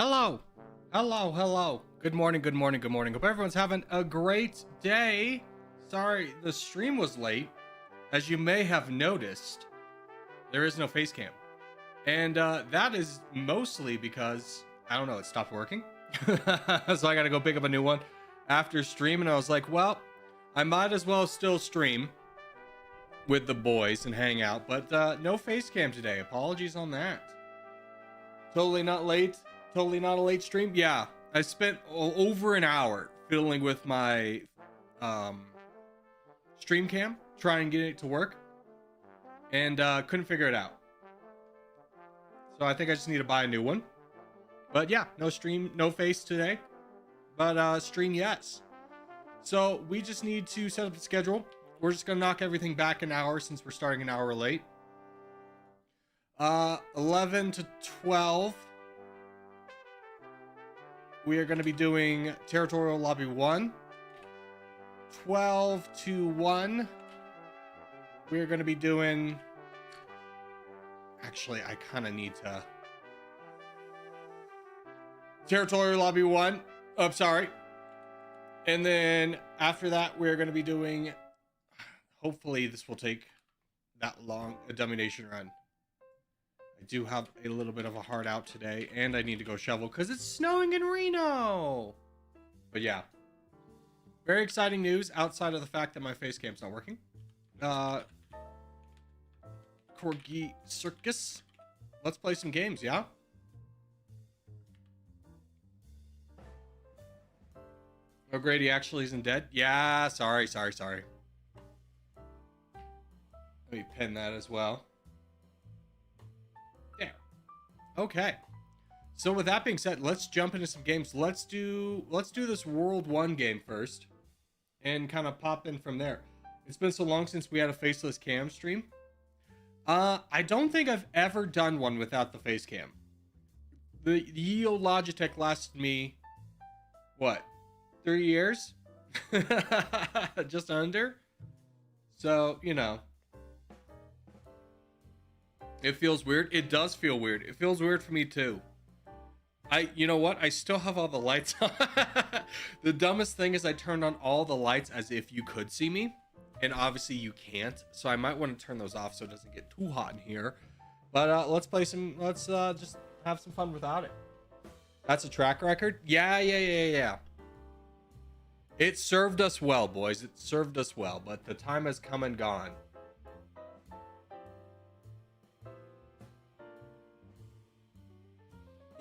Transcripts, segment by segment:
Hello. Hello, hello. Good morning, good morning, good morning. Hope everyone's having a great day. Sorry, the stream was late. As you may have noticed, there is no face cam. And that is mostly because, I don't know, it stopped working. So I gotta go pick up a new one after stream. And I was like, well, I might as well still stream with the boys and hang out. But no face cam today. Apologies on that. Totally not late. Totally not a late stream. Yeah, I spent over an hour fiddling with my stream cam, trying to get it to work, and couldn't figure it out. So I think I just need to buy a new one. But yeah, no stream, no face today, but stream yes. So we just need to set up the schedule. We're just gonna knock everything back an hour since we're starting an hour late. 11 to 12. We are going to be doing Territorial Lobby 1. 12 to 1. We are going to be doing... Actually, I kind of need to... Territorial Lobby 1. Oh, I'm sorry. And then after that, we're going to be doing... Hopefully, this will take that long, a Dummynation run. I do have a little bit of a heart out today, and I need to go shovel because it's snowing in Reno. But yeah, very exciting news outside of the fact that my face cam's not working. Corgi Circus. Let's play some games, yeah? O'Grady actually isn't dead. Yeah, sorry. Let me pin that as well. Okay, so with that being said, let's jump into some games. Let's do this World 1 game first and kind of pop in from there. It's been so long since we had a faceless cam stream. I don't think I've ever done one without the face cam. The Yield Logitech lasted me, what, 3 years? Just under. So, you know. It feels weird. It does feel weird. It feels weird for me too. You know what? I still have all the lights on. The dumbest thing is I turned on all the lights as if you could see me. And obviously you can't. So I might want to turn those off so it doesn't get too hot in here. But let's just have some fun without it. That's a track record? Yeah. It served us well, boys. It served us well. But the time has come and gone.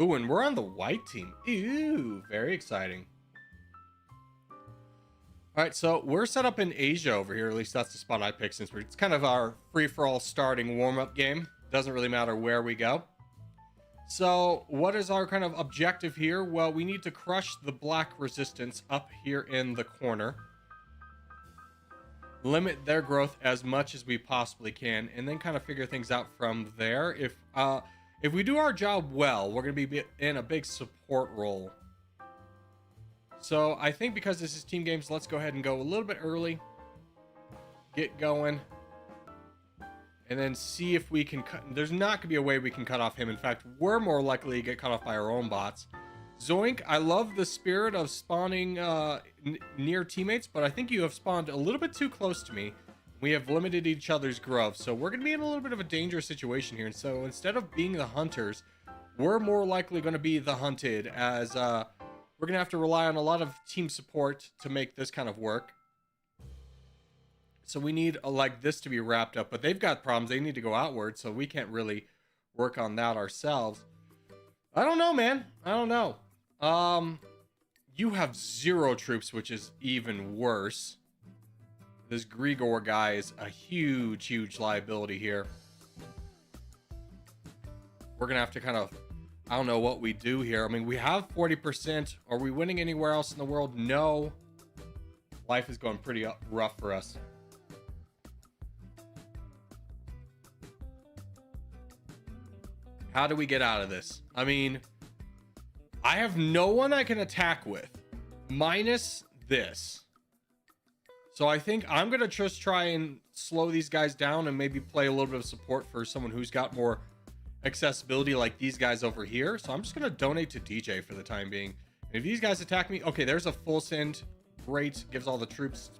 Ooh, and we're on the white team. Ooh, very exciting. All right, so we're set up in Asia over here. At least that's the spot I picked since it's kind of our free-for-all starting warm-up game. Doesn't really matter where we go. So what is our kind of objective here? Well, we need to crush the black resistance up here in the corner. Limit their growth as much as we possibly can, and then kind of figure things out from there. If we do our job well, we're going to be in a big support role. So I think because this is team games, let's go ahead and go a little bit early. Get going. And then see if we can cut. There's not going to be a way we can cut off him. In fact, we're more likely to get cut off by our own bots. Zoink, I love the spirit of spawning near teammates, but I think you have spawned a little bit too close to me. We have limited each other's growth, so we're going to be in a little bit of a dangerous situation here. And so instead of being the hunters, we're more likely going to be the hunted, as we're going to have to rely on a lot of team support to make this kind of work. So we need like this to be wrapped up, but they've got problems. They need to go outward, so we can't really work on that ourselves. I don't know, man. I don't know. You have 0 troops, which is even worse. This Grigor guy is a huge liability here. We're going to have to kind of, I don't know what we do here. I mean, we have 40%. Are we winning anywhere else in the world? No. Life is going pretty rough for us. How do we get out of this? I mean, I have no one I can attack with. Minus this. So I think I'm going to just try and slow these guys down and maybe play a little bit of support for someone who's got more accessibility like these guys over here. So I'm just going to donate to DJ for the time being. And if these guys attack me, okay, there's a full send. Great. Gives all the troops,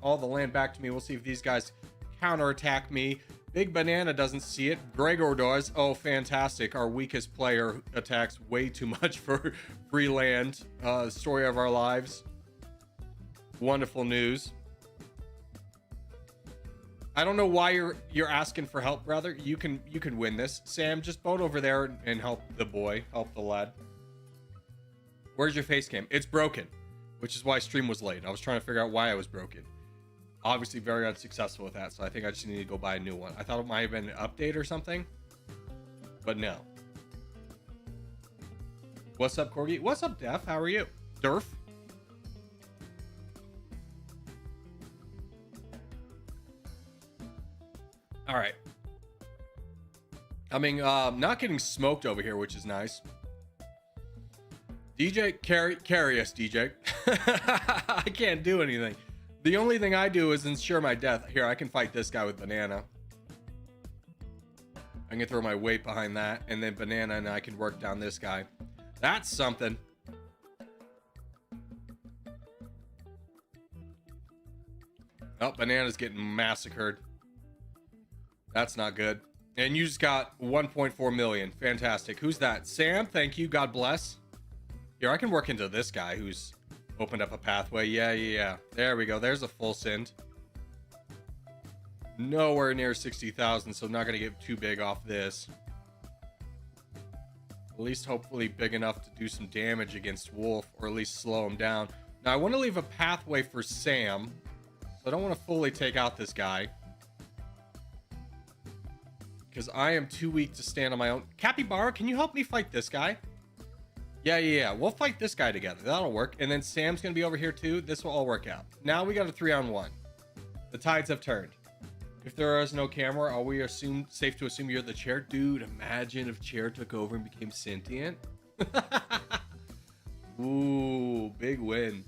all the land back to me. We'll see if these guys counterattack me. Big Banana doesn't see it. Gregor does. Oh, fantastic. Our weakest player attacks way too much for free land. Story of our lives. Wonderful news. I don't know why you're asking for help, brother. You can win this. Sam, just boat over there and help the boy, help the lad. Where's your face cam? It's broken, which is why stream was late. I was trying to figure out why I was broken. Obviously very unsuccessful with that, so I think I just need to go buy a new one. I thought it might have been an update or something, but no. What's up, Corgi? What's up, Def? How are you? Durf? All right. I mean, not getting smoked over here, which is nice. DJ, carry us, DJ. I can't do anything. The only thing I do is ensure my death. Here, I can fight this guy with Banana. I can throw my weight behind that, and then Banana and I can work down this guy. That's something. Oh, Banana's getting massacred. That's not good. And you just got 1.4 million. Fantastic. Who's that? Sam, thank you. God bless. Here, I can work into this guy who's opened up a pathway. Yeah. There we go. There's a full send. Nowhere near 60,000, so I'm not going to get too big off this. At least hopefully big enough to do some damage against Wolf, or at least slow him down. Now, I want to leave a pathway for Sam, so I don't want to fully take out this guy, because I am too weak to stand on my own. Capybara, can you help me fight this guy? Yeah. We'll fight this guy together. That'll work. And then Sam's going to be over here too. This will all work out. Now we got a 3-on-1. The tides have turned. If there is no camera, are we safe to assume you're the chair? Dude, imagine if chair took over and became sentient. Ooh, big win.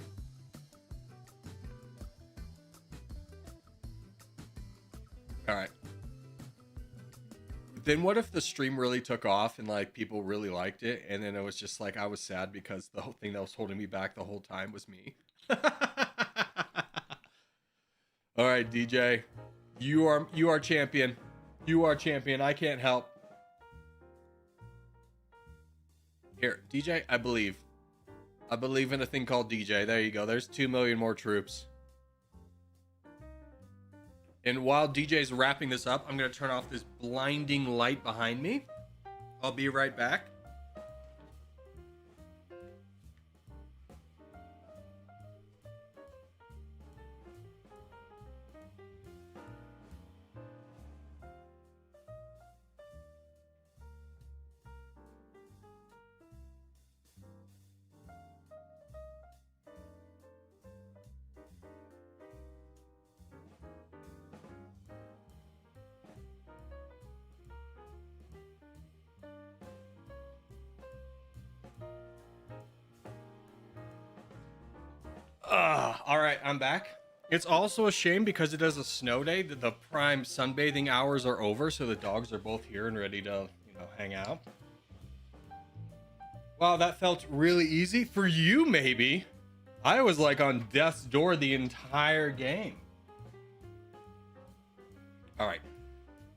All right. Then what if the stream really took off and like people really liked it, and then it was just like I was sad because the whole thing that was holding me back the whole time was me. All right, DJ, you are champion. You are champion. I can't help. Here, DJ, I believe in a thing called DJ. There you go. There's 2 million more troops. And while DJ's wrapping this up, I'm going to turn off this blinding light behind me. I'll be right back. All right, I'm back. It's also a shame because it is a snow day that the prime sunbathing hours are over, so the dogs are both here and ready to, hang out. Wow, that felt really easy for you, maybe. I was like on death's door the entire game. All right,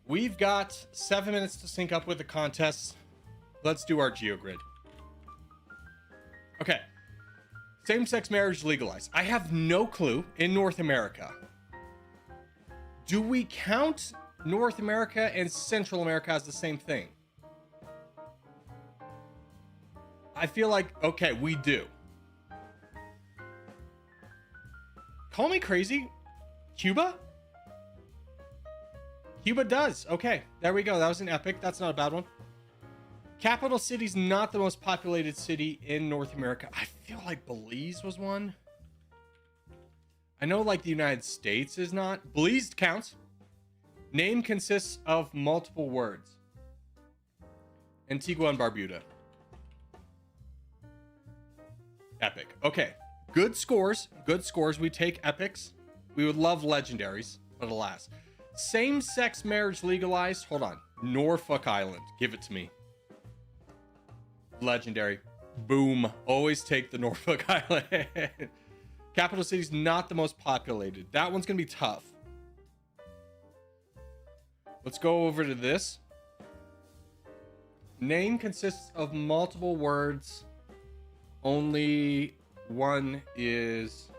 we've got 7 minutes to sync up with the contests. Let's do our GeoGrid. Okay. Same-sex marriage legalized. I have no clue in North America. Do we count North America and Central America as the same thing? I feel like, okay, we do. Call me crazy. Cuba? Cuba does. Okay, there we go. That was an epic. That's not a bad one. Capital city's not the most populated city in North America. I feel like Belize was one. I know like the United States is not. Belize counts. Name consists of multiple words. Antigua and Barbuda. Epic. Okay. Good scores. Good scores. We take epics. We would love legendaries, but alas. Same-sex marriage legalized. Hold on. Norfolk Island. Give it to me. Legendary. Boom. Always take the Norfolk Island. Capital city's not the most populated. That one's gonna be tough. Let's go over to this. Name consists of multiple words. Only one is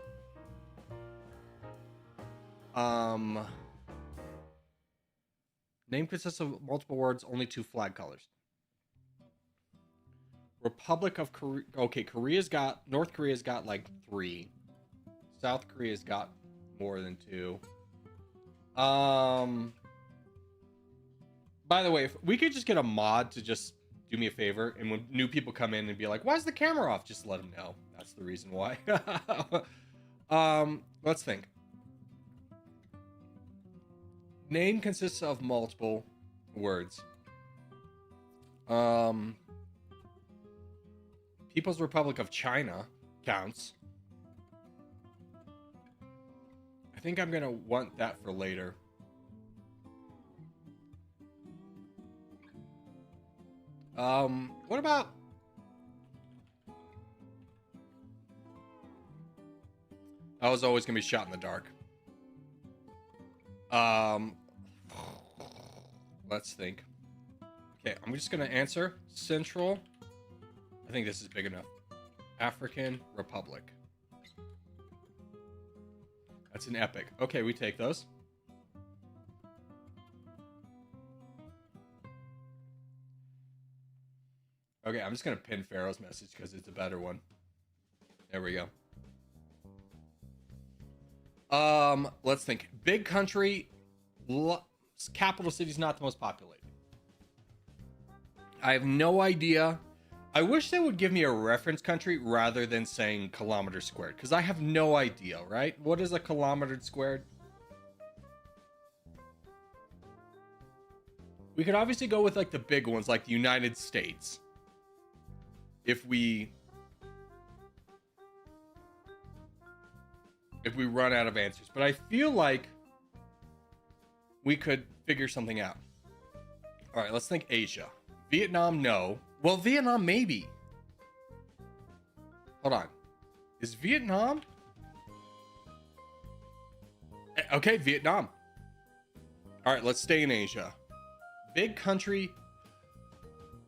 name consists of multiple words, only 2 flag colors. Republic of Korea. Okay, North Korea's got like 3. South Korea's got more than 2. By the way, if we could just get a mod to just do me a favor, and when new people come in and be like, why is the camera off? Just let them know. That's the reason why. Let's think. Name consists of multiple words. People's Republic of China counts. I think I'm gonna want that for later. What about I was always gonna be shot in the dark. Let's think. Okay, I'm just gonna answer Central. I think this is big enough. African Republic. That's an epic. Okay, we take those. Okay, I'm just gonna pin Pharaoh's message because it's a better one. There we go. Let's think. Big country, capital city's not the most populated. I have no idea. I wish they would give me a reference country rather than saying kilometers squared, because I have no idea, right? What is a kilometer squared? We could obviously go with like the big ones, like the United States. If we run out of answers, but I feel like we could figure something out. All right, let's think Asia. Vietnam, no. Well, Vietnam, maybe. Hold on. Is Vietnam? Okay, Vietnam. All right, let's stay in Asia. Big country.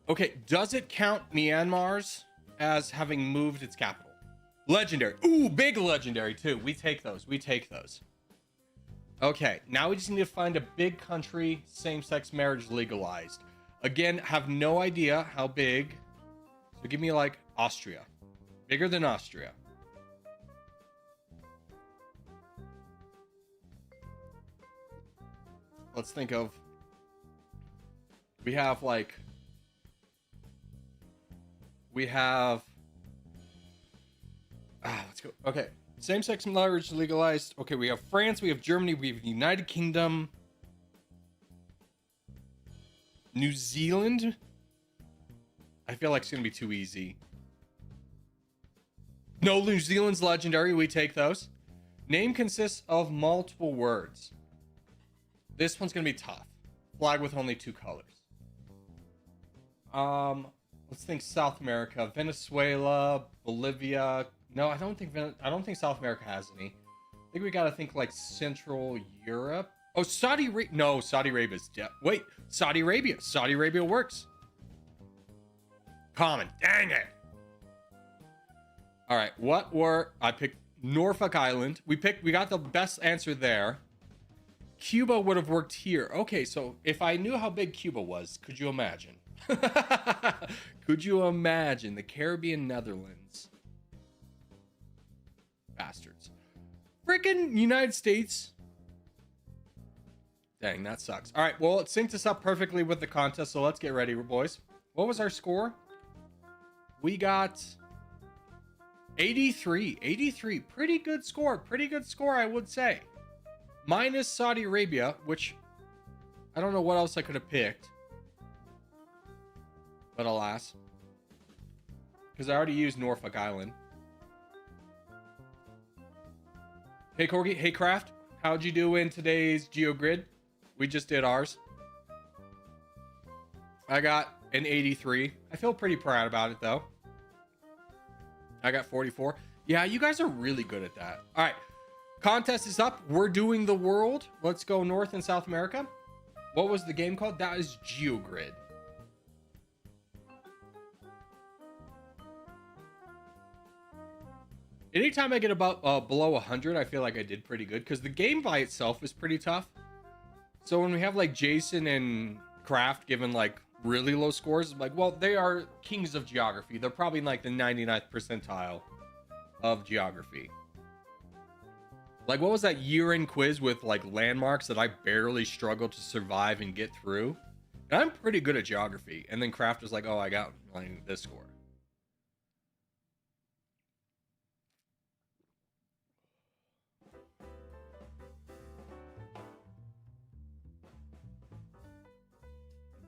Okay, does it count Myanmar's as having moved its capital? Legendary. Ooh, big legendary too. We take those. We take those. Okay, now we just need to find a big country, same-sex marriage legalized. Again, have no idea how big. So give me like Austria. Bigger than Austria. Let's think of. We have like. Let's go. Okay. Same-sex marriage legalized. Okay, we have France, we have Germany, we have the United Kingdom. New Zealand? I feel like it's going to be too easy. No, New Zealand's legendary. We take those. Name consists of multiple words. This one's going to be tough. Flag with only 2 colors. Let's think South America. Venezuela, Bolivia. No, I don't think South America has any. I think we got to think like Central Europe. Oh, Saudi Arabia. No, Saudi Arabia's dead. Wait, Saudi Arabia. Saudi Arabia works. Common. Dang it. All right, I picked Norfolk Island. We got the best answer there. Cuba would have worked here. Okay, so if I knew how big Cuba was, could you imagine? Could you imagine the Caribbean Netherlands? Bastards. Freaking United States. Dang, that sucks. All right, well, it synced us up perfectly with the contest, so let's get ready, boys. What was our score? We got 83. 83. Pretty good score. Pretty good score, I would say. Minus Saudi Arabia, which I don't know what else I could have picked. But alas. Because I already used Norfolk Island. Hey, Corgi. Hey, Craft. How'd you do in today's GeoGrid? We just did ours. I got an 83. I feel pretty proud about it, though. I got 44. Yeah, you guys are really good at that. All right. Contest is up. We're doing the world. Let's go North and South America. What was the game called? That is GeoGrid. Anytime I get about below 100, I feel like I did pretty good because the game by itself is pretty tough. So when we have like Jason and Kraft given like really low scores, like, well, they are kings of geography. They're probably in like the 99th percentile of geography. Like, what was that year-end quiz with like landmarks that I barely struggled to survive and get through? And I'm pretty good at geography. And then Kraft was like, oh, I got like this score.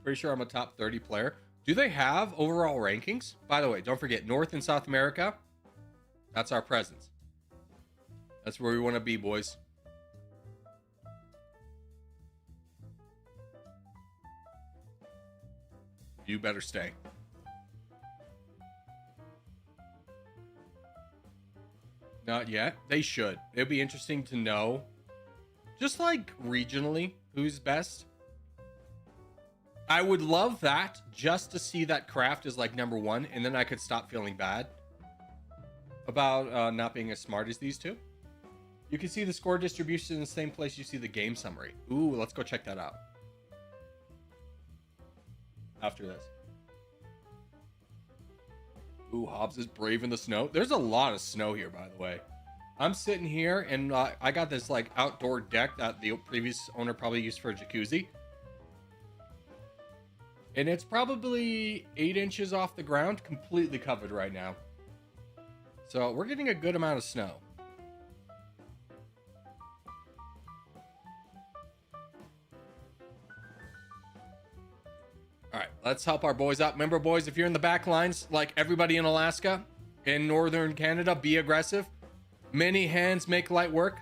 Pretty sure I'm a top 30 player. Do they have overall rankings? By the way, don't forget, North and South America, that's our presence. That's where we want to be, boys. You better stay. Not yet. They should. It'd be interesting to know, just like regionally, who's best. I would love that, just to see that Kraft is like number one, and then I could stop feeling bad about not being as smart as these two. You can see the score distribution in the same place you see the game summary. Ooh, let's go check that out after this. Ooh, Hobbs is brave in the snow. There's a lot of snow here, by the way. I'm sitting here, and I got this like outdoor deck that the previous owner probably used for a jacuzzi. And it's probably 8 inches off the ground, completely covered right now. So we're getting a good amount of snow. All right, let's help our boys out. Remember, boys, if you're in the back lines, like everybody in Alaska, in northern Canada, be aggressive. Many hands make light work.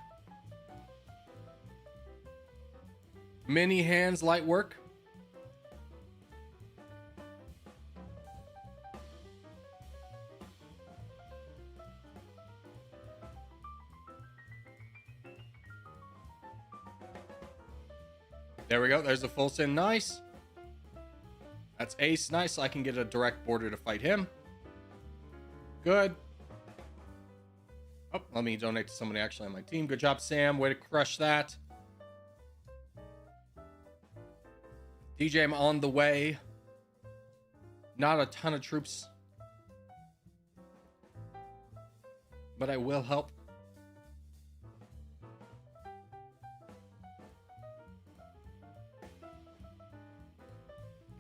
Many hands, light work. There we go. There's a full sin. Nice. That's ace. Nice. So I can get a direct border to fight him. Good. Oh, let me donate to somebody actually on my team. Good job, Sam. Way to crush that. DJ, I'm on the way. Not a ton of troops, but I will help.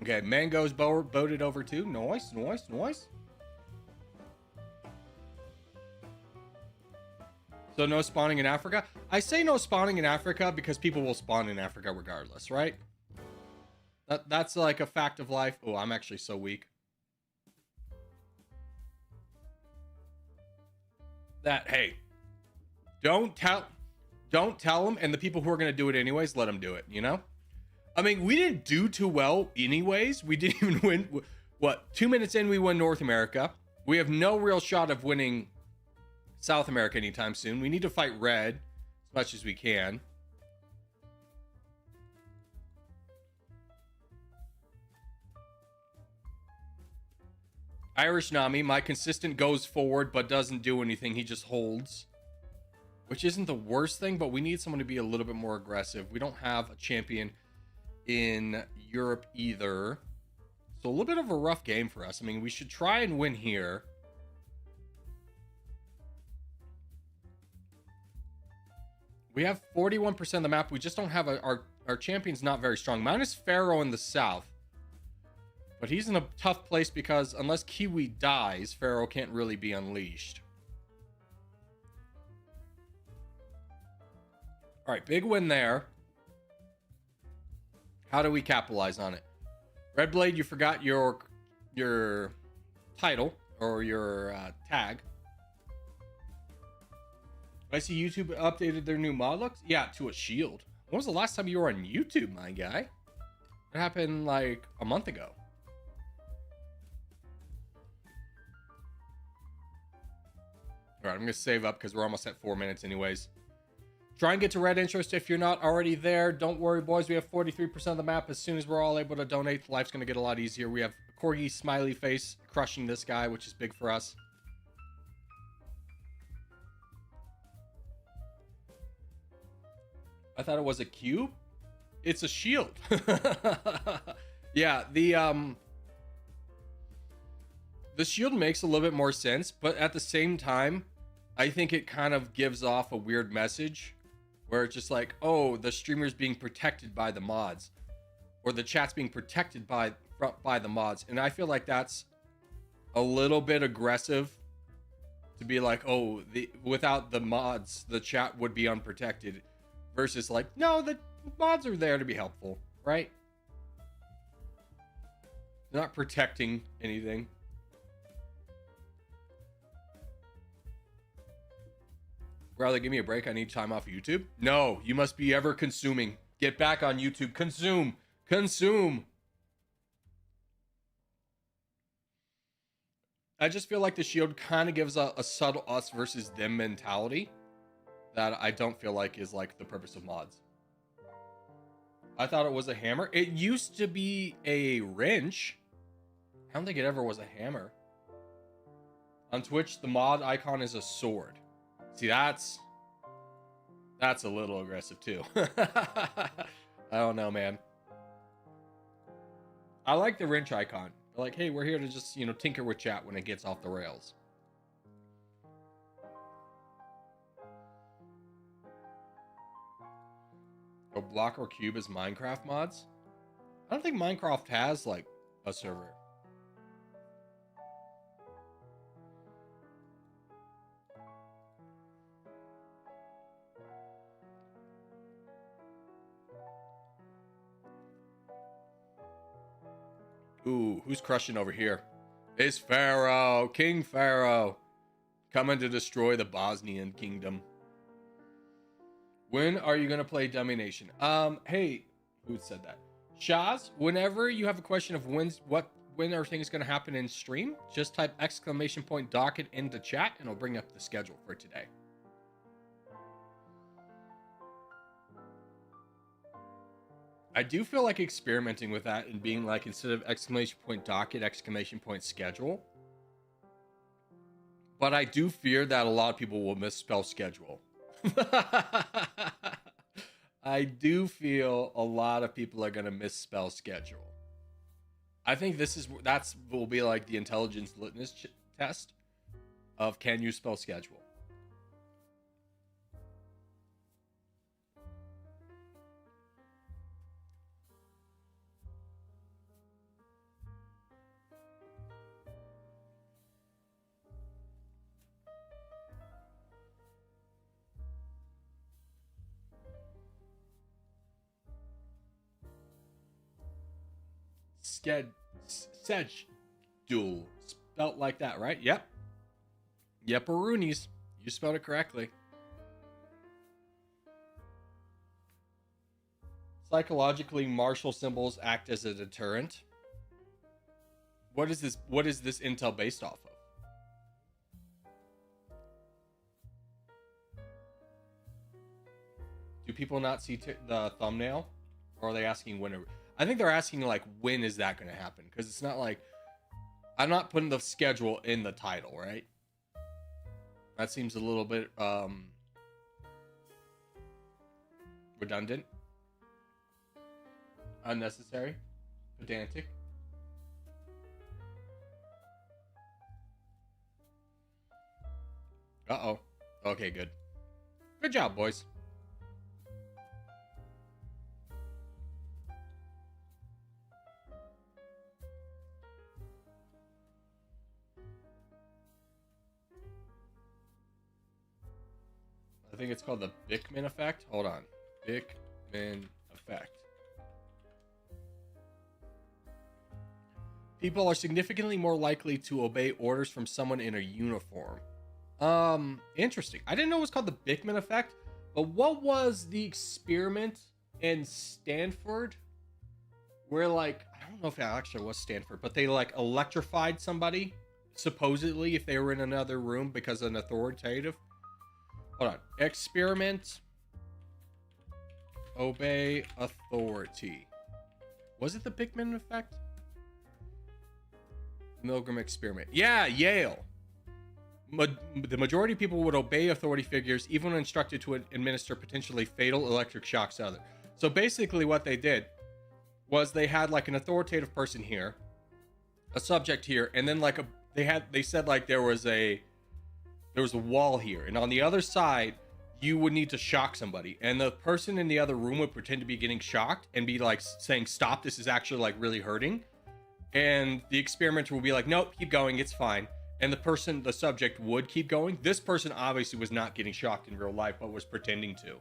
Okay, Mango's boated over too. Nice, nice, nice. So no spawning in Africa? I say no spawning in Africa because people will spawn in Africa regardless, right? That's like a fact of life. Oh, I'm actually so weak. That, hey, don't tell them, and the people who are going to do it anyways, let them do it, you know? I mean, we didn't do too well anyways. We didn't even win. What, 2 minutes in, we won North America. We have no real shot of winning South America anytime soon. We need to fight red as much as we can. Irish Nami, my consistent goes forward but doesn't do anything. He just holds, which isn't the worst thing, but we need someone to be a little bit more aggressive. We don't have a champion in Europe either. So a little bit of a rough game for us. I mean, we should try and win here. We have 41% of the map. We just don't have our champion's not very strong. Minus Pharaoh in the south. But he's in a tough place because unless Kiwi dies, Pharaoh can't really be unleashed. All right, big win there. How do we capitalize on it? Red Blade, you forgot your title or your tag. I see YouTube updated their new mod looks. Yeah, to a shield. When was the last time you were on YouTube, my guy? It happened like a month ago. All right, I'm gonna save up because we're almost at 4 minutes anyways. Try and get to red interest if you're not already there. Don't worry, boys. We have 43% of the map. As soon as we're all able to donate, life's going to get a lot easier. We have Corgi Smiley Face crushing this guy, which is big for us. I thought it was a cube. It's a shield. Yeah, the shield makes a little bit more sense, but at the same time, I think it kind of gives off a weird message where it's just like, oh, the streamer's being protected by the mods, or the chat's being protected by the mods. And I feel like that's a little bit aggressive to be like, oh, without the mods, the chat would be unprotected, versus like, no, the mods are there to be helpful, right? They're not protecting anything. Rather, give me a break. I need time off of YouTube. No, you must be ever consuming. Get back on YouTube. Consume. Consume. I just feel like the shield kind of gives a subtle us versus them mentality that I don't feel like is like the purpose of mods. I thought it was a hammer. It used to be a wrench. I don't think it ever was a hammer. On Twitch, the mod icon is a sword. See, that's a little aggressive too. I don't know, man. I like the wrench icon. Like, hey, we're here to just, tinker with chat when it gets off the rails. A block or cube is Minecraft mods? I don't think Minecraft has like a server. Ooh, who's crushing over here? It's Pharaoh, King Pharaoh, coming to destroy the Bosnian kingdom. When are you gonna play Dummynation? Hey, who said that? Shaz, whenever you have a question of when are things gonna happen in stream, just type !docket into chat and it'll bring up the schedule for today. I do feel like experimenting with that and being like, instead of !docket, !schedule. But I do fear that a lot of people will misspell schedule. I do feel a lot of people are going to misspell schedule. I think that's will be like the intelligence litmus test of, can you spell schedule? Schedule. Spelt like that, right? Yep. Yep-a-roonies. You spelled it correctly. Psychologically, martial symbols act as a deterrent. What is this intel based off of? Do people not see the thumbnail? Or are they asking when? I think they're asking like, when is that going to happen? Because it's not like, I'm not putting the schedule in the title, right? That seems a little bit redundant, unnecessary, pedantic. Uh-oh. Okay, good. Good job, boys. I think it's called the Bickman effect. Hold on. Bickman effect. People are significantly more likely to obey orders from someone in a uniform. Interesting. I didn't know it was called the Bickman effect, but what was the experiment in Stanford where, like, I don't know if it actually was Stanford, but they like electrified somebody supposedly if they were in another room because of an authoritative. Hold on. Experiment. Obey authority. Was it the Pikmin effect? Milgram experiment. Yeah, Yale. The majority of people would obey authority figures even when instructed to administer potentially fatal electric shocks to others. So basically what they did was they had like an authoritative person here, a subject here, and then like they said like there was a wall here, and on the other side you would need to shock somebody, and the person in the other room would pretend to be getting shocked and be like saying, stop, this is actually like really hurting. And the experimenter will be like, nope, keep going, it's fine. And the subject would keep going. This person obviously was not getting shocked in real life, but was pretending to.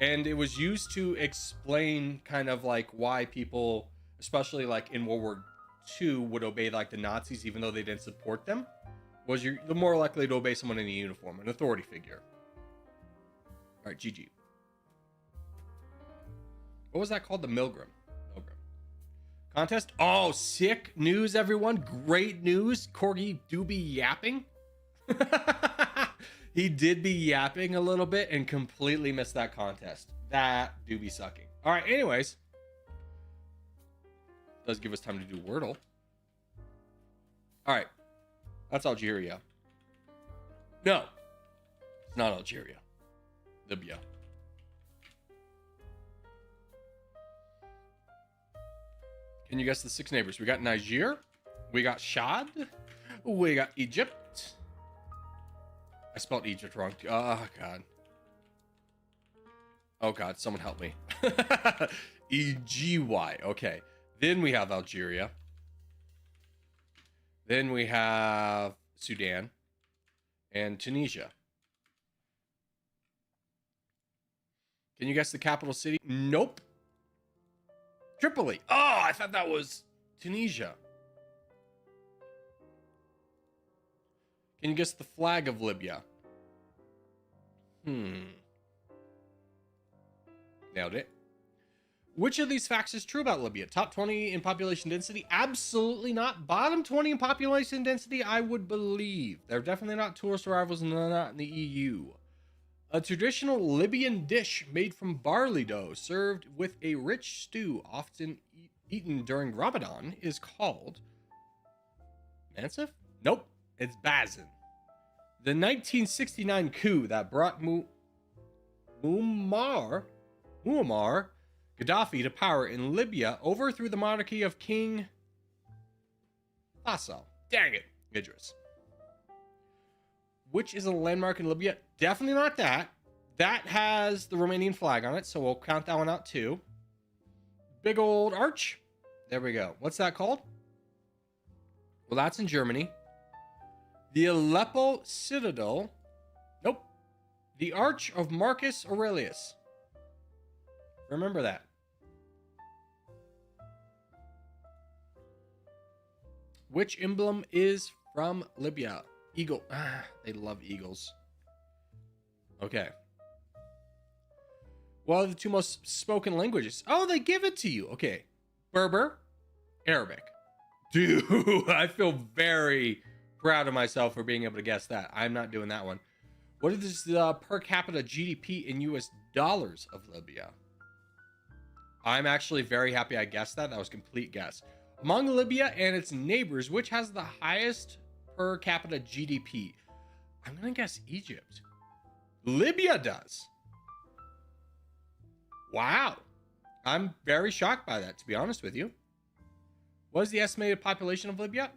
And it was used to explain kind of like why people, especially like in World War II, would obey like the Nazis even though they didn't support them. Was you're the more likely to obey someone in a uniform, an authority figure. All right, GG. What was that called? The Milgram contest. Oh, sick news, everyone. Great news. Corgi do be yapping. He did be yapping a little bit and completely missed that contest. That do be sucking. All right, anyways. Does give us time to do Wordle. All right. That's Algeria. No. It's not Algeria. Libya. Can you guess the 6 neighbors? We got Niger. We got Chad. We got Egypt. I spelled Egypt wrong. Oh, God. Oh, God. Someone help me. E-G-Y. Okay. Then we have Algeria. Then we have Sudan. And Tunisia. Can you guess the capital city? Nope. Tripoli. Oh, I thought that was Tunisia. Can you guess the flag of Libya? Nailed it. Which of these facts is true about Libya? Top 20 in population density? Absolutely not. Bottom 20 in population density? I would believe. They're definitely not tourist arrivals and they're not in the EU. A traditional Libyan dish made from barley dough served with a rich stew often eaten during Ramadan is called Mansif? Nope, it's Bazin. The 1969 coup that brought Muammar Gaddafi to power in Libya overthrew the monarchy of King Faisal. Dang it, Idris. Which is a landmark in Libya? Definitely not that. That has the Romanian flag on it, so we'll count that one out too. Big old arch. There we go. What's that called? Well, that's in Germany. The Aleppo Citadel. Nope. The Arch of Marcus Aurelius. Remember that. Which emblem is from Libya? Eagle. Ah, they love eagles. Okay. What are the 2 most spoken languages? Oh, they give it to you. Okay. Berber, Arabic. Dude, I feel very proud of myself for being able to guess that. I'm not doing that one. What is the per capita GDP in US dollars of Libya? I'm actually very happy I guessed that. That was a complete guess. Among Libya and its neighbors, which has the highest per capita GDP? I'm going to guess Egypt. Libya does. Wow. I'm very shocked by that, to be honest with you. What is the estimated population of Libya?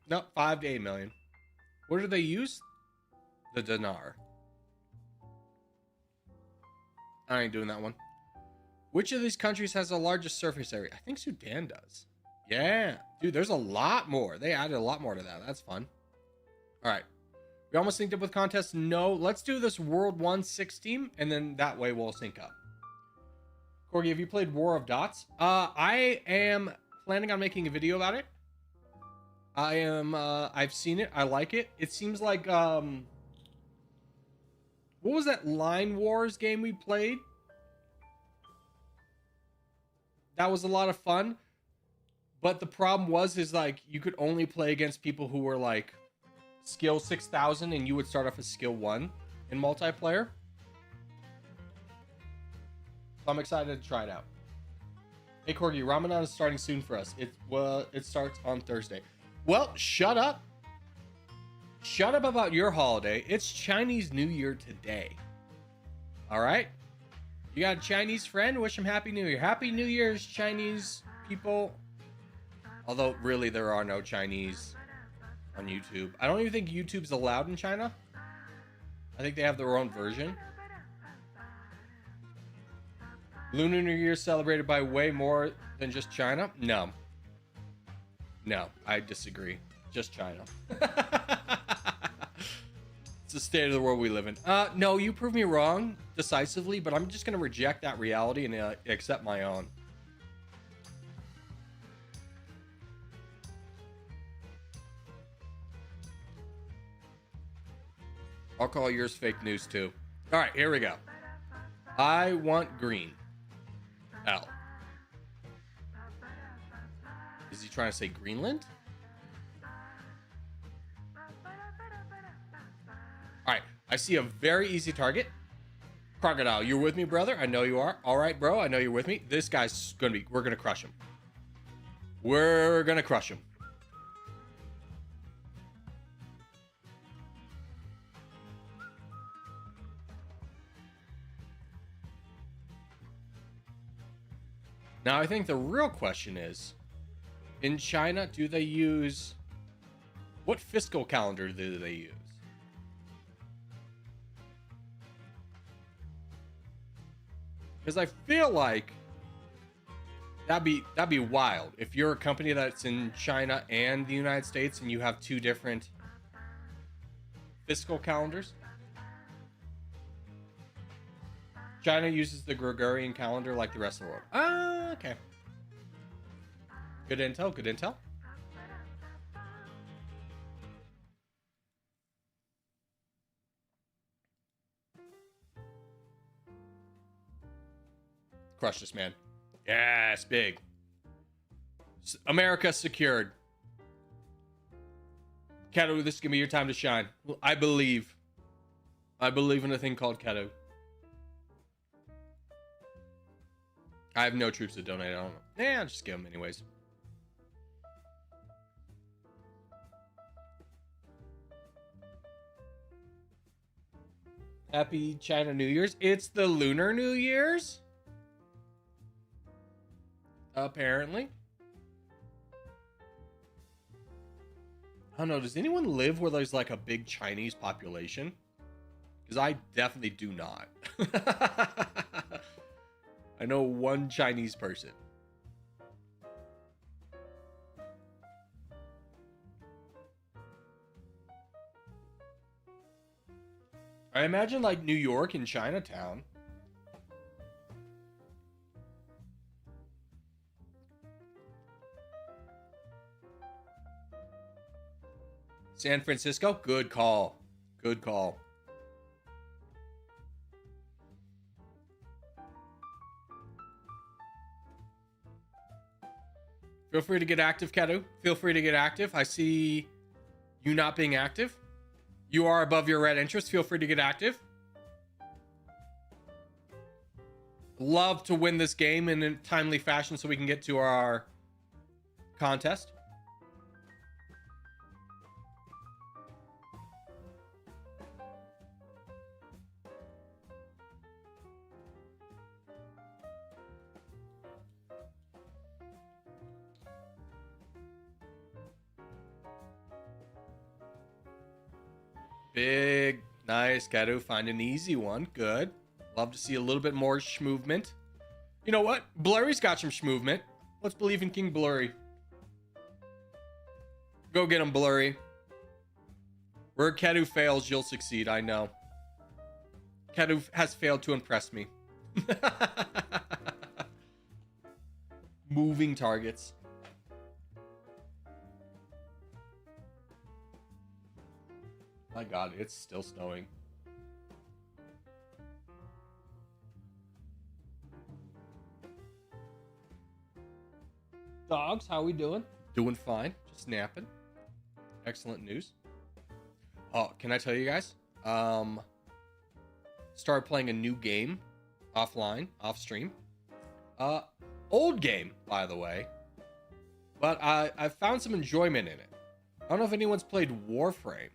No, 5 to 8 million. What do they use? The dinar. I ain't doing that one. Which of these countries has the largest surface area? I think Sudan does. Yeah. Dude, there's a lot more. They added a lot more to that. That's fun. All right. We almost synced up with contests. No. Let's do this World 1/6 team, and then that way we'll sync up. Corgi, have you played War of Dots? I am planning on making a video about it. I've seen it. I like it. It seems like, what was that Line Wars game we played? That was a lot of fun. But the problem is like you could only play against people who were like skill 6,000 and you would start off as skill 1 in multiplayer. So I'm excited to try it out. Hey Corgi, Ramadan is starting soon for us. It starts on Thursday. Well, shut up. Shut up about your holiday. It's Chinese New Year today. All right? You got a Chinese friend? Wish him Happy New Year. Happy New Year's, Chinese people. Although, really, there are no Chinese on YouTube. I don't even think YouTube's allowed in China. I think they have their own version. Lunar New Year celebrated by way more than just China? No. No, I disagree. Just China. It's the state of the world we live in. No, you prove me wrong decisively, but I'm just going to reject that reality and accept my own. I'll call yours fake news too. All right, here we go. I want green. L. Is he trying to say Greenland? All right, I see a very easy target. Crocodile, you're with me, brother? I know you are. All right, bro, I know you're with me. This guy's gonna be, we're gonna crush him. We're gonna crush him. Now, I think the real question is, in China, do they use... What fiscal calendar do they use? Because I feel like that'd be wild. If you're a company that's in China and the United States and you have two different fiscal calendars. China uses the Gregorian calendar like the rest of the world. Ah, okay. Good intel, good intel. Crush this, man. Yes, big. America secured. Kato, this is gonna be your time to shine. I believe. I believe in a thing called Kato. I have no troops to donate. I don't know. I'll just give them anyways. Happy China New Year's. It's the Lunar New Year's. Apparently. I don't know. Does anyone live where there's like a big Chinese population? Because I definitely do not. I know one Chinese person. I imagine like New York and Chinatown. San Francisco, good call. Good call. Feel free to get active, Kedu. Feel free to get active. I see you not being active. You are above your red interest. Feel free to get active. Love to win this game in a timely fashion so we can get to our contest. Big, nice, Gato. Find an easy one. Good. Love to see a little bit more schmovement. You know what? Blurry's got some schmovement. Let's believe in King Blurry. Go get him, Blurry. Where Kedu fails, you'll succeed. I know. Kedu has failed to impress me. Moving targets. My God, it's still snowing. Dogs, how we doing? Doing fine. Just napping. Excellent news. Oh, can I tell you guys? Started playing a new game offline, off stream. Old game, by the way. But I found some enjoyment in it. I don't know if anyone's played Warframe.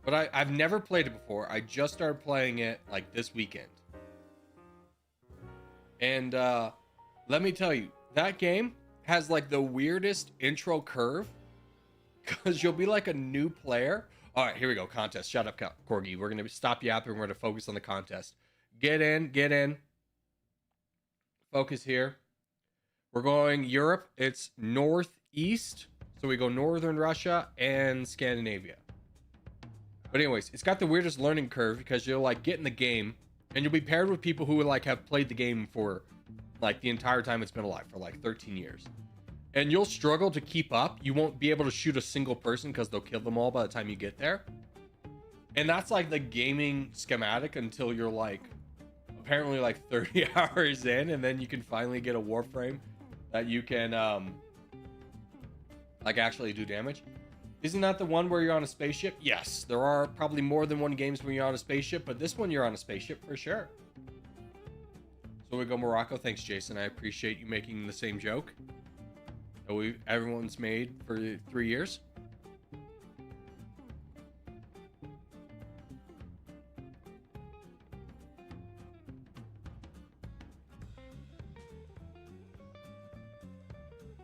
But I've never played it before. I just started playing it like this weekend. And let me tell you, that game has like the weirdest intro curve. Because you'll be like a new player. All right, here we go. Contest. Shut up, Corgi. We're going to stop yapping. We're going to focus on the contest. Get in. Focus here. We're going Europe. It's northeast. So we go northern Russia and Scandinavia. But anyways, it's got the weirdest learning curve because you'll like get in the game and you'll be paired with people who like have played the game for like the entire time it's been alive, for like 13 years. And you'll struggle to keep up. You won't be able to shoot a single person because they'll kill them all by the time you get there. And that's like the gaming schematic until you're like apparently like 30 hours in, and then you can finally get a Warframe that you can like actually do damage. Isn't that the one where you're on a spaceship? Yes, there are probably more than one games where you're on a spaceship, but this one you're on a spaceship for sure. So we go Morocco. Thanks, Jason. I appreciate you making the same joke that everyone's made for 3 years.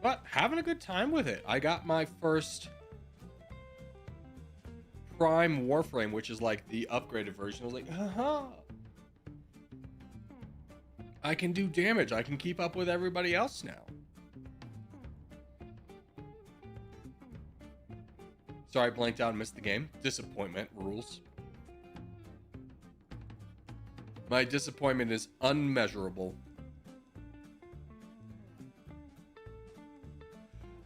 But having a good time with it. I got my first Prime Warframe, which is like the upgraded version. I was like, haha. I can do damage. I can keep up with everybody else now. Sorry, blanked out and missed the game. Disappointment rules. My disappointment is unmeasurable.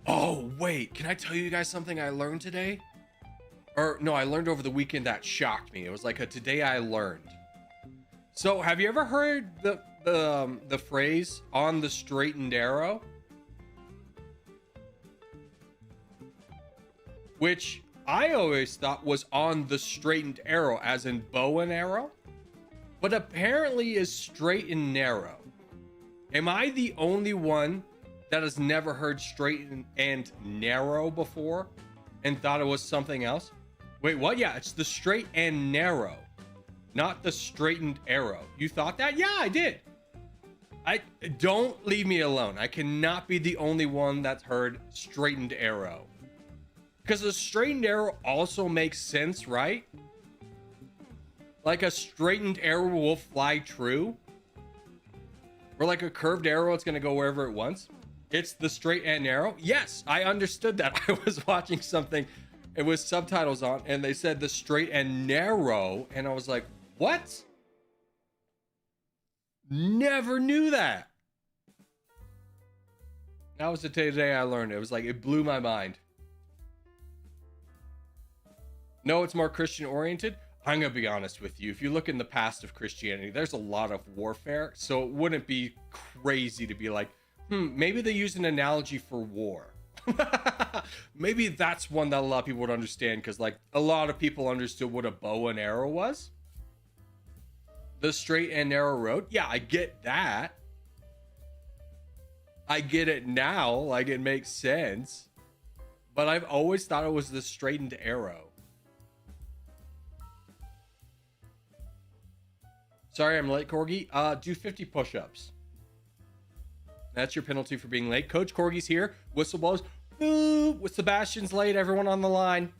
Oh, wait. Can I tell you guys something I learned today? Or, no, I learned over the weekend that shocked me. It was like a today I learned. So, have you ever heard the phrase, on the straight and narrow? Which I always thought was on the straightened arrow, as in bow and arrow. But apparently is straight and narrow. Am I the only one that has never heard straight and narrow before and thought it was something else? Wait, what? Yeah, it's the straight and narrow, not the straightened arrow. You thought that? Yeah, I did. Don't leave me alone. I cannot be the only one that's heard straightened arrow. Because the straightened arrow also makes sense, right? Like a straightened arrow will fly true. Or like a curved arrow, it's going to go wherever it wants. It's the straight and narrow. Yes, I understood that. I was watching something. It was subtitles on, and they said the straight and narrow. And I was like, what? Never knew that. That was the day I learned it. It was like, it blew my mind. No, it's more Christian oriented. I'm going to be honest with you. If you look in the past of Christianity, there's a lot of warfare. So it wouldn't be crazy to be like, maybe they use an analogy for war. Maybe that's one that a lot of people would understand, because like a lot of people understood what a bow and arrow was. The straight and narrow road. Yeah, I get that. I get it now. Like, it makes sense. But I've always thought it was the straightened arrow. Sorry, I'm late, Corgi. Do 50 push-ups. That's your penalty for being late. Coach Corgi's here. Whistle blows. Boo! With Sebastian's late. Everyone on the line.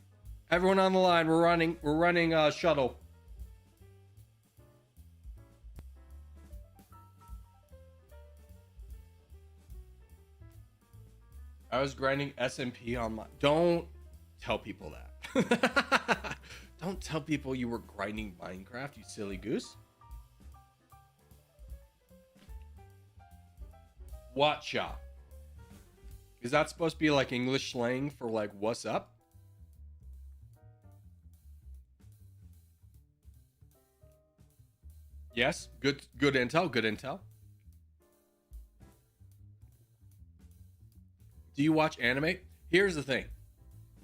Everyone on the line. We're running shuttle. I was grinding SMP on my... Don't tell people that. Don't tell people you were grinding Minecraft, you silly goose. Watcha. Is that supposed to be like English slang for like what's up? Yes, good intel, good intel. Do you watch anime? Here's the thing.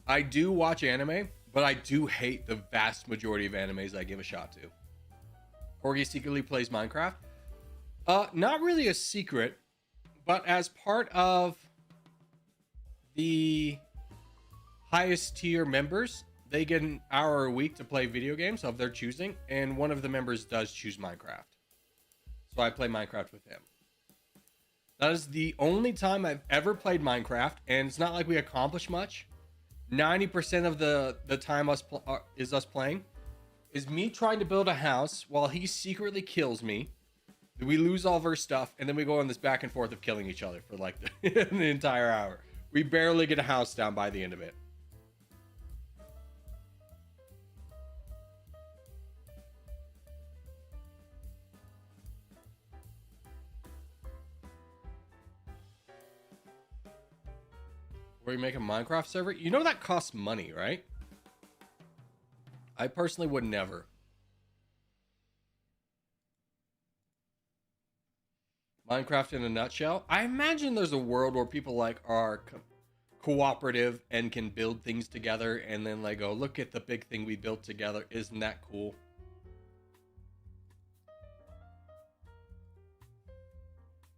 I do watch anime, but I do hate the vast majority of animes I give a shot to. Corgi secretly plays Minecraft. Not really a secret, but as part of the highest tier members, they get an hour a week to play video games of their choosing, and one of the members does choose Minecraft. So I play Minecraft with him. That is the only time I've ever played Minecraft, and it's not like we accomplish much. 90% of the time is us playing. Is me trying to build a house while he secretly kills me. We lose all of our stuff, and then we go on this back and forth of killing each other for like the entire hour. We barely get a house down by the end of it. Where you make a Minecraft server? You know that costs money, right? I personally would never. Minecraft in a nutshell. I imagine there's a world where people like are cooperative and can build things together, and then like go, look at the big thing we built together. Isn't that cool?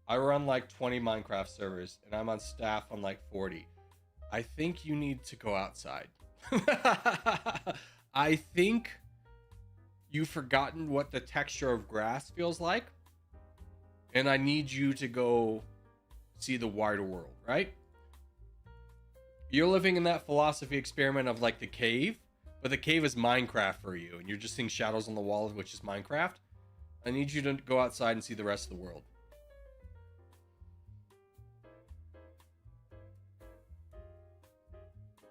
I run like 20 Minecraft servers, and I'm on staff on like 40. I think you need to go outside. I think you've forgotten what the texture of grass feels like. And I need you to go see the wider world, right? You're living in that philosophy experiment of like the cave, but the cave is Minecraft for you, and you're just seeing shadows on the wall, which is Minecraft. I need you to go outside and see the rest of the world.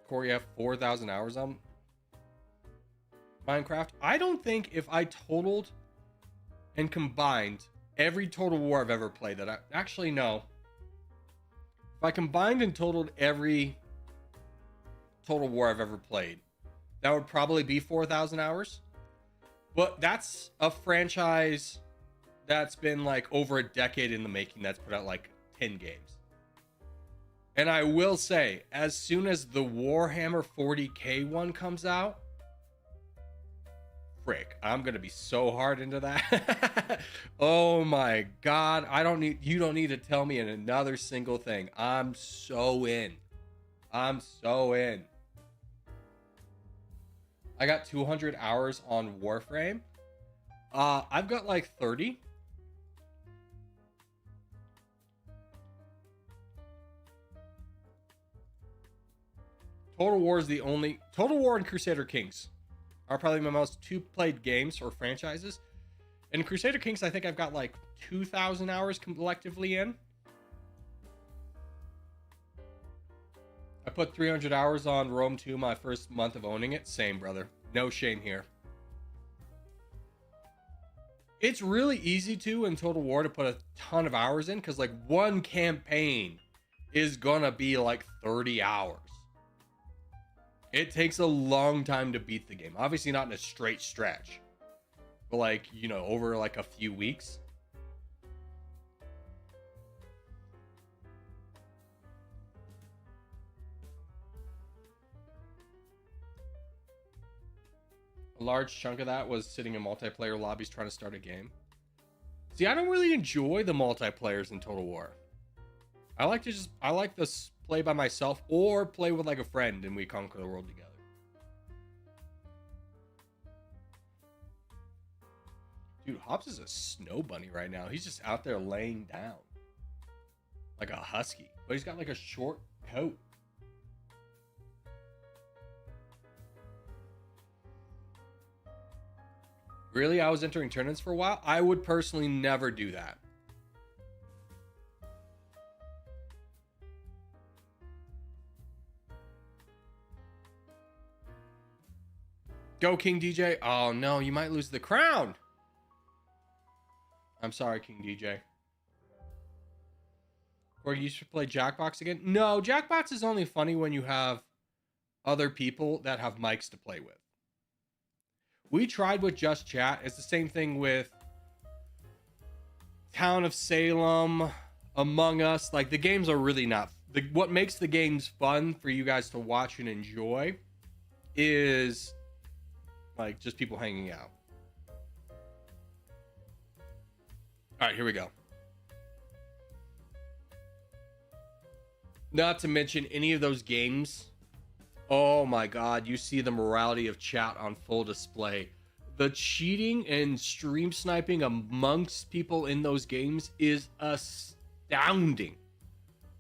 Corey, you have 4,000 hours on Minecraft. I don't think if I totaled and combined every Total War I've ever played that I actually know. If I combined and totaled every Total War I've ever played, that would probably be 4,000 hours. But that's a franchise that's been like over a decade in the making, that's put out like 10 games. And I will say, as soon as the Warhammer 40k one comes out, frick, I'm gonna be so hard into that. Oh my god, you don't need to tell me another single thing. I'm so in. I got 200 hours on Warframe. I've got like 30. Total War and Crusader Kings are probably my most played games or franchises. And Crusader Kings, I think I've got like 2,000 hours collectively in. I put 300 hours on Rome 2 my first month of owning it. Same, brother. No shame here. It's really easy to, in Total War, to put a ton of hours in, because like one campaign is gonna be like 30 hours. It takes a long time to beat the game. Obviously not in a straight stretch, but like, you know, over like a few weeks. A large chunk of that was sitting in multiplayer lobbies trying to start a game. See, I don't really enjoy the multiplayers in Total War. I like to play by myself or play with like a friend and we conquer the world together. Dude, Hobbs is a snow bunny right now. He's just out there laying down like a husky, but he's got like a short coat. Really? I was entering tournaments for a while? I would personally never do that. Go, King DJ. Oh, no, you might lose the crown. I'm sorry, King DJ. Or you should play Jackbox again? No, Jackbox is only funny when you have other people that have mics to play with. We tried with Just Chat. It's the same thing with Town of Salem, Among Us. Like, the games are really not what makes the games fun for you guys to watch and enjoy is like just people hanging out. All right, here we go. Not to mention any of those games. Oh my God, you see the morality of chat on full display. The cheating and stream sniping amongst people in those games is astounding.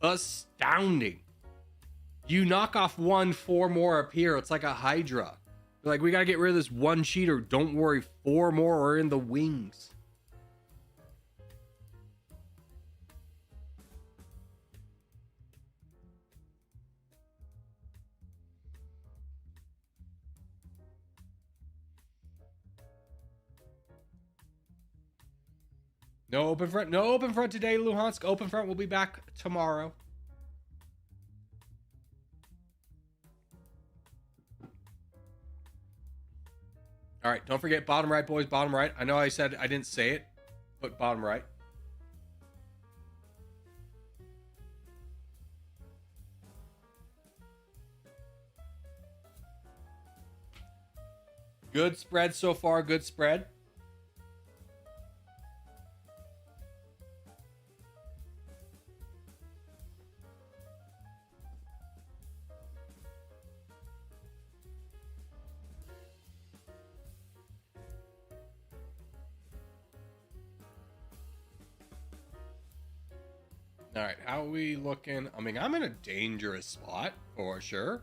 Astounding. You knock off one, 4 more appear. It's like a Hydra. You're like, we gotta get rid of this one cheater. Don't worry, 4 more are in the wings. No open front. No open front today, Luhansk. Open front will be back tomorrow. All right, don't forget bottom right, boys. Bottom right. I know I said I didn't say it, but bottom right. Good spread so far. Good spread. All right, how are we looking? I mean, I'm in a dangerous spot for sure.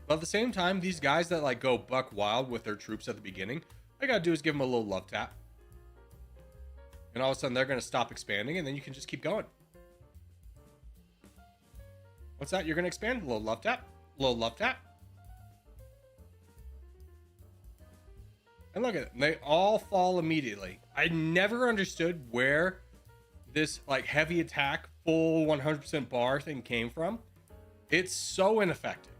But at the same time, these guys that like go buck wild with their troops at the beginning, all you gotta do is give them a little love tap. And all of a sudden they're gonna stop expanding and then you can just keep going. What's that? You're gonna expand? A little love tap? A little love tap? And look at it. They all fall immediately. I never understood where this like heavy attack full 100% bar thing came from. It's so ineffective.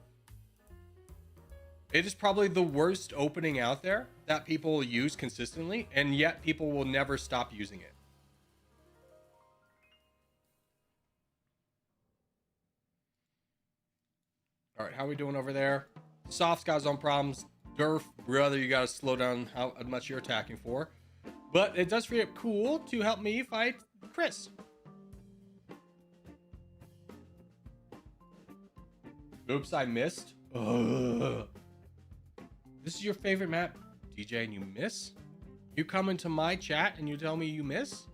It is probably the worst opening out there that people use consistently, and yet people will never stop using it. All right, how are we doing over there? Soft's got his own problems. Durf, brother, you gotta slow down how much you're attacking for. But it does free up Cool to help me fight Chris. Oops, I missed. Ugh. This is your favorite map, DJ, and you miss? You come into my chat and you tell me you miss?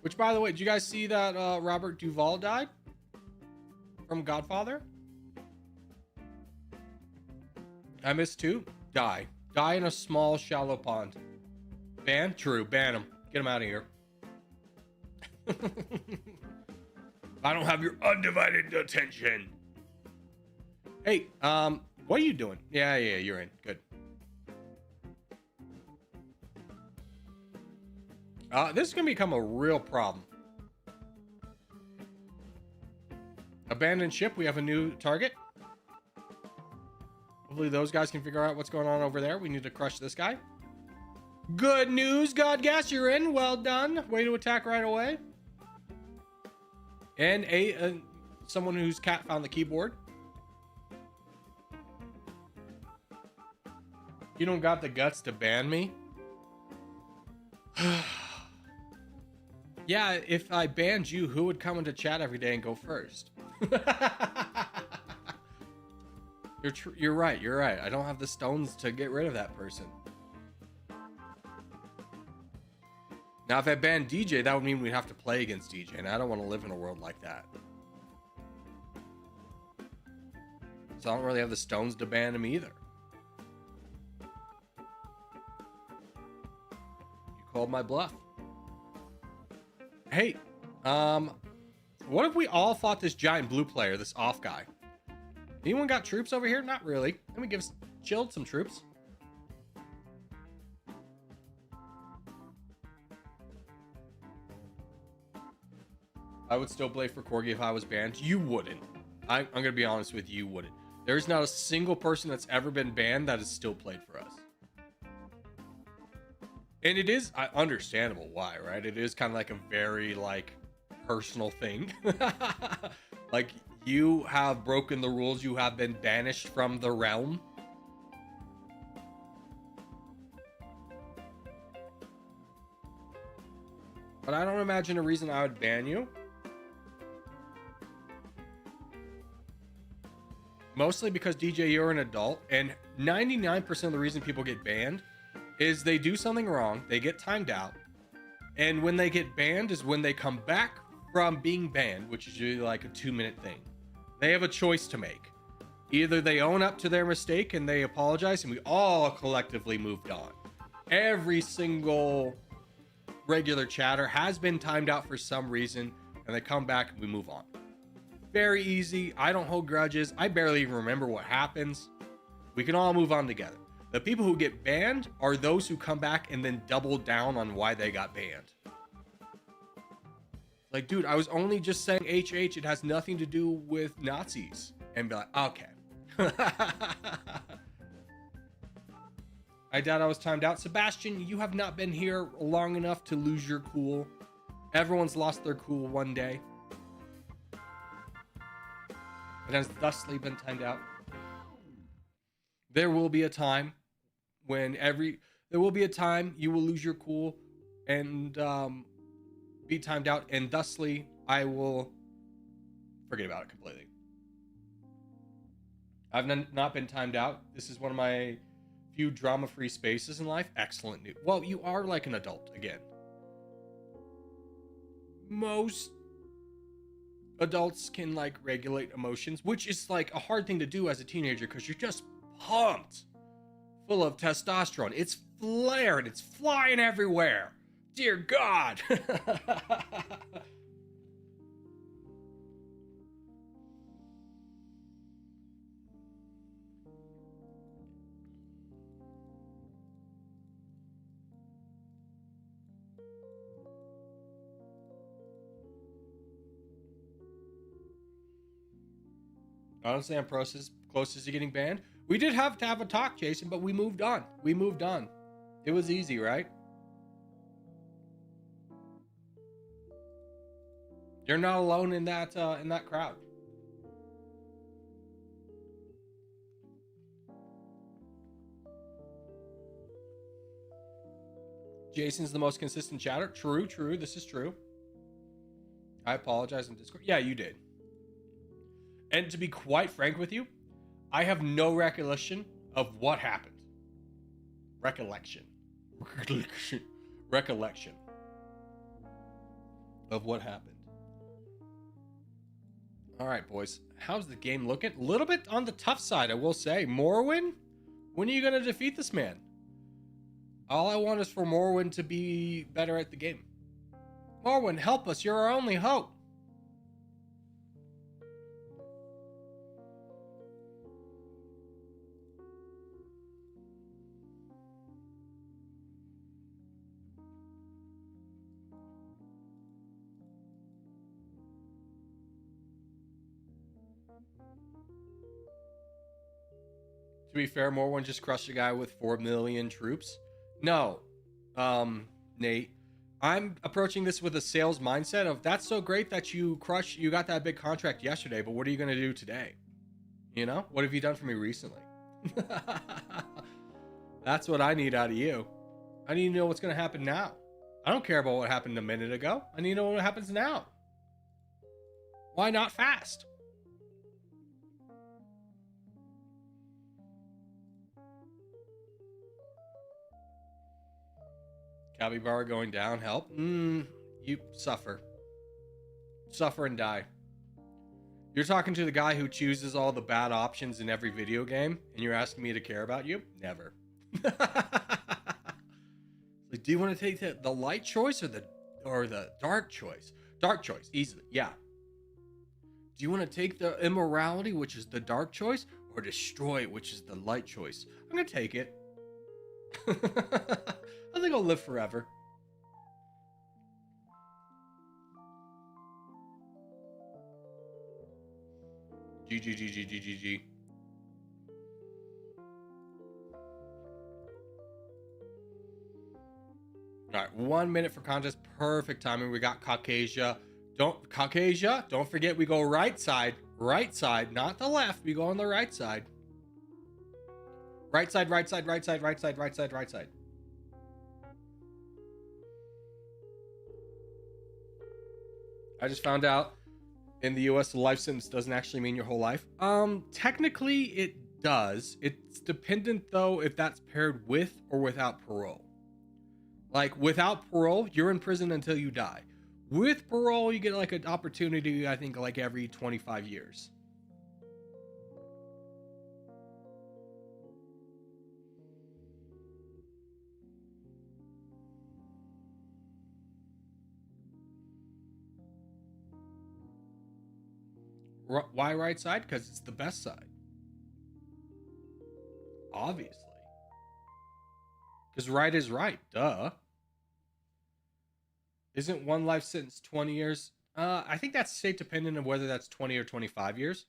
Which, by the way, did you guys see that Robert Duvall died? From Godfather? I missed too. Die. Die in a small, shallow pond. Ban? True. Ban him. Get him out of here. I don't have your undivided attention. Hey, what are you doing? Yeah, you're in. Good. This is going to become a real problem. Abandoned ship. We have a new target. Hopefully those guys can figure out what's going on over there. We need to crush this guy. Good news, Godgas, you're in. Well done. Way to attack right away. And someone whose cat found the keyboard. You don't got the guts to ban me? Yeah, if I banned you, who would come into chat every day and go first? You're right. You're right. I don't have the stones to get rid of that person. Now, if I banned DJ, that would mean we'd have to play against DJ, and I don't want to live in a world like that. So I don't really have the stones to ban him either. You called my bluff. Hey, what if we all fought this giant blue player, this off guy? Anyone got troops over here? Not really. Let me give Chilled some troops. I would still play for Corgi if I was banned. You wouldn't. I'm going to be honest with you, you wouldn't. There's not a single person that's ever been banned that has still played for us. And it is understandable why, right? It is kind of like a very like personal thing. Like you have broken the rules, you have been banished from the realm. But I don't imagine a reason I would ban you. Mostly because DJ, you're an adult, and 99% of the reason people get banned is they do something wrong, they get timed out, and when they get banned is when they come back from being banned, which is usually like a 2-minute thing. They have a choice to make. Either they own up to their mistake and they apologize, and we all collectively moved on. Every single regular chatter has been timed out for some reason, and they come back and we move on. Very easy. I don't hold grudges. I barely even remember what happens. We can all move on together. The people who get banned are those who come back and then double down on why they got banned. Like, dude, I was only just saying HH. It has nothing to do with Nazis. And be like, okay. I doubt I was timed out. Sebastian, you have not been here long enough to lose your cool. Everyone's lost their cool one day. It has thusly been timed out. There will be a time when there will be a time you will lose your cool and be timed out, and thusly I will forget about it completely. I've not been timed out. This is one of my few drama-free spaces in life. Excellent news. Well, you are like an adult again. Most adults can like regulate emotions, which is like a hard thing to do as a teenager because you're just pumped, full of testosterone. It's flared, it's flying everywhere. Dear God. Honestly, I'm closest to getting banned. We did have to have a talk, Jason, but we moved on. We moved on. It was easy, right? You're not alone in that crowd. Jason's the most consistent chatter. True. This is true. I apologize in Discord. Yeah, you did. And to be quite frank with you, I have no recollection of what happened. Recollection of what happened. All right, boys. How's the game looking? A little bit on the tough side, I will say. Morrowind? When are you going to defeat this man? All I want is for Morrowind to be better at the game. Morrowind, help us. You're our only hope. To be fair, Morrowind just crushed a guy with 4 million troops. No, Nate, I'm approaching this with a sales mindset of that's so great that you got that big contract yesterday, but what are you going to do today? You know, what have you done for me recently? That's what I need out of you. I need to know what's going to happen now. I don't care about what happened a minute ago. I need to know what happens now. Why not fast? Capybara going down, help. You suffer. Suffer and die. You're talking to the guy who chooses all the bad options in every video game, and you're asking me to care about you? Never. Like, do you want to take the light choice or the dark choice? Dark choice, easily, yeah. Do you want to take the immorality, which is the dark choice, or destroy, which is the light choice? I'm gonna take it. I think I'll live forever. GG. right, 1 minute for contest. Perfect timing. We got Caucasia. Don't forget we go right side, not the left. We go on the right side. Right side, right side, right side, right side, right side, right side. I just found out in the US the life sentence doesn't actually mean your whole life. Technically it does. It's dependent though if that's paired with or without parole. Like without parole, you're in prison until you die. With parole, you get like an opportunity, I think, like every 25 years. Why right side? Because it's the best side. Obviously. Because right is right. Duh. Isn't one life sentence 20 years? I think that's state dependent of whether that's 20 or 25 years.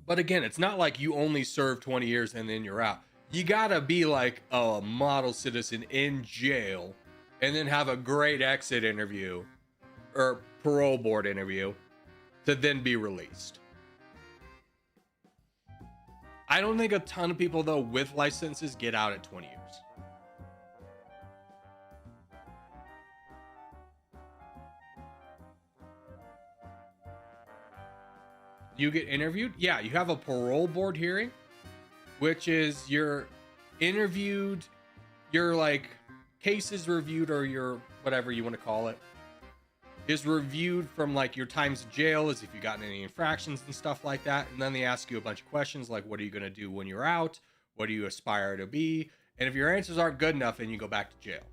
But again, it's not like you only serve 20 years and then you're out. You gotta be like a model citizen in jail and then have a great exit interview or parole board interview to then be released. I don't think a ton of people though with licenses get out at 20 years. You get interviewed? Yeah, you have a parole board hearing, which is you're interviewed, your like cases reviewed, or your whatever you want to call it, is reviewed from like your times in jail, as if you gotten any infractions and stuff like that. And then they ask you a bunch of questions like, what are you going to do when you're out? What do you aspire to be? And if your answers aren't good enough, then you go back to jail.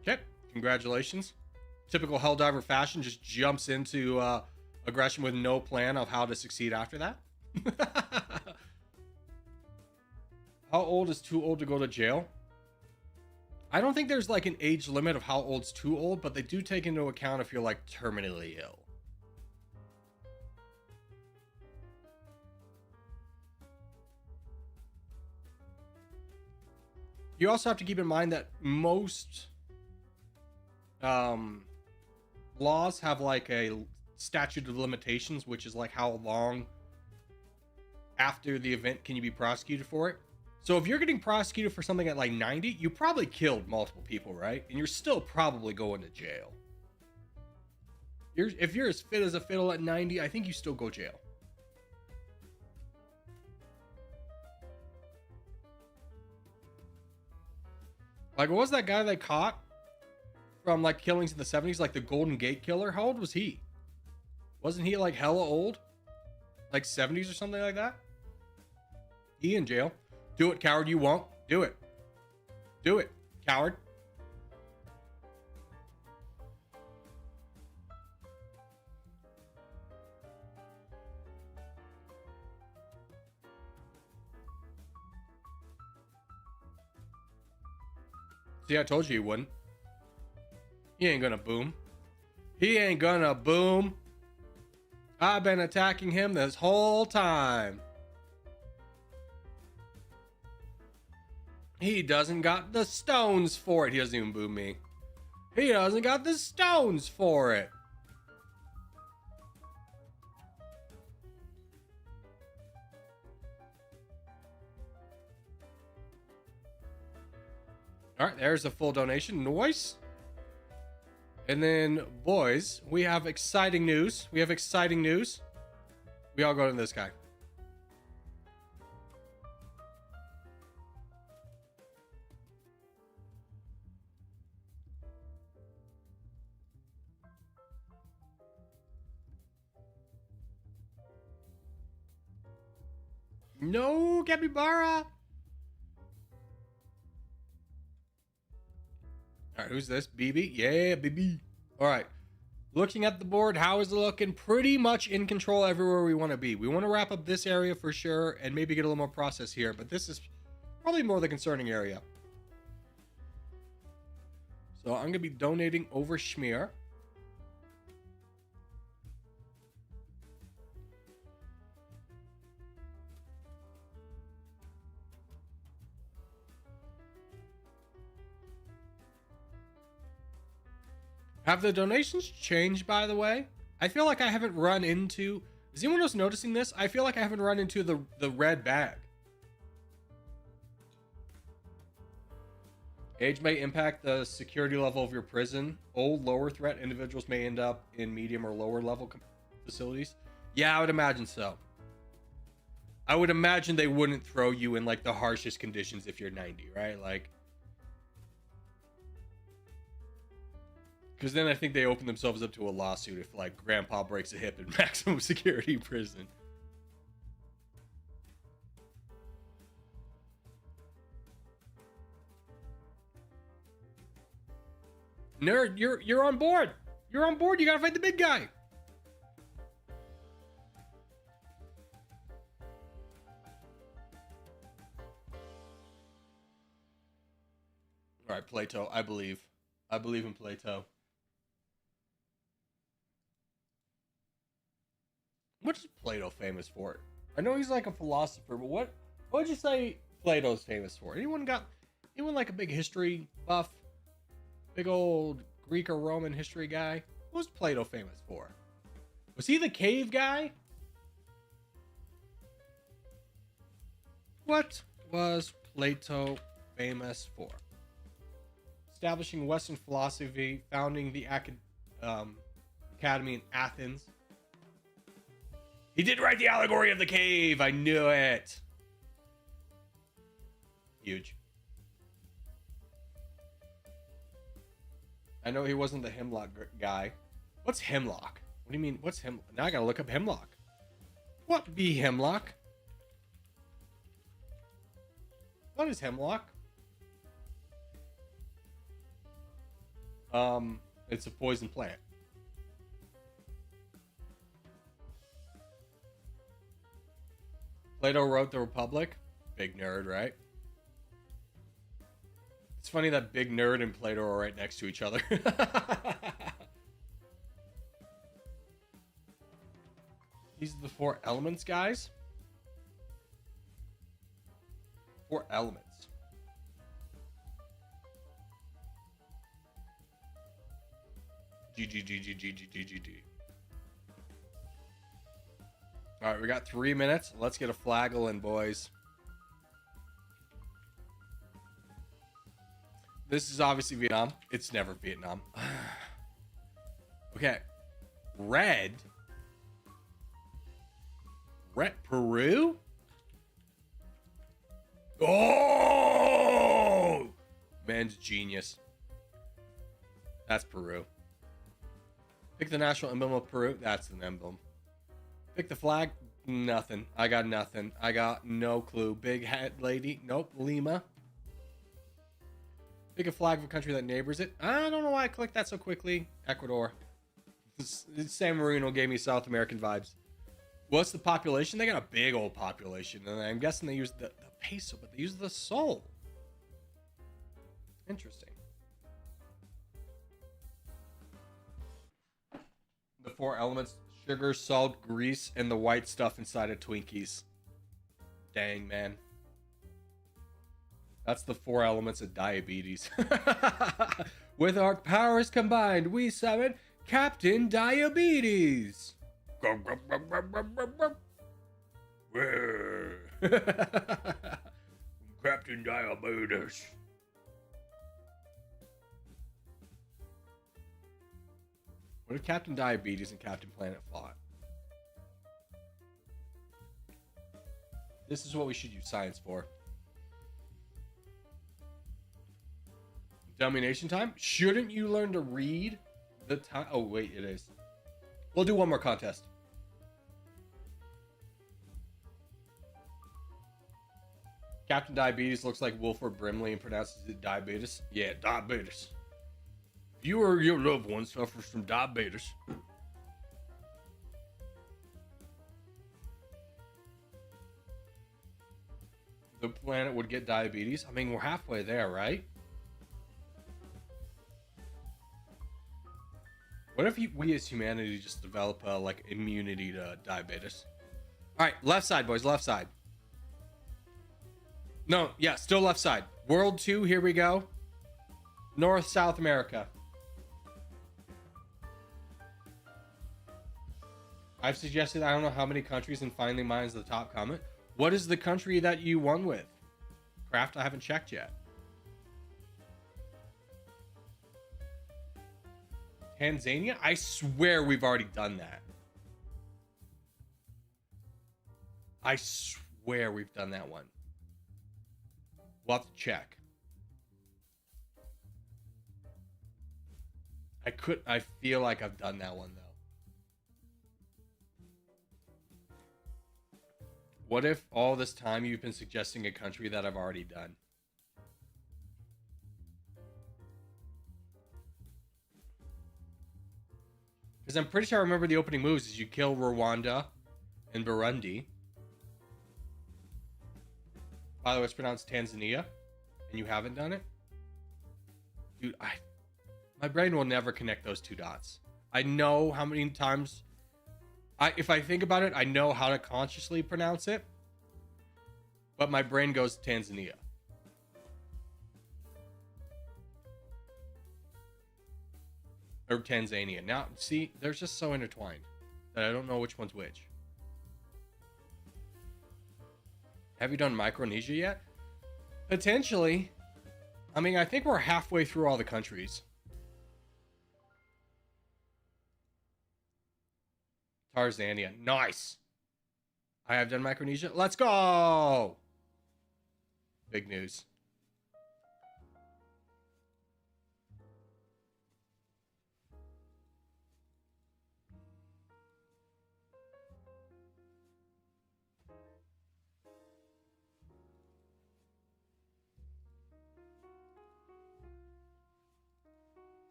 Okay, congratulations. Typical Helldiver fashion, just jumps into aggression with no plan of how to succeed after that. How old is too old to go to jail? I don't think there's like an age limit of how old's too old, but they do take into account if you're like terminally ill. You also have to keep in mind that most laws have like a statute of limitations, which is like how long after the event can you be prosecuted for it. So if you're getting prosecuted for something at like 90, you probably killed multiple people, right? And you're still probably going to jail. If you're as fit as a fiddle at 90, I think you still go jail. Like, what was that guy they caught from like killings in the 70s, like the Golden Gate Killer? How old was he? Wasn't he like hella old? Like 70s or something like that? He in jail. Do it, coward. You won't. Do it. Do it, coward. See, I told you he wouldn't. He ain't gonna boom. He ain't gonna boom. I've been attacking him this whole time. He doesn't got the stones for it. He doesn't even boom me. He doesn't got the stones for it. All right, there's a full donation. Nice. And then, boys, we have exciting news. We all go to this guy. No, capybara. All right, who's this? BB? Yeah, BB. All right. Looking at the board, how is it looking? Pretty much in control everywhere we want to be. We want to wrap up this area for sure and maybe get a little more process here, but this is probably more the concerning area. So I'm gonna be donating over Schmear. Have the donations changed, by the way? I feel like I haven't run into... Is anyone else noticing this? I feel like I haven't run into the red bag. Age may impact the security level of your prison. Old, lower threat individuals may end up in medium or lower level facilities. Yeah, I would imagine so. I would imagine they wouldn't throw you in like the harshest conditions if you're 90, right? Like... Because then I think they open themselves up to a lawsuit if, like, grandpa breaks a hip in maximum security prison. Nerd, you're on board. You're on board. You gotta fight the big guy. All right, Plato. I believe in Plato. What is Plato famous for? I know he's like a philosopher, but what would you say Plato's famous for? Anyone like a big history buff? Big old Greek or Roman history guy? What was Plato famous for? Was he the cave guy? What was Plato famous for? Establishing Western philosophy, founding the academy in Athens. He did write the allegory of the cave. I knew it. Huge. I know he wasn't the hemlock guy. What's hemlock? What do you mean? What's hemlock? Now I gotta look up hemlock. What be hemlock? What is hemlock? It's a poison plant. Plato wrote the Republic. Big nerd, right? It's funny that big nerd and Plato are right next to each other. These are the 4 elements, guys. 4 elements. G. All right, we got 3 minutes. Let's get a flaggle in, boys. This is obviously Vietnam. It's never Vietnam. Okay. Red, Peru? Oh! Man's genius. That's Peru. Pick the national emblem of Peru. That's an emblem. Pick the flag. Nothing. I got nothing. I got no clue. Big head lady. Nope. Lima. Pick a flag of a country that neighbors it. I don't know why I clicked that so quickly. Ecuador. San Marino gave me South American vibes. What's the population? They got a big old population. And I'm guessing they use the peso, but they use the sol. Interesting. The 4 elements: sugar, salt, grease, and the white stuff inside of Twinkies. Dang, man. That's the 4 elements of diabetes. With our powers combined, we summon Captain Diabetes. Captain Diabetes. What if Captain Diabetes and Captain Planet fought? This is what we should use science for. Dummynation time? Shouldn't you learn to read the time? Oh, wait, it is. We'll do one more contest. Captain Diabetes looks like Wilford Brimley and pronounces it diabetes. Yeah, diabetes. You or your loved one suffers from diabetes. The planet would get diabetes. I mean, we're halfway there, right? if we as humanity just develop like immunity to diabetes? All right, left side, boys, left side. No, yeah, still left side. World 2, here we go. North, South America. I've suggested I don't know how many countries, and finally mine's the top comment. What is the country that you won with? Craft, I haven't checked yet. Tanzania? I swear we've already done that. I swear we've done that one. We'll have to check. I feel like I've done that one though. What if all this time you've been suggesting a country that I've already done? Because I'm pretty sure I remember the opening moves is you kill Rwanda and Burundi. By the way, it's pronounced Tanzania, and you haven't done it? Dude, my brain will never connect those two dots. I know how many times... if I think about it, I know how to consciously pronounce it. But my brain goes to Tanzania. Or Tanzania. Now, see, they're just so intertwined that I don't know which one's which. Have you done Micronesia yet? Potentially. I mean, I think we're halfway through all the countries. Tarzania. Nice. I have done Micronesia. Let's go. Big news.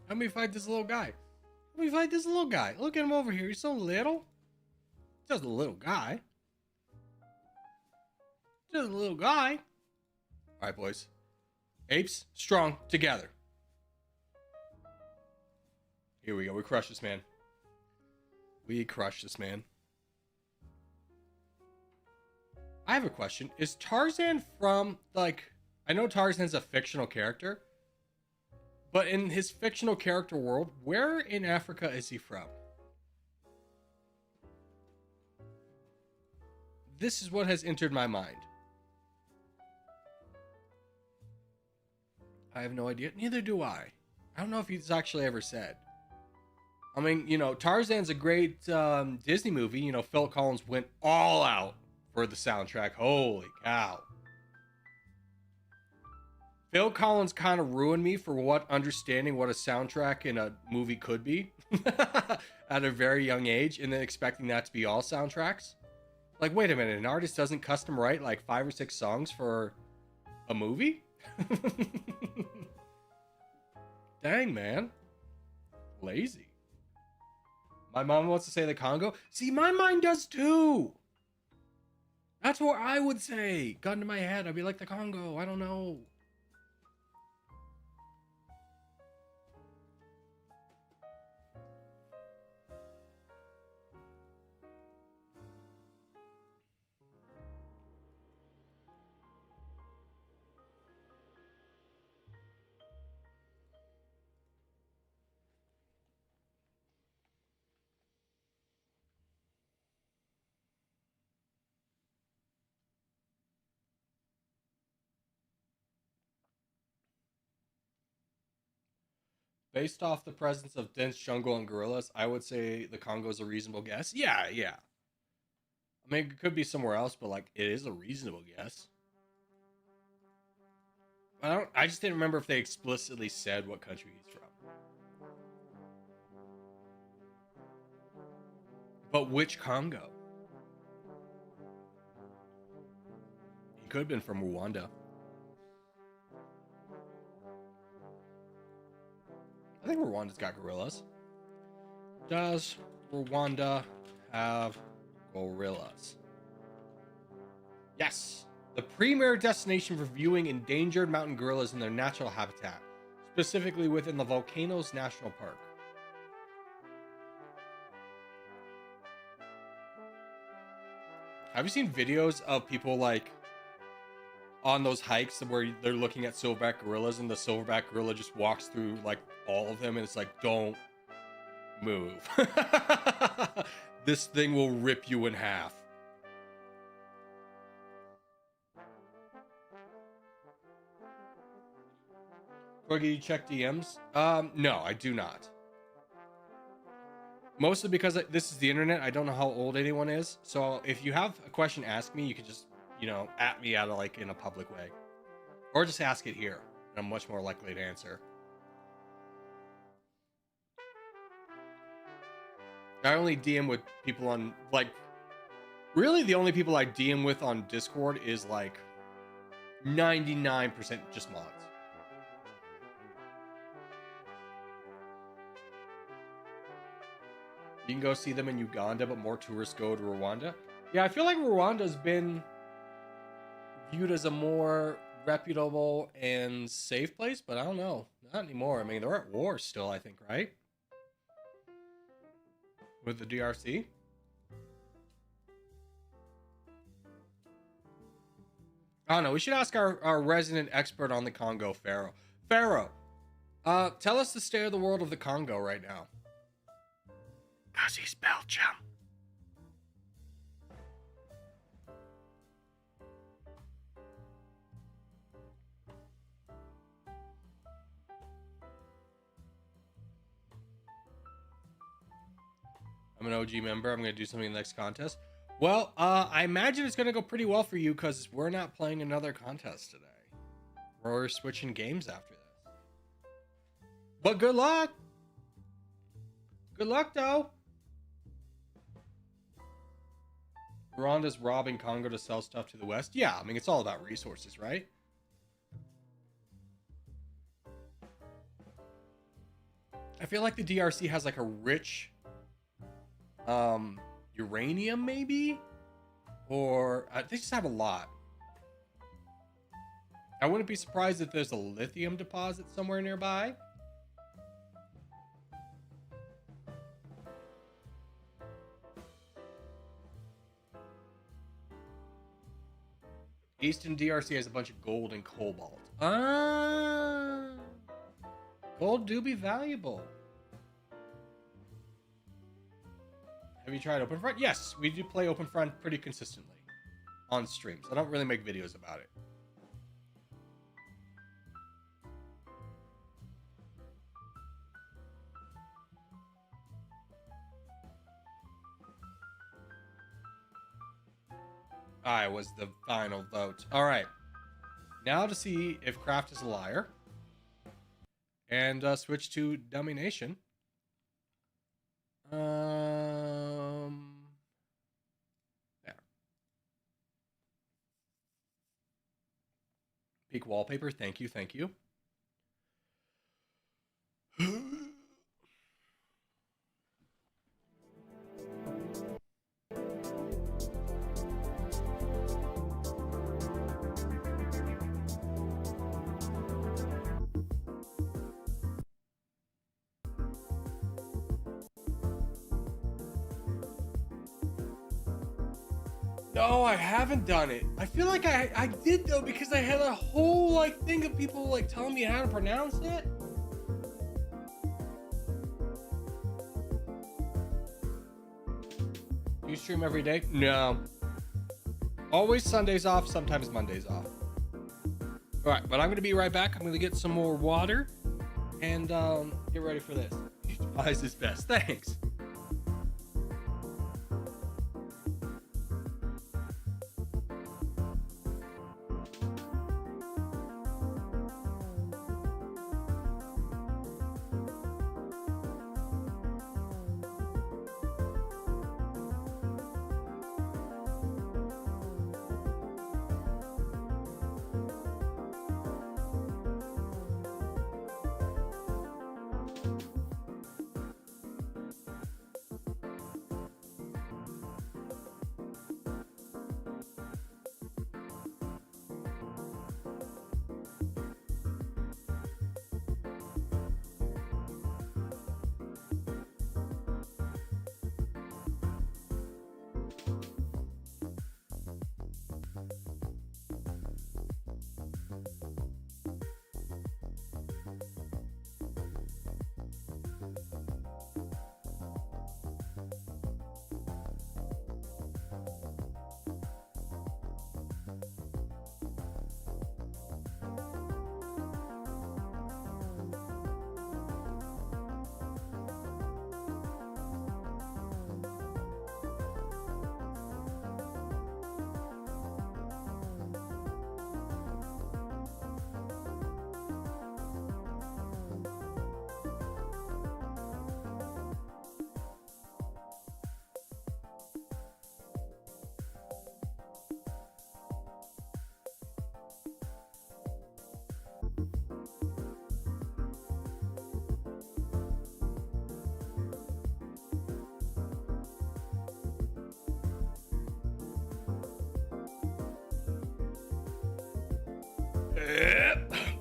Help me fight this little guy. Help me fight this little guy. Look at him over here. He's so little. Just a little guy. Just a little guy. All right, boys. Apes, strong, together. Here we go. We crush this man. We crush this man. I have a question. Is Tarzan from, like... I know Tarzan's a fictional character. But in his fictional character world, where in Africa is he from? This is what has entered my mind. I have no idea. Neither do I. I don't know if he's actually ever said. I mean, you know, Tarzan's a great Disney movie. You know, Phil Collins went all out for the soundtrack. Holy cow. Phil Collins kind of ruined me for understanding what a soundtrack in a movie could be at a very young age, and then expecting that to be all soundtracks. Like, wait a minute, an artist doesn't custom write like 5 or 6 songs for a movie? Dang, man. Lazy. My mom wants to say the Congo. See, my mind does too. That's what I would say. Gun to my head, I'd be like the Congo. I don't know. Based off the presence of dense jungle and gorillas, I would say the Congo is a reasonable guess. Yeah, yeah. I mean, it could be somewhere else, but like, it is a reasonable guess. I just didn't remember if they explicitly said what country he's from. But which Congo? He could have been from Rwanda. I think Rwanda's got gorillas. Does Rwanda have gorillas? Yes. the premier destination for viewing endangered mountain gorillas in their natural habitat, specifically within the Volcanoes National Park. Have you seen videos of people like on those hikes where they're looking at silverback gorillas and the silverback gorilla just walks through like all of them and it's like, don't move. This thing will rip you in half. Corgi, you check DMs? No, I do not. Mostly because this is the internet. I don't know how old anyone is. So if you have a question, ask me. You can just, at me out of like in a public way. Or just ask it here. And I'm much more likely to answer. I only DM with people on, like, really the only people I DM with on Discord is like 99% just mods. You can go see them in Uganda, but more tourists go to Rwanda. Yeah, I feel like Rwanda's been viewed as a more reputable and safe place, but I don't know. Not anymore. I mean, they're at war still, I think, right? With the DRC? I don't know. We should ask our resident expert on the Congo, Pharaoh. Pharaoh, tell us the state of the world of the Congo right now. Because he's Belgium. I'm an OG member. I'm going to do something in the next contest. Well, I imagine it's going to go pretty well for you because we're not playing another contest today. We're switching games after this. But good luck. Good luck, though. Rwanda's robbing Congo to sell stuff to the West. Yeah, I mean, it's all about resources, right? I feel like the DRC has like a rich uranium, maybe? Or they just have a lot. I wouldn't be surprised if there's a lithium deposit somewhere nearby. Eastern DRC has a bunch of gold and cobalt. Gold do be valuable. Have you tried OpenFront? Yes, we do play OpenFront pretty consistently on streams. I don't really make videos about it. I was the final vote. All right. Now to see if Kraft is a liar. And switch to Dummynation. There. Peak wallpaper. Thank you. Thank you. No, I haven't done it. I feel like I did though because I had a whole like thing of people like telling me how to pronounce it. Do you stream every day? No. Always Sundays off, sometimes Mondays off. All right, but I'm gonna be right back. I'm gonna get some more water and get ready for this. Eyes is best. Thanks.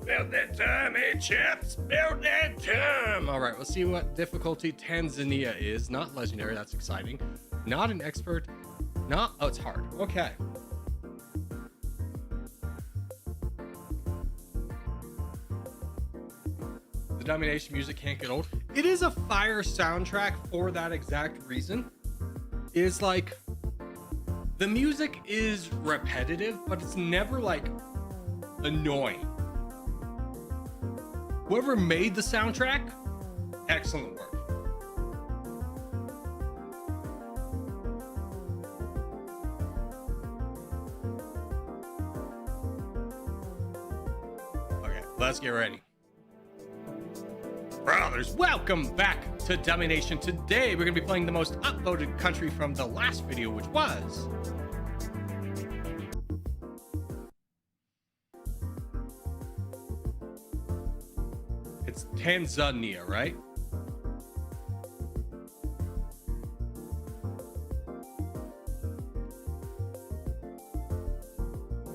Build that time, hey chaps, build that time. All right, let's see what difficulty Tanzania is. Not legendary, that's exciting. Not an expert. Not, oh, it's hard. Okay. The Dummynation music can't get old. It is a fire soundtrack for that exact reason. It's like, the music is repetitive, but it's never like annoying. Whoever made the soundtrack, excellent work. Okay, let's get ready. Brothers, welcome back to Dummynation. Today we're going to be playing the most upvoted country from the last video, which was it's Tanzania, right?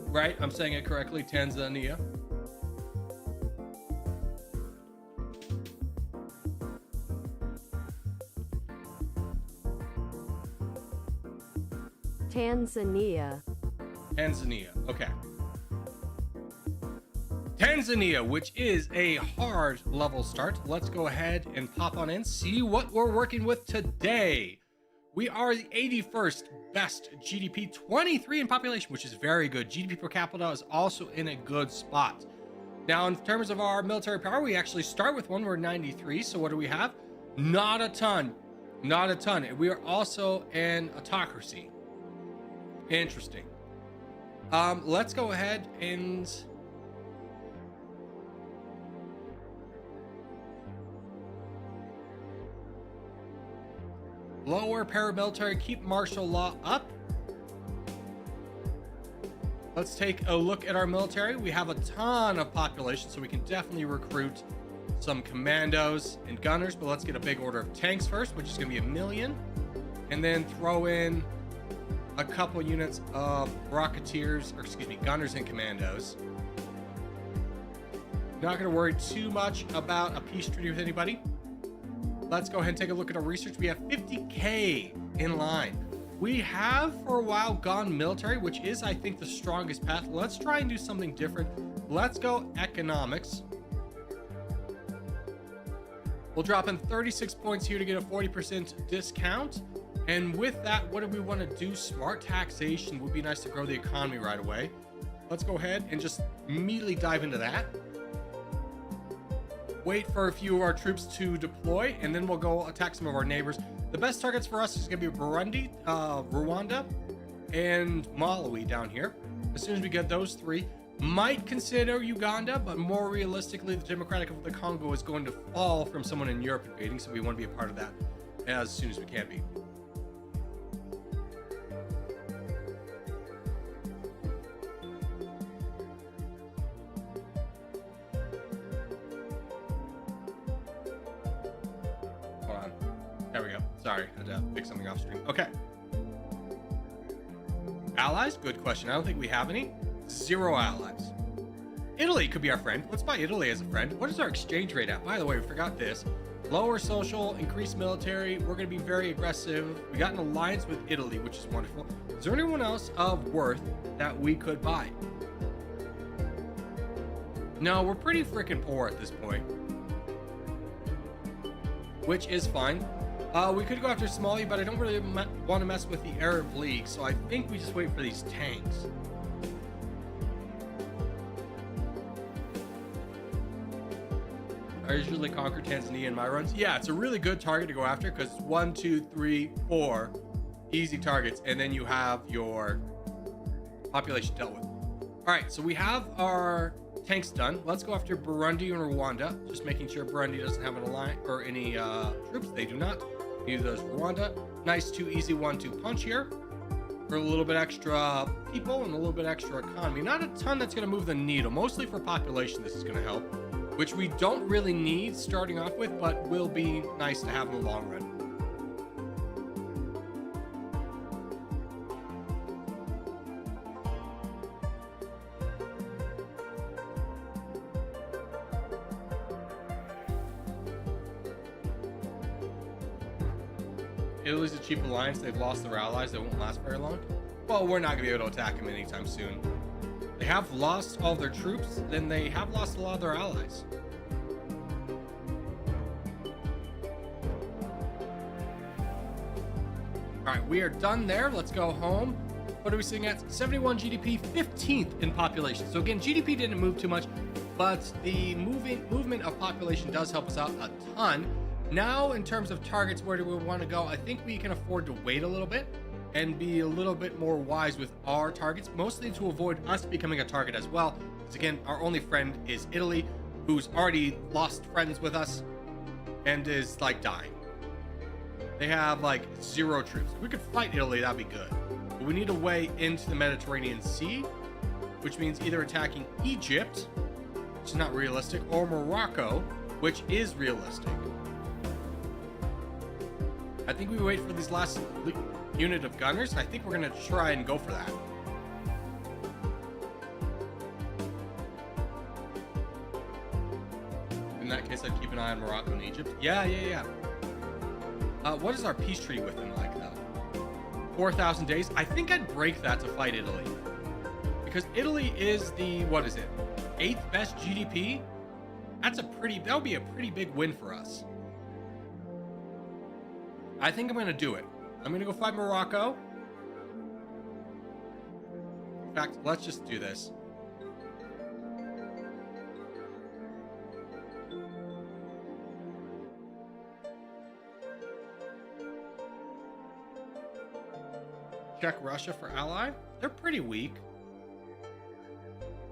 Right? I'm saying it correctly, Tanzania. Tanzania. Tanzania, okay. Tanzania, which is a hard level start. Let's go ahead and pop on in, see what we're working with today. We are the 81st best GDP, 23 in population, which is very good. GDP per capita is also in a good spot. Now, in terms of our military power, we actually start with one. We're 93. So what do we have? Not a ton. Not a ton. We are also an autocracy. Interesting. Let's go ahead and lower paramilitary, keep martial law up. Let's take a look at our military. We have a ton of population, so we can definitely recruit some commandos and gunners, but let's get a big order of tanks first, which is going to be 1 million, and then throw in a couple units of rocketeers, or excuse me, gunners and commandos. Not going to worry too much about a peace treaty with anybody. Let's go ahead and take a look at our research. We have 50K in line. We have for a while gone military, which is, I think, the strongest path. Let's try and do something different. Let's go economics. We'll drop in 36 points here to get a 40% discount. And with that, what do we want to do? Smart taxation would be nice to grow the economy right away. Let's go ahead and just immediately dive into that. Wait for a few of our troops to deploy, and then we'll go attack some of our neighbors. The best targets for us is going to be Burundi, Rwanda, and Malawi down here. As soon as we get those three, might consider Uganda, but more realistically, the Democratic of the Congo is going to fall from someone in Europe invading, so we want to be a part of that as soon as we can be. There we go. Sorry, I had to pick something off stream. Okay. Allies? Good question. I don't think we have any. 0 allies. Italy could be our friend. Let's buy Italy as a friend. What is our exchange rate at? By the way, we forgot this. Lower social, increase military. We're going to be very aggressive. We got an alliance with Italy, which is wonderful. Is there anyone else of worth that we could buy? No, we're pretty freaking poor at this point, which is fine. We could go after Somalia, but I don't really want to mess with the Arab League, so I think we just wait for these tanks. I usually conquer Tanzania in my runs. Yeah, it's a really good target to go after because 1, 2, 3, 4 easy targets, and then you have your population dealt with. All right, so we have our tanks done. Let's go after Burundi and Rwanda. Just making sure Burundi doesn't have an alliance or any troops. They do not. Neither does Rwanda. Nice 2 easy 1-2 punch here for a little bit extra people and a little bit extra economy. Not a ton that's going to move the needle. Mostly for population, this is going to help, which we don't really need starting off with, but will be nice to have in the long run. Italy's a cheap alliance. They've lost their allies. They won't last very long. Well, we're not going to be able to attack them anytime soon. They have lost all their troops. Then they have lost a lot of their allies. All right, we are done there. Let's go home. What are we sitting at? 71 GDP, 15th in population. So again, GDP didn't move too much, but the movement of population does help us out a ton. Now, in terms of targets, where do we want to go? I think we can afford to wait a little bit and be a little bit more wise with our targets, mostly to avoid us becoming a target as well. Because again, our only friend is Italy, who's already lost friends with us and is like dying. They have like 0 troops. If we could fight Italy, that'd be good. But we need a way into the Mediterranean Sea, which means either attacking Egypt, which is not realistic, or Morocco, which is realistic. I think we wait for these last unit of gunners. I think we're going to try and go for that. In that case, I'd keep an eye on Morocco and Egypt. Yeah. What is our peace treaty with them like, though? 4,000 days. I think I'd break that to fight Italy. Because Italy is the, what is it? 8th best GDP? That would be a pretty big win for us. I think I'm going to do it. I'm going to go fight Morocco. In fact, let's just do this. Check Russia for ally. They're pretty weak.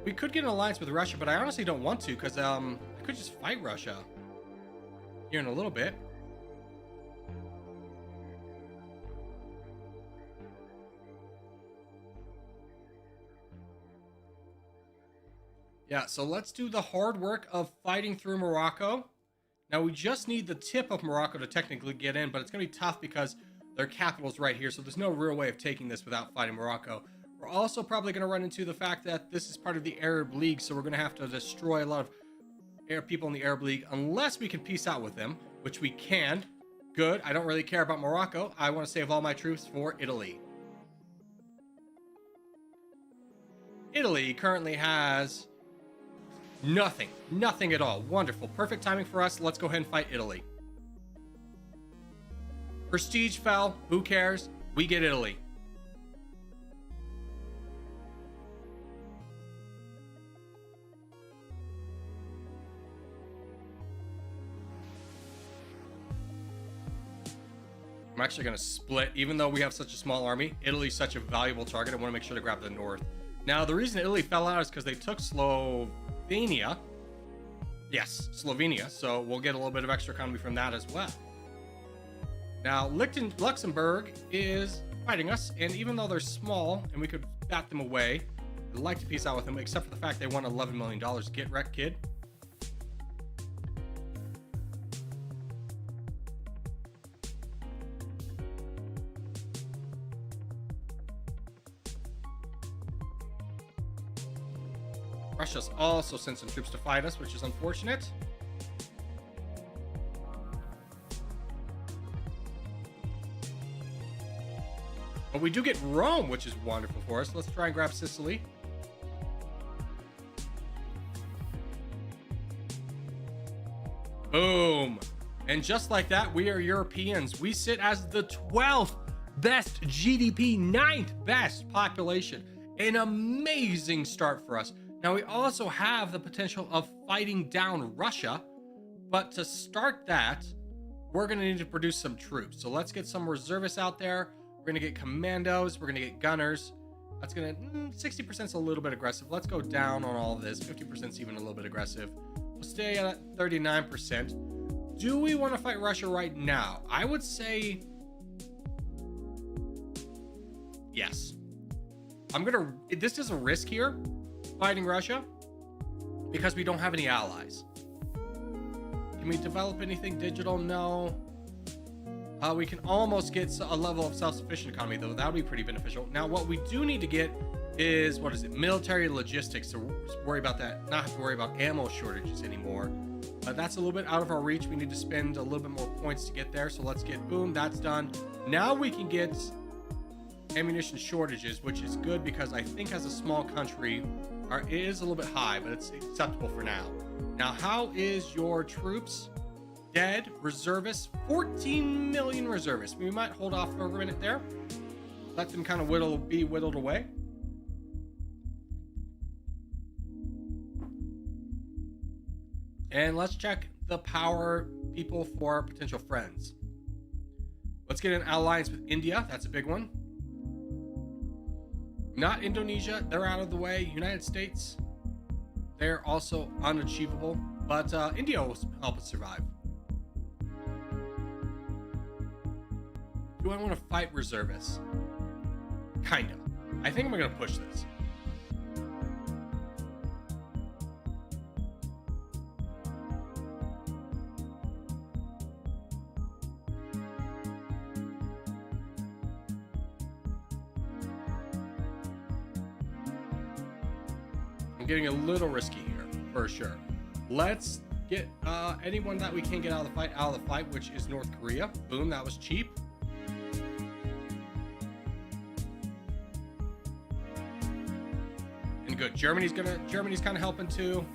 We could get an alliance with Russia, but I honestly don't want to because I could just fight Russia here in a little bit. Yeah, so let's do the hard work of fighting through Morocco. Now, we just need the tip of Morocco to technically get in, but it's going to be tough because their capital's right here, so there's no real way of taking this without fighting Morocco. We're also probably going to run into the fact that this is part of the Arab League, so we're going to have to destroy a lot of people in the Arab League unless we can peace out with them, which we can. Good. I don't really care about Morocco. I want to save all my troops for Italy. Italy currently has nothing at all. Wonderful. Perfect timing for us. Let's go ahead and fight Italy. Prestige fell. Who cares? We get Italy. I'm actually going to split. Even though we have such a small army, Italy's such a valuable target. I want to make sure to grab the north. Now, the reason Italy fell out is because they took Slovenia. Yes, Slovenia. So we'll get a little bit of extra economy from that as well. Now, Luxembourg is fighting us, and even though they're small and we could bat them away, I'd like to peace out with them, except for the fact they won $11 million. Get wrecked, kid. Russia's also sent some troops to fight us, which is unfortunate. But we do get Rome, which is wonderful for us. Let's try and grab Sicily. Boom. And just like that, we are Europeans. We sit as the 12th best GDP, 9th best population. An amazing start for us. Now, we also have the potential of fighting down Russia, but to start that, we're going to need to produce some troops. So let's get some reservists out there. We're going to get commandos. We're going to get gunners. That's going to, 60% is a little bit aggressive. Let's go down on all of this. 50% is even a little bit aggressive. We'll stay at 39%. Do we want to fight Russia right now? I would say yes. This is a risk here, fighting Russia, because we don't have any allies. Can we develop anything digital? No. We can almost get a level of self-sufficient economy, though. That would be pretty beneficial. Now, what we do need to get is, military logistics, to worry about that. Not have to worry about ammo shortages anymore. That's a little bit out of our reach. We need to spend a little bit more points to get there. So let's get, boom, that's done. Now we can get ammunition shortages, which is good because I think as a small country, it is a little bit high, but it's acceptable for now. Now, how is your troops? Dead, reservists, 14 million reservists. We might hold off for a minute there. Let them kind of be whittled away. And let's check the power people for potential friends. Let's get an alliance with India. That's a big one. Not Indonesia. They're out of the way. United States. They're also unachievable. But India will help us survive. Do I want to fight reservists? Kinda. I think I'm going to push this. I'm getting a little risky here, for sure. Let's get anyone that we can get out of the fight, which is North Korea. Boom, that was cheap. And good. Germany's kind of helping too.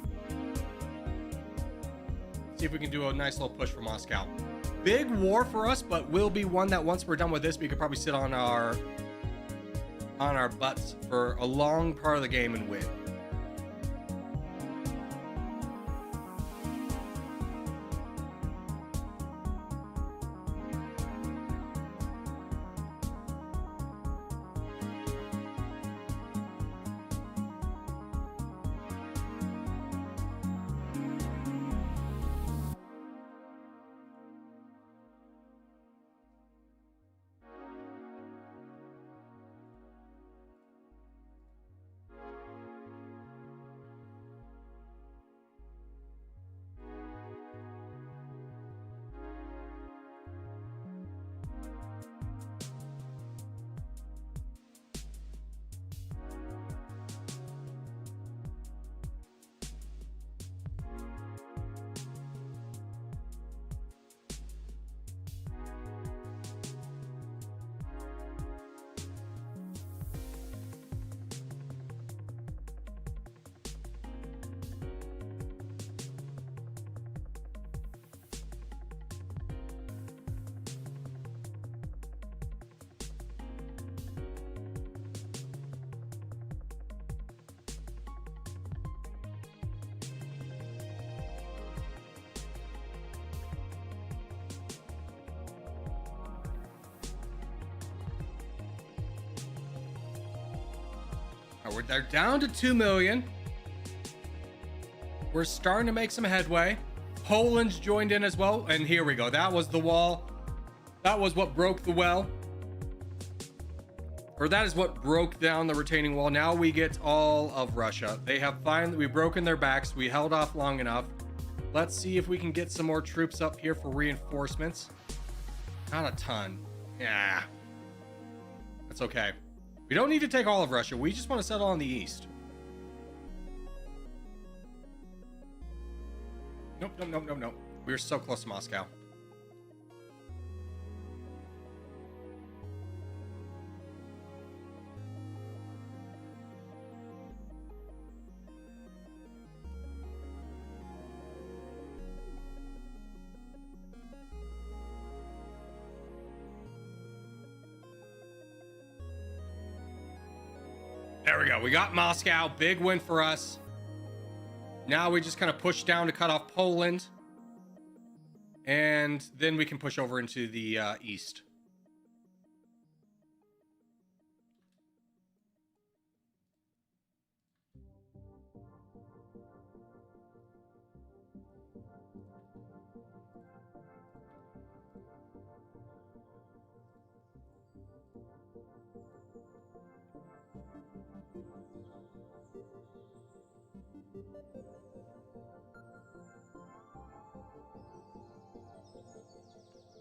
See if we can do a nice little push for Moscow. Big war for us, but will be one that once we're done with this, we could probably sit on our butts for a long part of the game and win. They're down to 2 million. We're starting to make some headway. Poland's joined in as well. And here we go. That was the wall. That was what broke the well. Or that is what broke down the retaining wall. Now we get all of Russia. They have finally, we've broken their backs. We held off long enough. Let's see if we can get some more troops up here for reinforcements. Not a ton. Yeah. That's okay. We don't need to take all of Russia. We just want to settle on the east. Nope, nope, nope, nope, nope. We're so close to Moscow. There we go. We got Moscow. Big win for us. Now we just kind of push down to cut off Poland. And then we can push over into the east.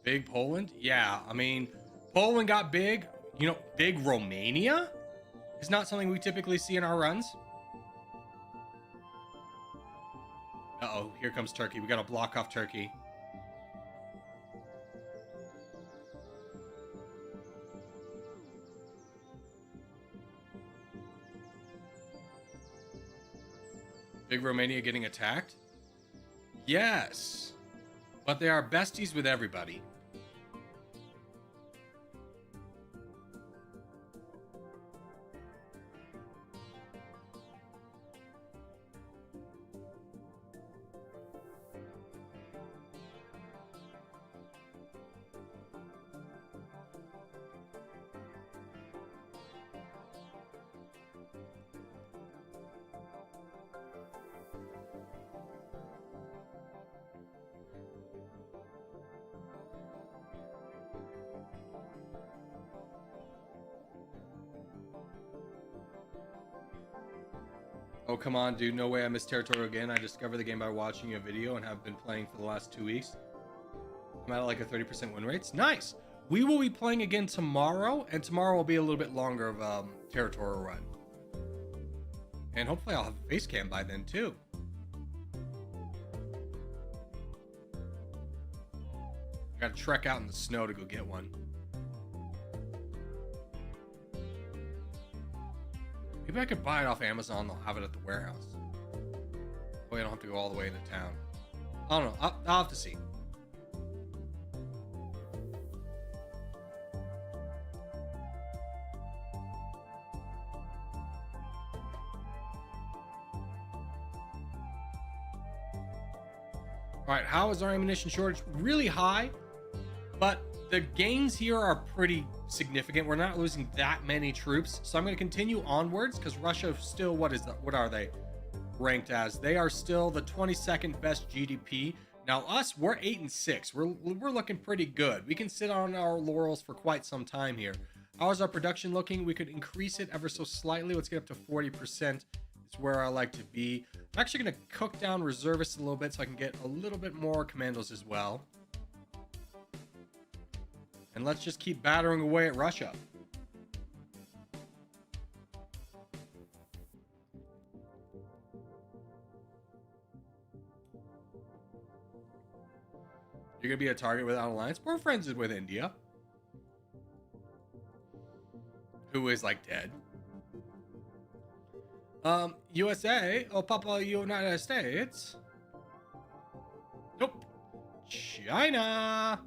Big Poland? Yeah, I mean, Poland got big. You know, big Romania is not something we typically see in our runs. Uh-oh, here Here comes Turkey. We got to block off Turkey. Big Romania getting attacked? Yes. But they are besties with everybody. Oh, come on, dude. No way I missed Territorial again. I discovered the game by watching a video and have been playing for the last 2 weeks. I'm at like a 30% win rates. Nice. We will be playing again tomorrow, and tomorrow will be a little bit longer of Territorial run. And hopefully I'll have a face cam by then, too. I gotta trek out in the snow to go get one. Maybe I could buy it off Amazon. They'll have it at the warehouse. That way I don't have to go all the way into town. I don't know. I'll have to see. All right, how is our ammunition shortage? Really high, but the gains here are pretty significant. We're not losing that many troops, so I'm going to continue onwards because Russia still, what are they ranked as? They are still the 22nd best GDP. Now us, we're 8 and 6. We're looking pretty good. We can sit on our laurels for quite some time here. How's our production looking? We could increase it ever so slightly. Let's get up to 40%. It's where I like to be. I'm actually going to cook down reservists a little bit so I can get a little bit more commandos as well. And let's just keep battering away at Russia. You're going to be a target without alliance? We're friends with India. Who is like dead. USA? Oh, Papa, United States? Nope. China.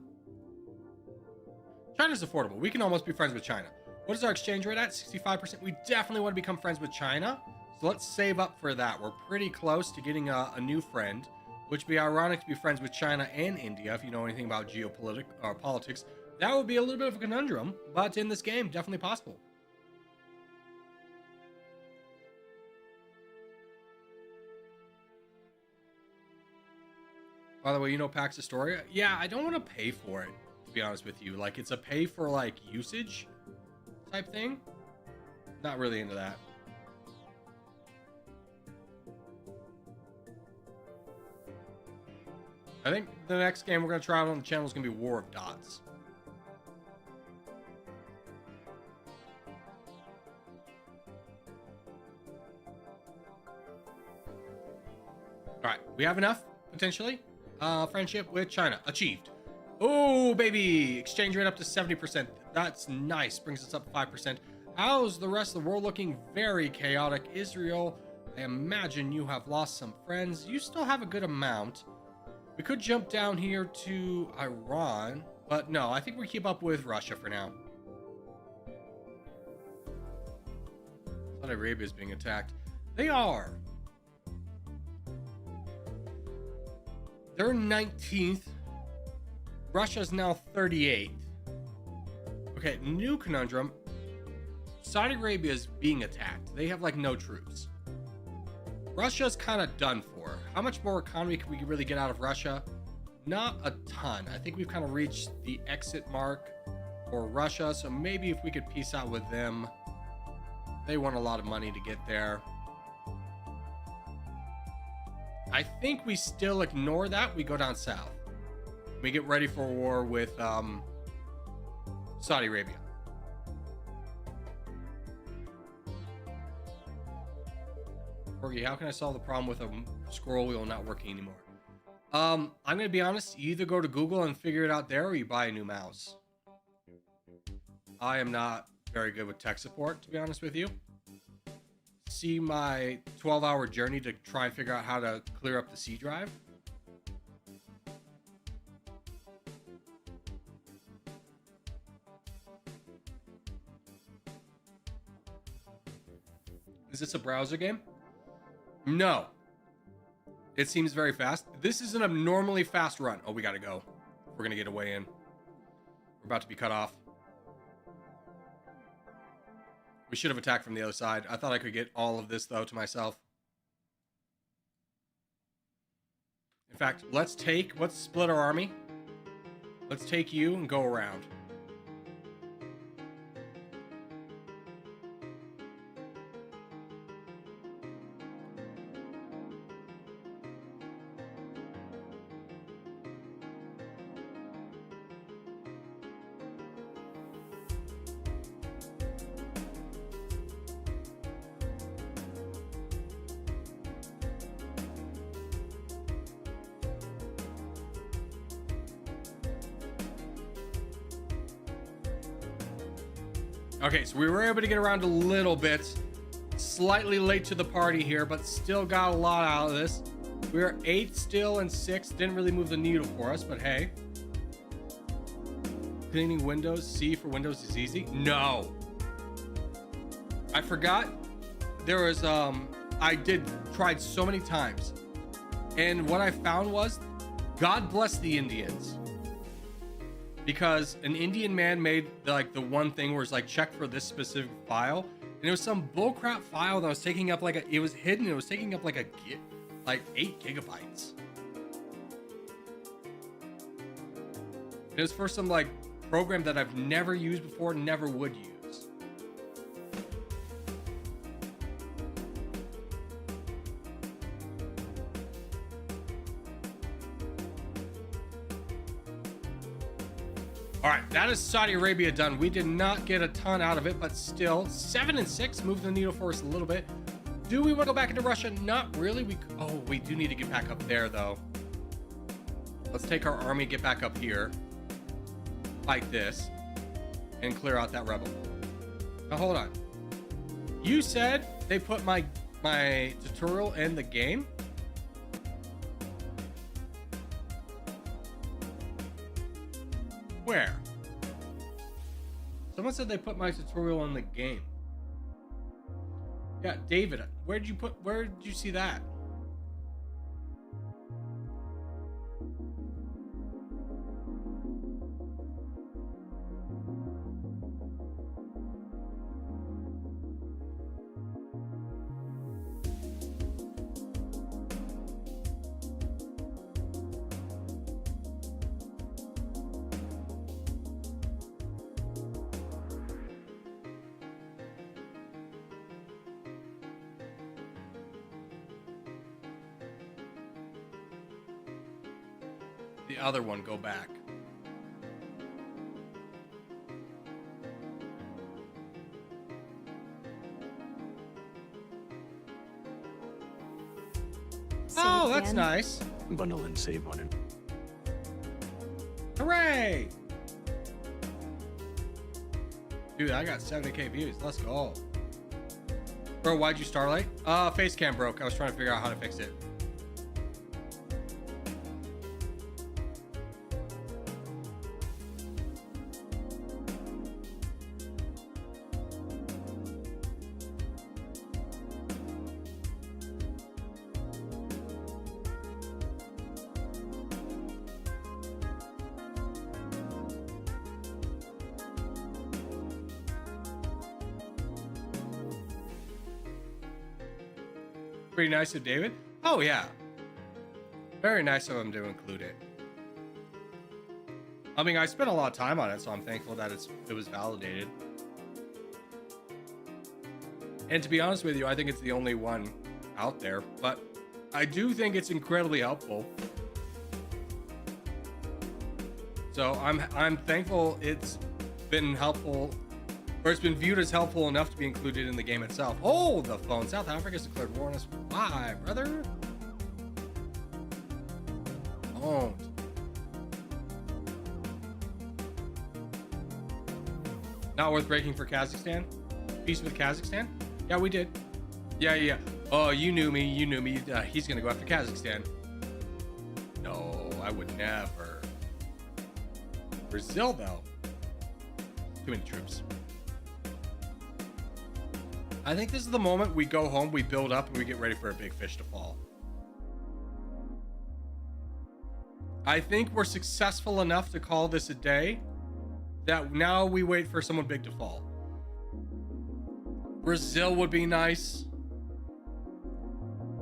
China's affordable. We can almost be friends with China. What is our exchange rate at? 65%. We definitely want to become friends with China. So let's save up for that. We're pretty close to getting a new friend, which would be ironic to be friends with China and India, if you know anything about geopolitics or politics. That would be a little bit of a conundrum, but in this game, definitely possible. By the way, you know Pax Astoria? Yeah, I don't want to pay for it, to be honest with you. Like, it's a pay for, like, usage type thing. Not really into that. I think the next game we're going to try out on the channel is going to be War of Dots. Alright, we have enough, potentially. Friendship with China. Achieved. Oh, baby! Exchange rate up to 70%. That's nice. Brings us up 5%. How's the rest of the world looking? Very chaotic. Israel, I imagine you have lost some friends. You still have a good amount. We could jump down here to Iran, but no, I think we keep up with Russia for now. Saudi Arabia is being attacked. They are. They're 19th. Russia's now 38th. Okay, new conundrum. Saudi Arabia is being attacked. They have like no troops. Russia's kind of done for. How much more economy can we really get out of Russia? Not a ton. I think we've kind of reached the exit mark for Russia. So maybe if we could peace out with them. They want a lot of money to get there. I think we still ignore that. We go down south. We get ready for a war with Saudi Arabia. Corgi, how can I solve the problem with a scroll wheel not working anymore? I'm gonna be honest. You either go to Google and figure it out there, or you buy a new mouse. I am not very good with tech support, to be honest with you. See my 12-hour journey to try and figure out how to clear up the C drive. Is this a browser game? No. It seems very fast. This is an abnormally fast run. Oh, we gotta go. We're gonna get away in. We're about to be cut off. We should have attacked from the other side. I thought I could get all of this, though, to myself. In fact, let's split our army. Let's take you and go around. Okay, so we were able to get around a little bit. Slightly late to the party here, but still got a lot out of this. We were 8 still and 6. Didn't really move the needle for us, but hey. Cleaning windows. C for Windows is easy. No. I forgot. There was, tried so many times. And what I found was, God bless the Indians. Because an Indian man made the one thing where it's like, check for this specific file, and it was some bullcrap file that was taking up it was hidden. It was taking up like 8 gigabytes. It was for some program that I've never used before, never would use. All right, that is Saudi Arabia done. We did not get a ton out of it, but still 7 and 6, move the needle for us a little bit. Do we want to go back into Russia? Not really. We do need to get back up there though. Let's take our army, get back up here, fight this, and clear out that rebel. Now hold on. You said they put my tutorial in the game? Where? Someone said they put my tutorial in the game. Yeah, David, where did you see that? The other one, go back. Oh, that's nice. Bundle and save on it. Hooray! Dude, I got 70k views. Let's go. Bro, why'd you starlight? Face cam broke. I was trying to figure out how to fix it. Pretty nice of David. Oh yeah, very nice of him to include it. I mean, I spent a lot of time on it, so I'm thankful that it was validated. And to be honest with you, I think it's the only one out there, but I do think it's incredibly helpful. So I'm thankful it's been helpful, or it's been viewed as helpful enough to be included in the game itself. Oh, the phone. South Africa's declared war on us. Why, brother? don't. Not worth breaking for Kazakhstan. Peace with Kazakhstan? Yeah, we did. Yeah. Oh, you knew me. He's gonna go after Kazakhstan. No, I would never. Brazil, though. Too many troops. I think this is the moment we go home, we build up, and we get ready for a big fish to fall. I think we're successful enough to call this a day that now we wait for someone big to fall. Brazil would be nice.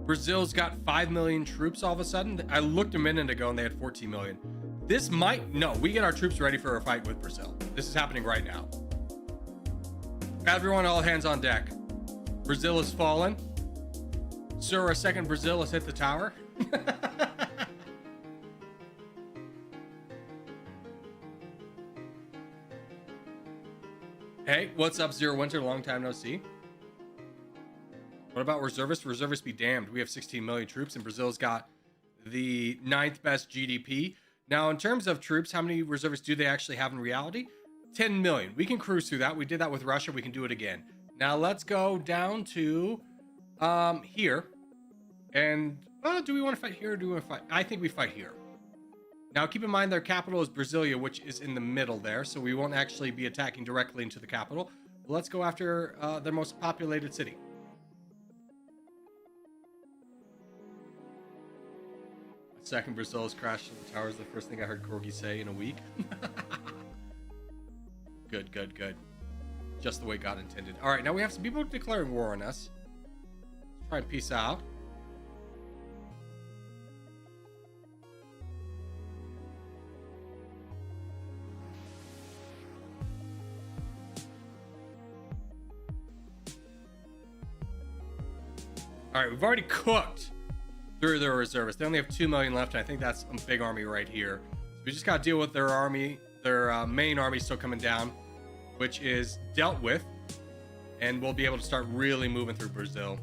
Brazil's got 5 million troops all of a sudden. I looked a minute ago and they had 14 million. This might... No, we get our troops ready for a fight with Brazil. This is happening right now. Everyone, all hands on deck. Brazil has fallen. Sir, a second Brazil has hit the tower. Hey, what's up, Zero Winter? Long time no see. What about reservists? Reservists be damned. We have 16 million troops, and Brazil's got the 9th best GDP. Now, in terms of troops, how many reservists do they actually have in reality? 10 million. We can cruise through that. We did that with Russia. We can do it again. Now, let's go down to here. And, do we want to fight here or do we want to fight? I think we fight here. Now, keep in mind their capital is Brasilia, which is in the middle there, so we won't actually be attacking directly into the capital. Let's go after their most populated city. Second Brazil has crashed in the towers. The first thing I heard Corgi say in a week. Good. Just the way God intended. All right, now we have some people declaring war on us. Let's try and peace out. All right, we've already cooked through their reservists. They only have 2 million left, and I think that's a big army right here. So we just got to deal with their army. Their main army still coming down, which is dealt with, and we'll be able to start really moving through Brazil.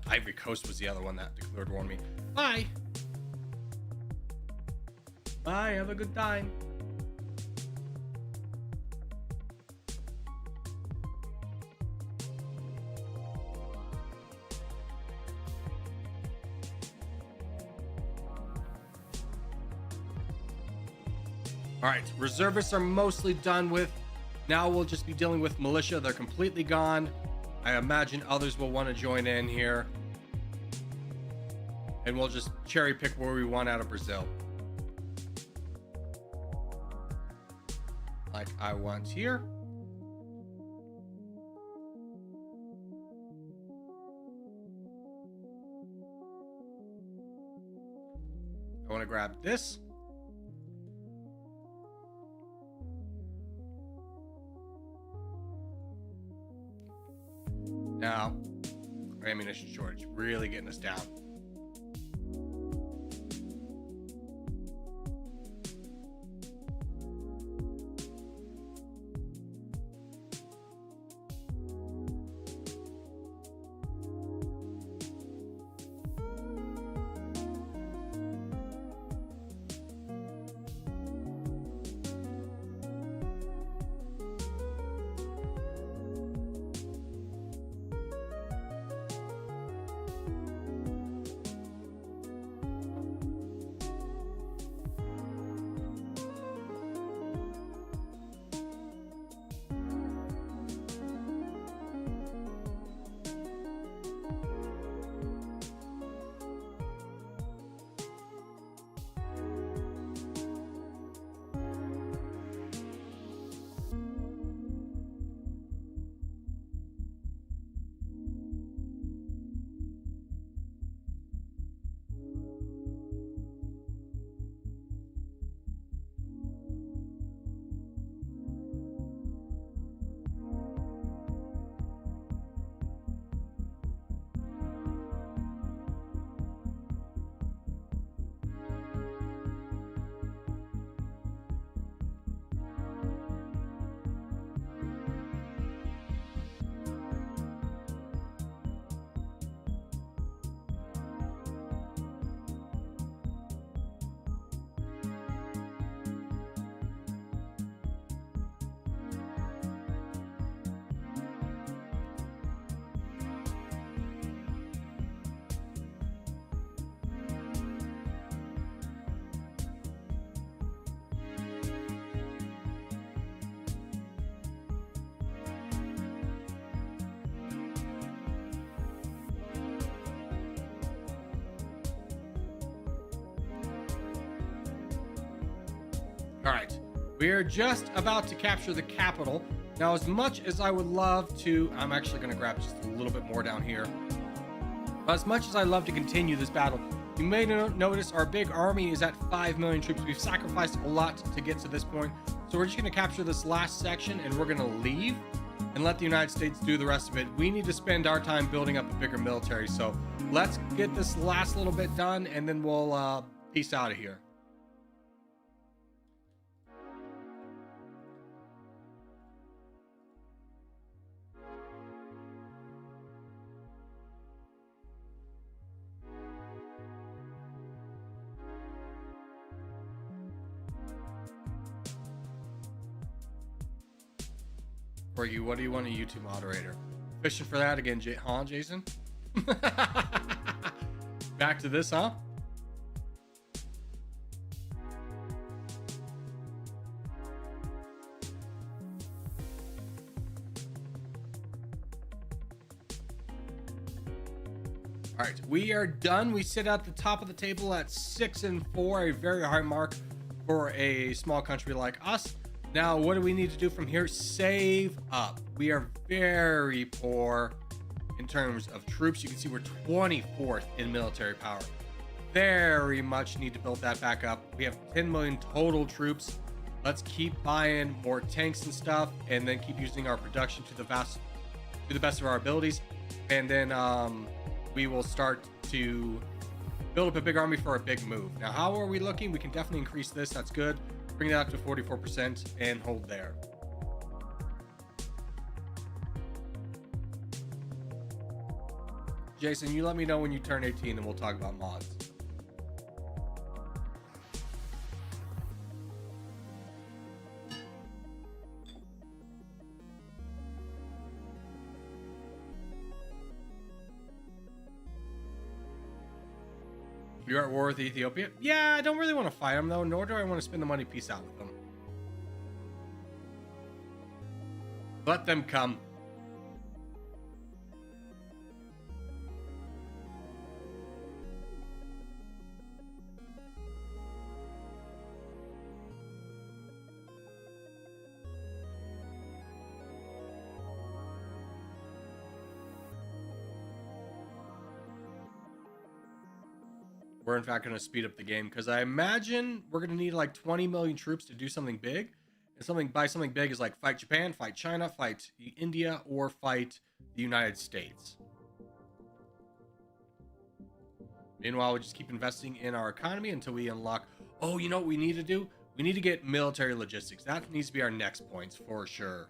Ivory Coast was the other one that declared war on me. Bye. Bye, have a good time. All right, reservists are mostly done with. Now we'll just be dealing with militia. They're completely gone. I imagine others will want to join in here. And we'll just cherry pick where we want out of Brazil. Like I want here. I want to grab this. Now, our ammunition shortage really getting us down. We are just about to capture the capital. Now, as much as I would love to, I'm actually going to grab just a little bit more down here. As much as I love to continue this battle, you may notice our big army is at 5 million troops. We've sacrificed a lot to get to this point. So we're just going to capture this last section and we're going to leave and let the United States do the rest of it. We need to spend our time building up a bigger military. So let's get this last little bit done and then we'll peace out of here. For you, what do you want a YouTube moderator? Fishing for that again, Jason? Back to this, huh? All right, we are done. We sit at the top of the table at 6-4, a very high mark for a small country like us. Now, what do we need to do from here? Save up. We are very poor in terms of troops. You can see we're 24th in military power. Very much need to build that back up. We have 10 million total troops. Let's keep buying more tanks and stuff, and then keep using our production to the best of our abilities. And then we will start to build up a big army for a big move. Now, how are we looking? We can definitely increase this. That's good. Bring that up to 44% and hold there. Jason, you let me know when you turn 18 and we'll talk about mods. You're at war with Ethiopia? Yeah, I don't really want to fight them though, nor do I want to spend the money. Peace out with them. Let them come. We're in fact going to speed up the game because I imagine we're going to need like 20 million troops to do something big. And something big is like fight Japan, fight China, fight India, or fight the United States. Meanwhile, we just keep investing in our economy until we unlock. Oh, you know what we need to do? We need to get military logistics. That needs to be our next points for sure.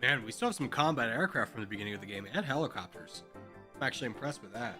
Man, we still have some combat aircraft from the beginning of the game and helicopters. I'm actually impressed with that.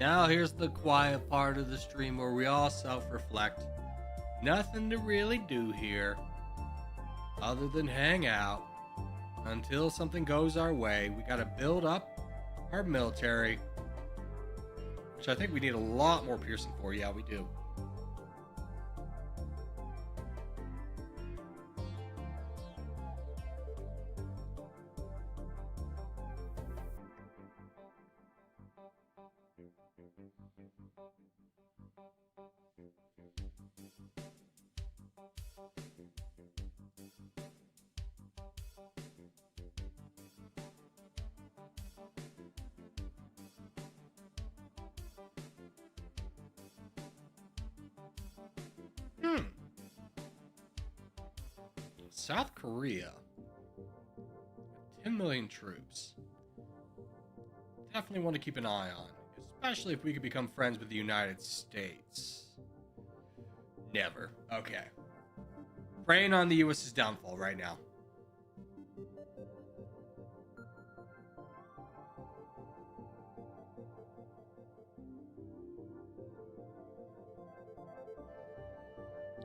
Now here's the quiet part of the stream where we all self-reflect. Nothing to really do here other than hang out until something goes our way. We gotta build up our military, which I think we need a lot more piercing for. Yeah, we do. South Korea. 10 million troops. Definitely want to keep an eye on, especially if we could become friends with the United States. Never. Okay. Praying on the US's downfall right now.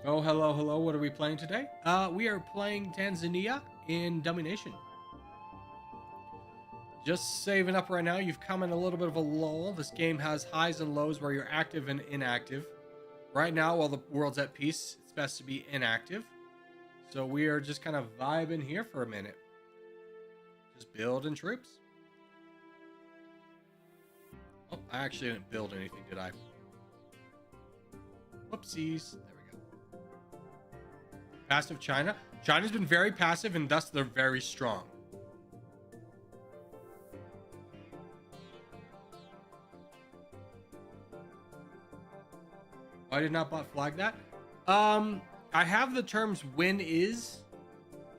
Oh, hello, hello. What are we playing today? We are playing Tanzania in Dummynation. Just saving up right now. You've come in a little bit of a lull. This game has highs and lows where you're active and inactive. Right now, while the world's at peace, it's best to be inactive. So we are just kind of vibing here for a minute. Just building troops. Oh, I actually didn't build anything, did I? Whoopsies. There we go. Passive China. China's been very passive, and thus they're very strong. I did not bot flag that. I have the terms "when is"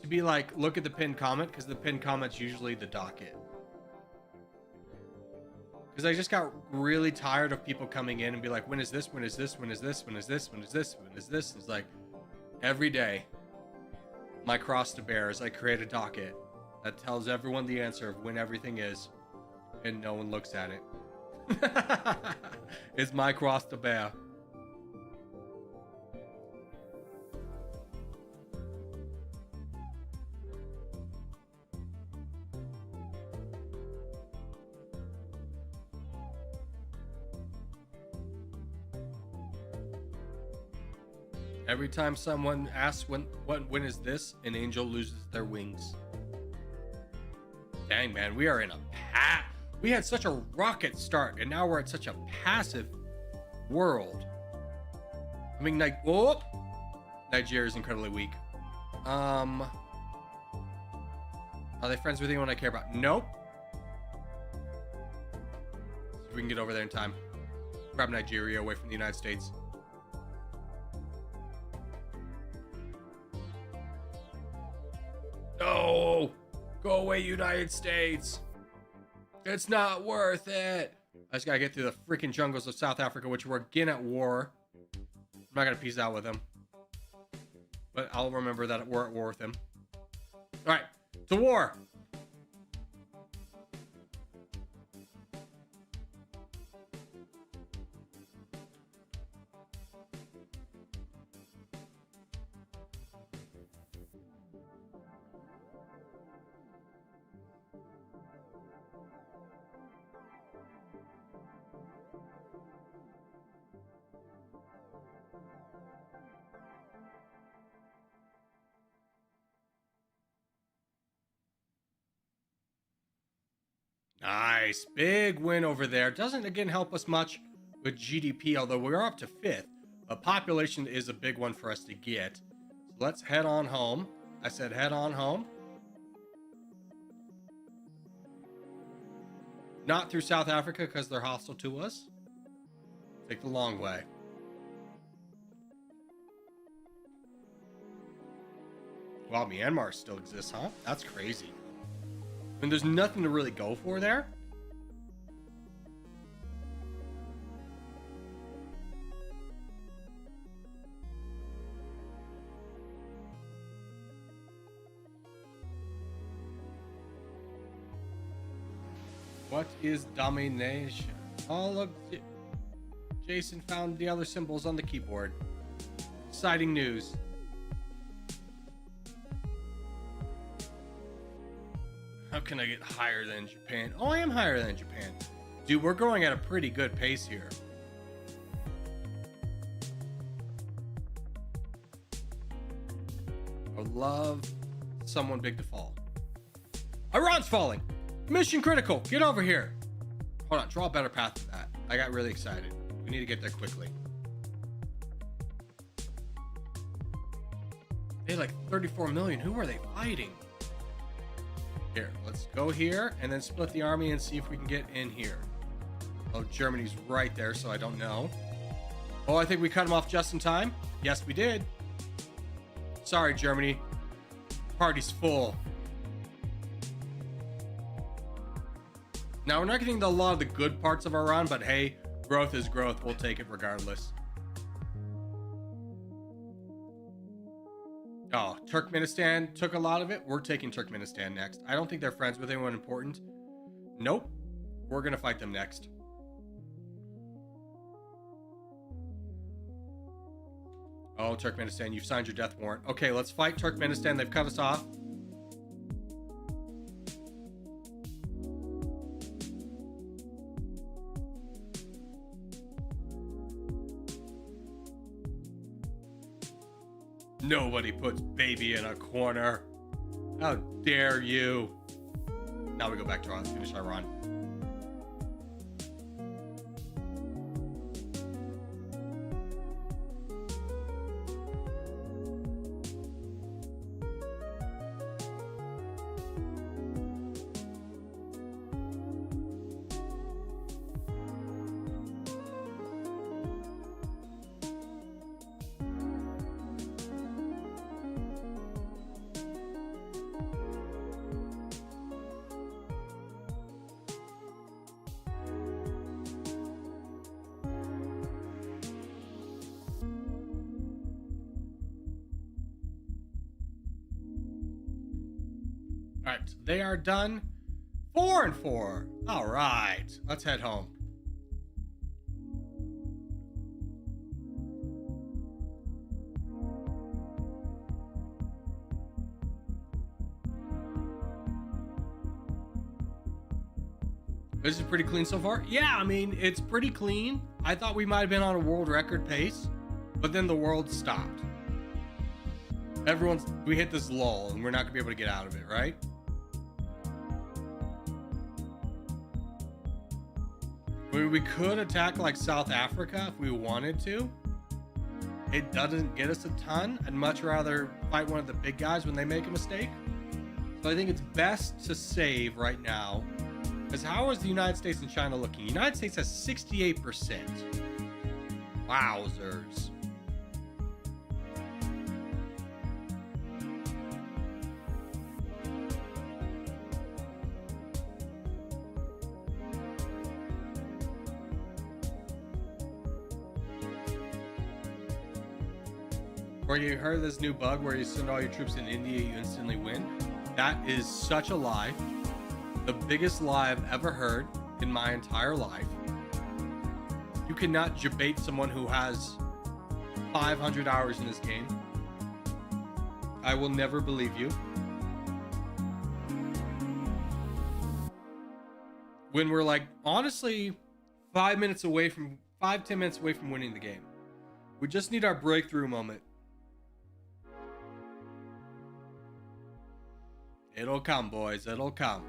to be like, look at the pinned comment, because the pinned comment's usually the docket. Because I just got really tired of people coming in and be like, when is this? When is this? When is this? When is this? When is this? When is this? It's like every day, my cross to bear is I create a docket that tells everyone the answer of when everything is, and no one looks at it. It's my cross to bear. Every time someone asks when is this, an angel loses their wings. Dang, man, we are in a we had such a rocket start, and now we're at such a passive world. I mean, like, whoop, Nigeria's incredibly weak. Are they friends with anyone I care about? Nope. See if we can get over there in time. Grab Nigeria away from the United States. No! Go away, United States! It's not worth it! I just gotta get through the freaking jungles of South Africa, which we're again at war. I'm not gonna peace out with him. But I'll remember that we're at war with him. Alright, to war! Nice. Big win over there. Doesn't, again, help us much with GDP, although we're up to 5th. But population is a big one for us to get. So let's head on home. I said head on home. Not through South Africa because they're hostile to us. Take the long way. Wow, Myanmar still exists, huh? That's crazy. I mean, there's nothing to really go for there. What is Dummynation? Oh, look. Jason found the other symbols on the keyboard. Exciting news. How can I get higher than Japan? Oh, I am higher than Japan. Dude, we're growing at a pretty good pace here. I would love someone big to fall. Iran's falling. Mission critical. Get over here. Hold on. Draw a better path than that. I got really excited. We need to get there quickly. They had like 34 million. Who are they fighting? Here, let's go here and then split the army and see if we can get in here. Oh, Germany's right there, so I don't know. Oh, I think we cut them off just in time. Yes, we did. Sorry, Germany. Party's full. Now, we're not getting a lot of the good parts of Iran, but hey, growth is growth. We'll take it regardless. Oh, Turkmenistan took a lot of it. We're taking Turkmenistan next. I don't think they're friends with anyone important. Nope. We're going to fight them next. Oh, Turkmenistan, you've signed your death warrant. Okay, let's fight Turkmenistan. They've cut us off. Nobody puts baby in a corner. How dare you? Now we go back to Iran. Let's finish Iran. All right, they are done. 4-4. All right, let's head home. This is pretty clean so far. Yeah, I mean, it's pretty clean. I thought we might have been on a world record pace, but then the world stopped. We hit this lull and we're not gonna be able to get out of it, right? We could attack like South Africa if we wanted to. It doesn't get us a ton. I'd much rather fight one of the big guys when they make a mistake. So I think it's best to save right now. Because how is the United States and China looking? The United States has 68%. Wowzers. Or you heard this new bug where you send all your troops in India, you instantly win. That is such a lie. The biggest lie I've ever heard in my entire life. You cannot debate someone who has 500 hours in this game. I will never believe you. When we're like, honestly, 10 minutes away from winning the game. We just need our breakthrough moment. It'll come, boys. It'll come.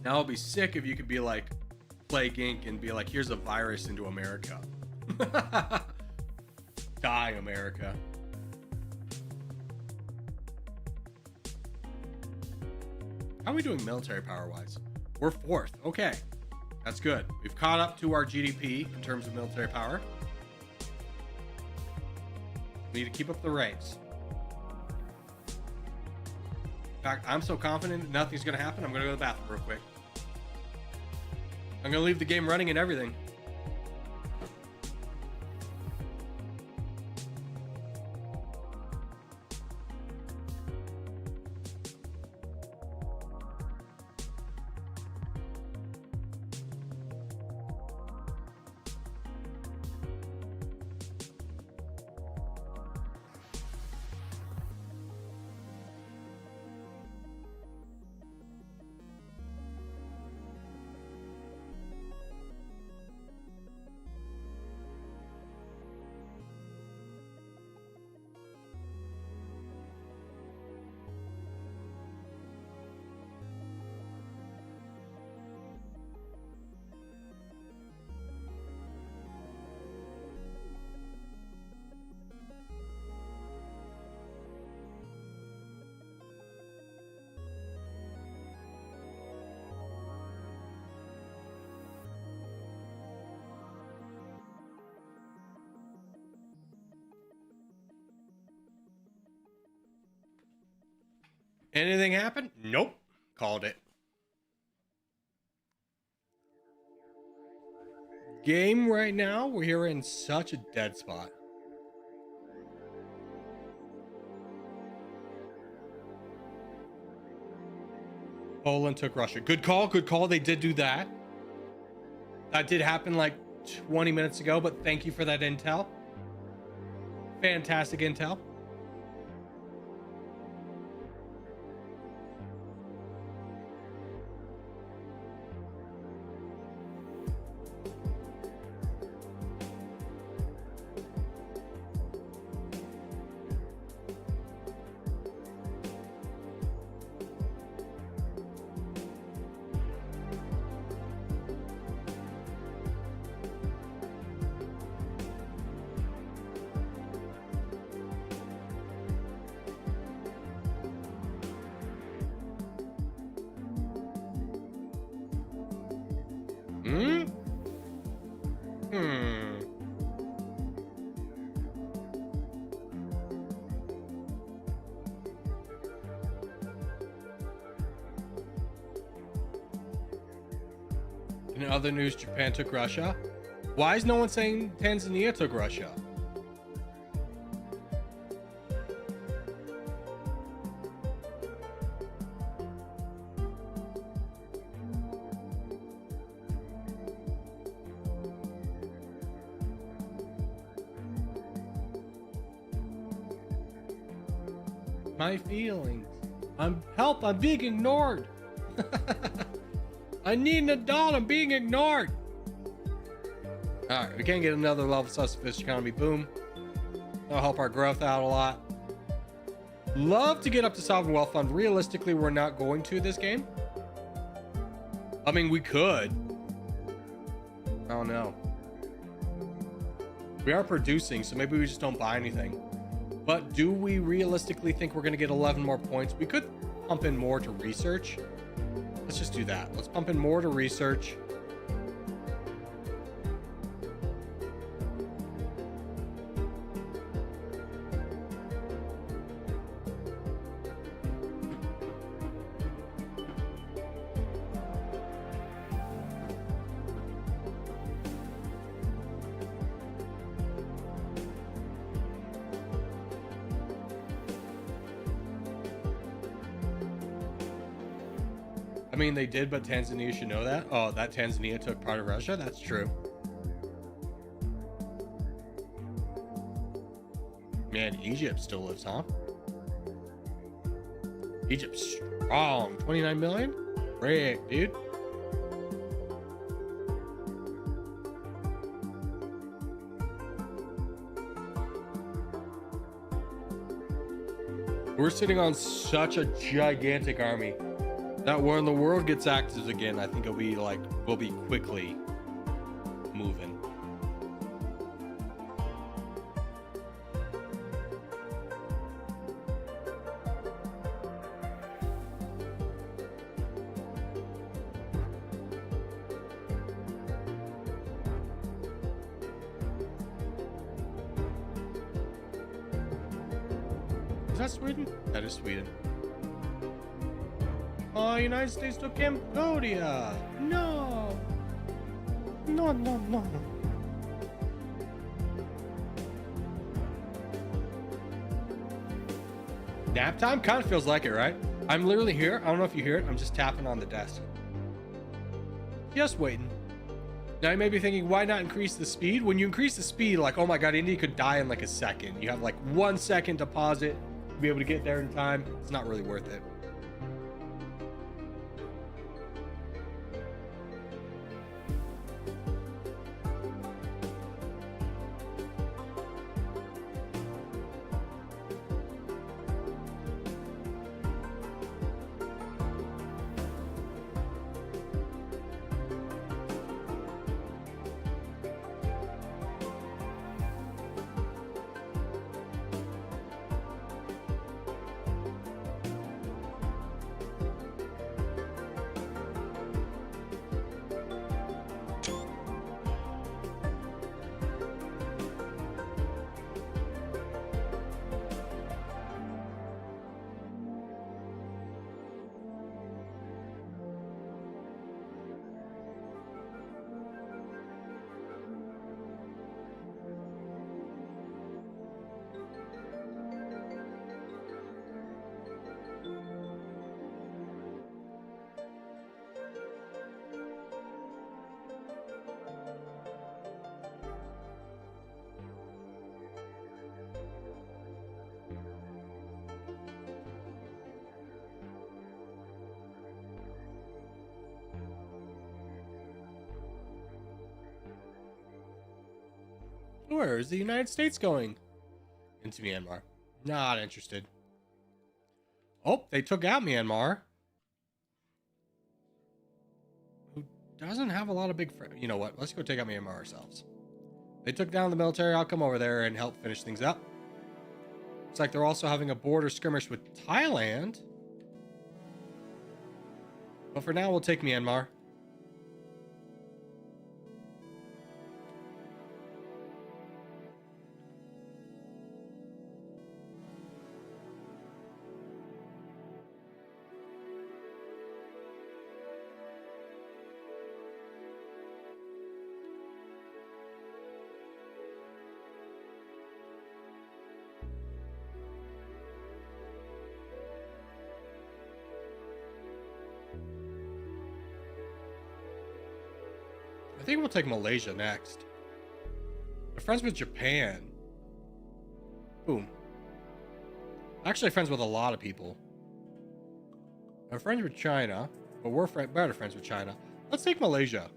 Now I'll be sick if you could be like, Plague Inc. and be like, here's a virus into America. Die, America. How are we doing military power wise? We're 4th. Okay. That's good. We've caught up to our GDP in terms of military power. We need to keep up the rates. In fact, I'm so confident that nothing's going to happen, I'm going to go to the bathroom real quick. I'm going to leave the game running and everything. Anything happen? Nope. Called it. Game right now, we're here in such a dead spot. Poland took Russia. Good call, good call. They did do that. That did happen like 20 minutes ago, but thank you for that intel. Fantastic intel. In other news, Japan took Russia. Why is no one saying Tanzania took Russia? My feelings. I'm being ignored. I need an adult. I'm being ignored. All right, we can't get another level of self-sufficient economy. Boom. That'll help our growth out a lot. Love to get up to sovereign wealth fund. Realistically, we're not going to this game. I mean, we could. I don't know. We are producing, so maybe we just don't buy anything. But do we realistically think we're going to get 11 more points? We could pump in more to research. Let's just do that. Let's pump in more to research. I mean, they did, but Tanzania should know that. Oh, that Tanzania took part of Russia? That's true. Man, Egypt still lives, huh? Egypt's strong. 29 million? Frick, dude. We're sitting on such a gigantic army that when the world gets active again, I think it'll be like, we'll be quickly moving. Is that Sweden? That is Sweden. Oh, United States took Cambodia. No. No, no, no. Nap time kind of feels like it, right? I'm literally here. I don't know if you hear it. I'm just tapping on the desk. Just waiting. Now you may be thinking, why not increase the speed? When you increase the speed, like, oh my god, India could die in like a second. You have like 1 second to pause it, to be able to get there in time. It's not really worth it. Where is the United States going? Into Myanmar. Not interested. Oh, they took out Myanmar. Who doesn't have a lot of big friends. You know what? Let's go take out Myanmar ourselves. They took down the military. I'll come over there and help finish things up. Looks like they're also having a border skirmish with Thailand. But for now, we'll take Myanmar. I think we'll take Malaysia next. We're friends with Japan. Boom. Actually friends with a lot of people. I'm friends with China, but we're better friends with China. Let's take Malaysia.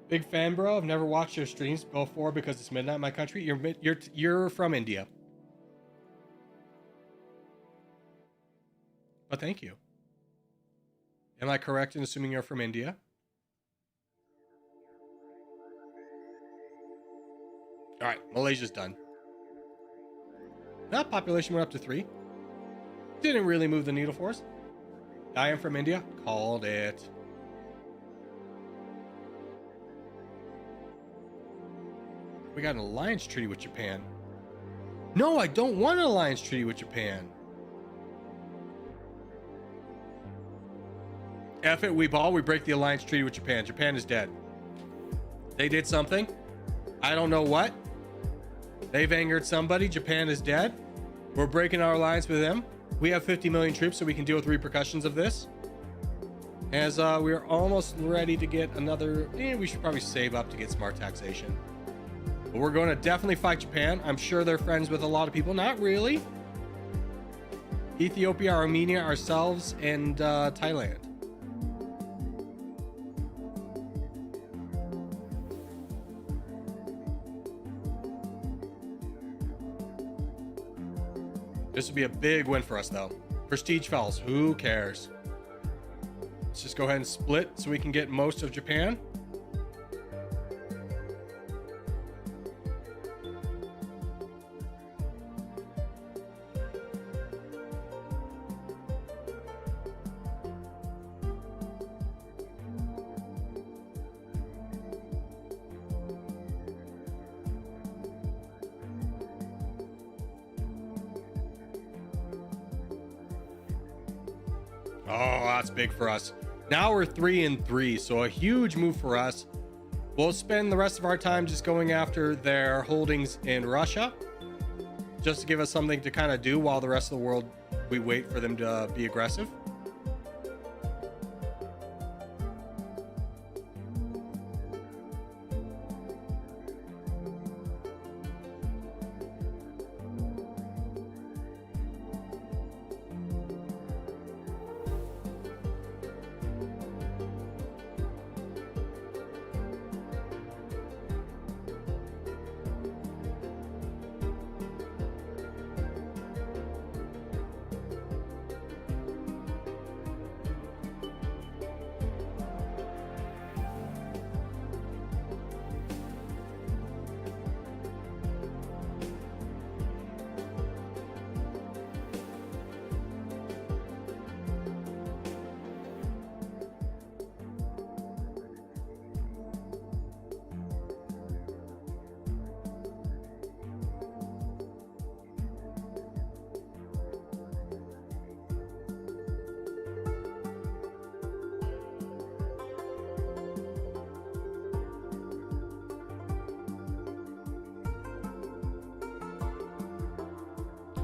Big fan, bro. I've never watched your streams before because it's midnight in my country. You're from India. But thank you. Am I correct in assuming you're from India? All right, Malaysia's done. That population went up to 3. Didn't really move the needle for us. I am from India. Called it. We got an alliance treaty with Japan. No, I don't want an alliance treaty with Japan. F it, we ball. We break the alliance treaty with Japan. Japan is dead. They did something. I don't know what. They've angered somebody. Japan is dead. We're breaking our alliance with them. We have 50 million troops, so we can deal with repercussions of this. As we're almost ready to get another... we should probably save up to get smart taxation. But we're going to definitely fight Japan. I'm sure they're friends with a lot of people. Not really. Ethiopia, Armenia, ourselves, and Thailand. This would be a big win for us, though. Prestige fells, who cares? Let's just go ahead and split so we can get most of Japan. Oh, that's big for us. Now we're 3-3, so a huge move for us. We'll spend the rest of our time just going after their holdings in Russia, just to give us something to kind of do while the rest of the world, we wait for them to be aggressive.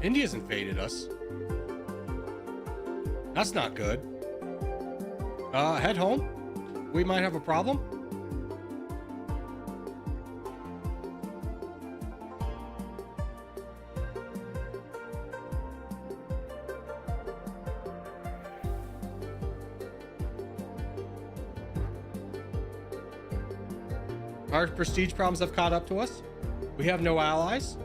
India's invaded us. That's not good. Head home. We might have a problem. Our prestige problems have caught up to us. We have no allies.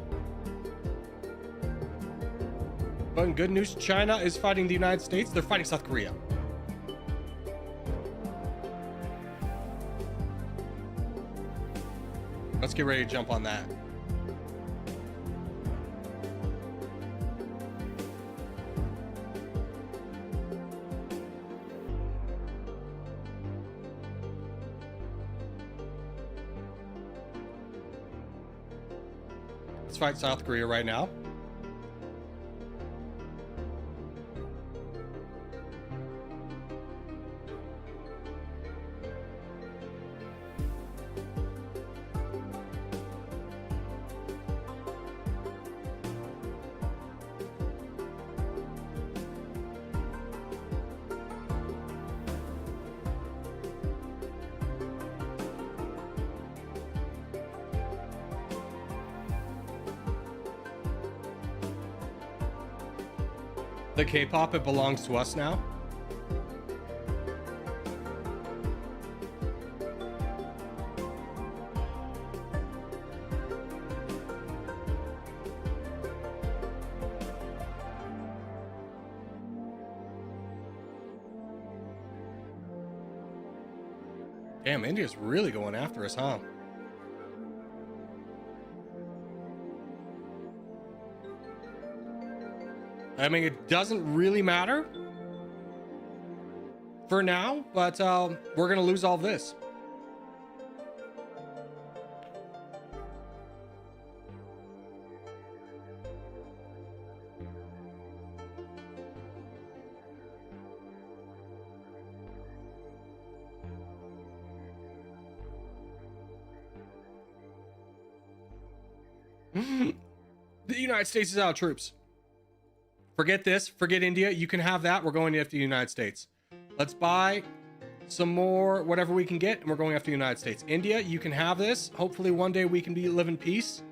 But in good news, China is fighting the United States. They're fighting South Korea. Let's get ready to jump on that. Let's fight South Korea right now. The K-pop, it belongs to us now. Damn, India's really going after us, huh? I mean, it doesn't really matter for now, but we're going to lose all this. The United States is out of troops. Forget this. Forget India. You can have that. We're going after the United States. Let's buy some more whatever we can get, and we're going after the United States. India, you can have this. Hopefully one day we can live in peace.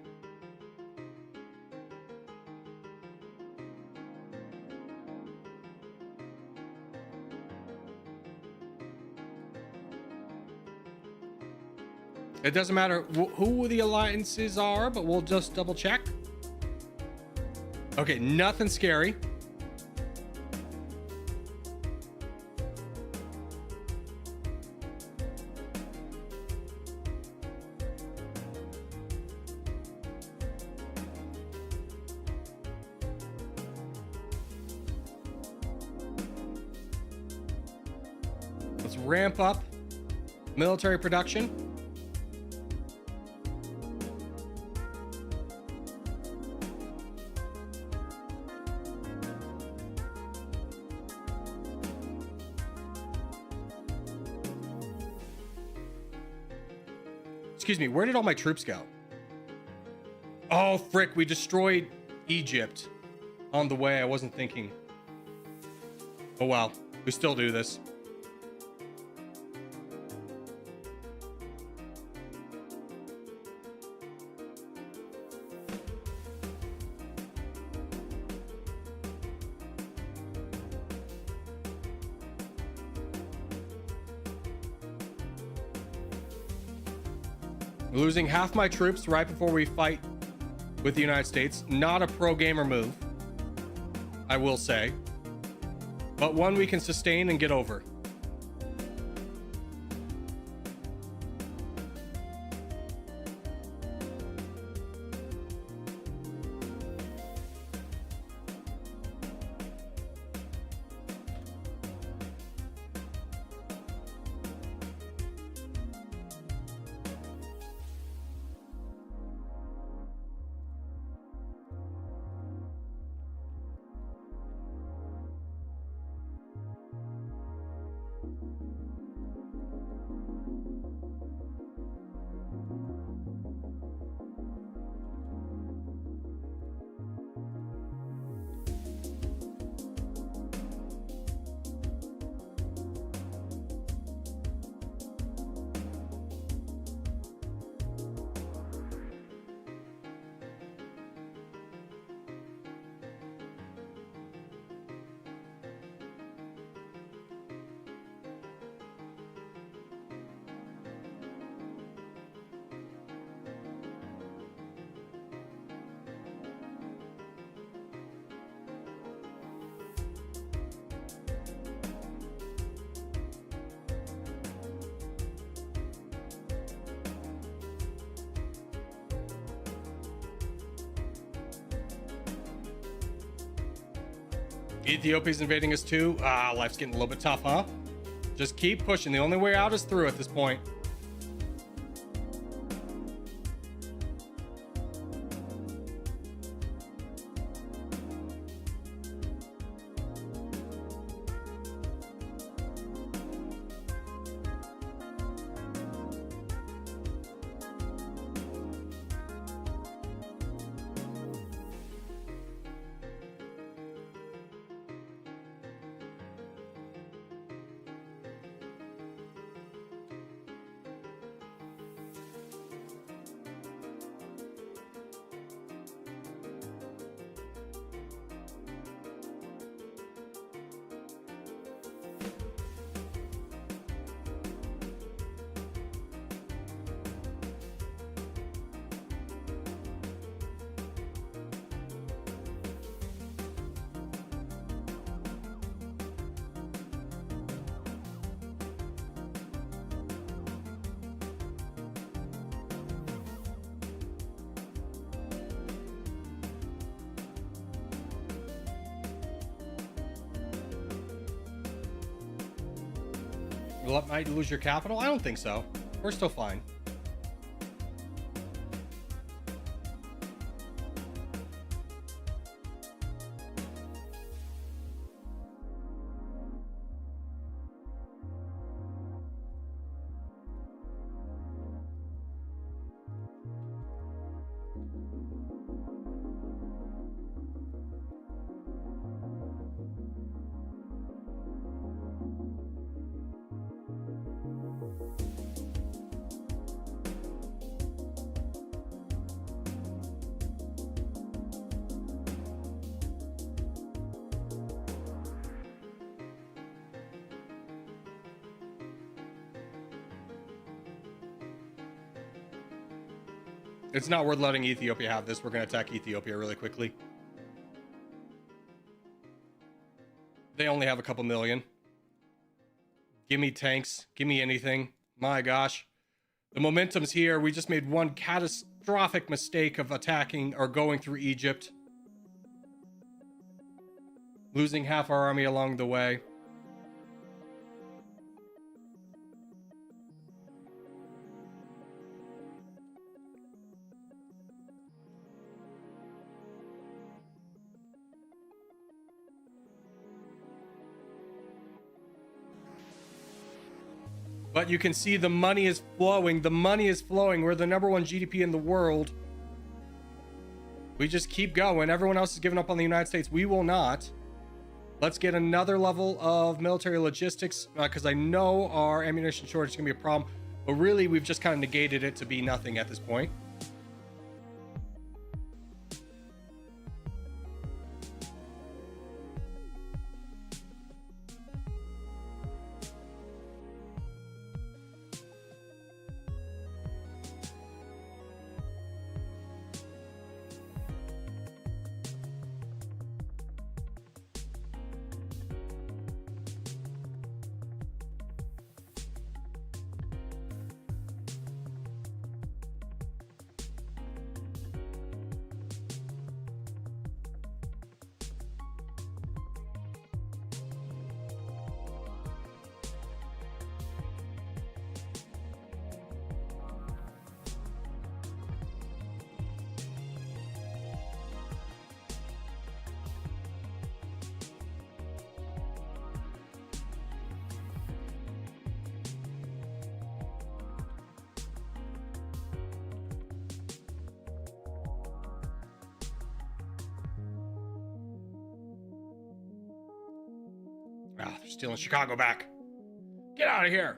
It doesn't matter who the alliances are, but we'll just double check. Okay, nothing scary. Let's ramp up military production. Excuse me, where did all my troops go? Oh, frick, we destroyed Egypt on the way. I wasn't thinking. Oh, wow. We still do this. Losing half my troops right before we fight with the United States. Not a pro gamer move, I will say, but one we can sustain and get over. Ethiopia's invading us too. Ah, life's getting a little bit tough, huh? Just keep pushing. The only way out is through at this point. Might lose your capital? I don't think so. We're still fine. It's not worth letting Ethiopia have this. We're going to attack Ethiopia really quickly. They only have a couple million. Give me tanks. Give me anything. My gosh. The momentum's here. We just made one catastrophic mistake of attacking or going through Egypt. Losing half our army along the way. But you can see the money is flowing. The money is flowing. We're the #1 GDP in the world. We just keep going. Everyone else is giving up on the United States. We will not. Let's get another level of military logistics, because I know our ammunition shortage is going to be a problem. But really, we've just kind of negated it to be nothing at this point. Ah, they're stealing Chicago back. Get out of here.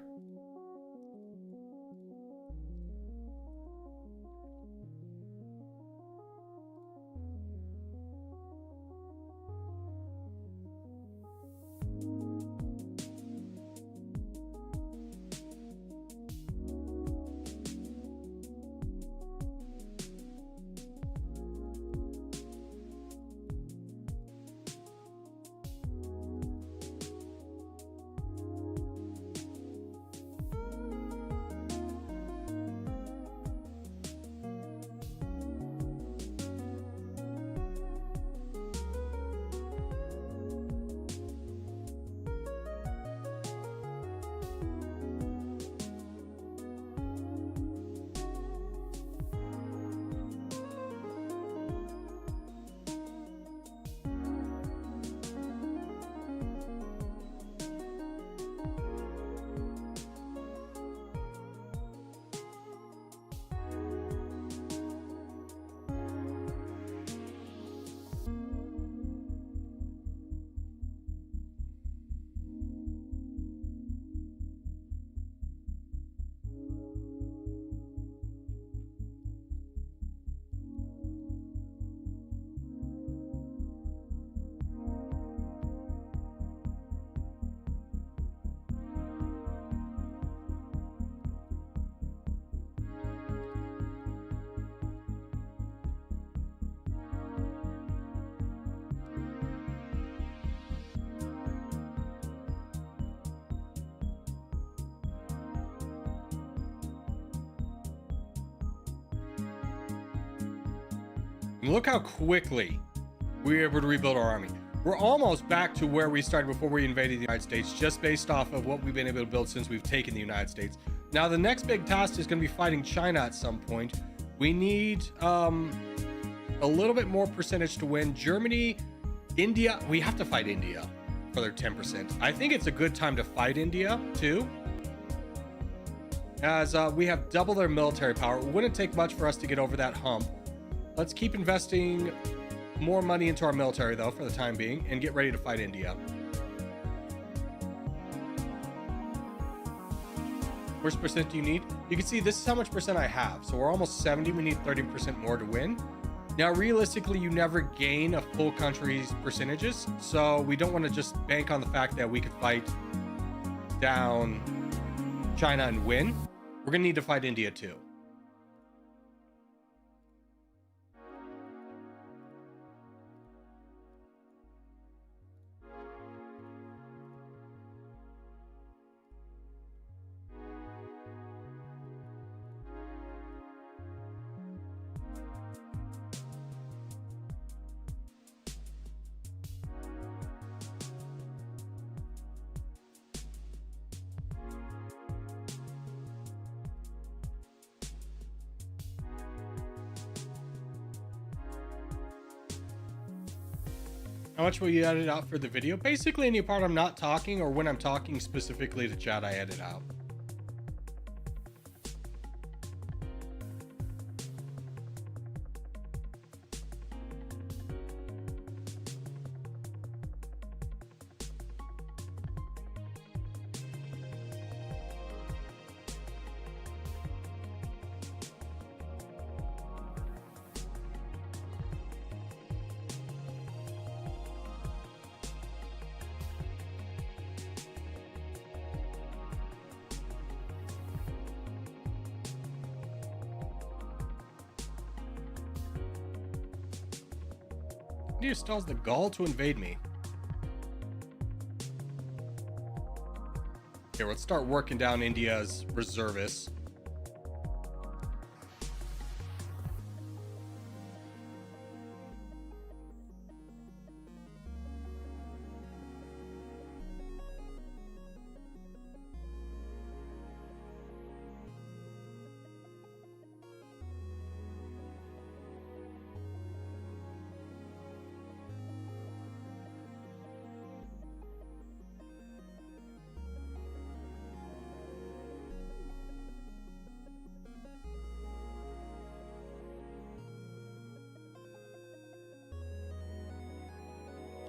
Look how quickly we were able to rebuild our army. We're almost back to where we started before we invaded the United States, just based off of what we've been able to build since we've taken the United States. Now, the next big task is going to be fighting China at some point. We need a little bit more percentage to win. Germany, India, we have to fight India for their 10%. I think it's a good time to fight India, too, as we have double their military power. It wouldn't take much for us to get over that hump. Let's keep investing more money into our military, though, for the time being, and get ready to fight India. How much percent do you need? You can see this is how much percent I have. So we're almost 70. We need 30% more to win. Now, realistically, you never gain a full country's percentages. So we don't want to just bank on the fact that we could fight down China and win. We're going to need to fight India, too. How much will you edit out for the video? Basically any part I'm not talking, or when I'm talking specifically to chat, I edit out. India still has the gall to invade me. Okay, let's start working down India's reservists.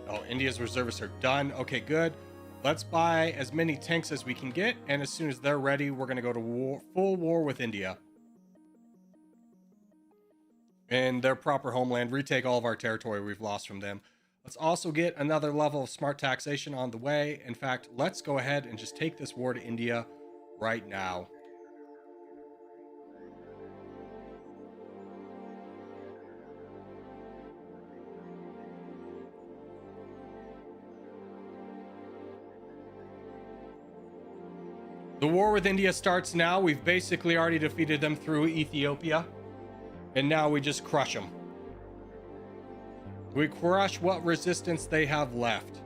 Oh, India's reservists are done. Okay, good. Let's buy as many tanks as we can get, and as soon as they're ready, we're going to go to war, full war with India. And their proper homeland, retake all of our territory we've lost from them. Let's also get another level of smart taxation on the way. In fact, let's go ahead and just take this war to India right now. The war with India starts now. We've basically already defeated them through Ethiopia. And now we just crush them. We crush what resistance they have left.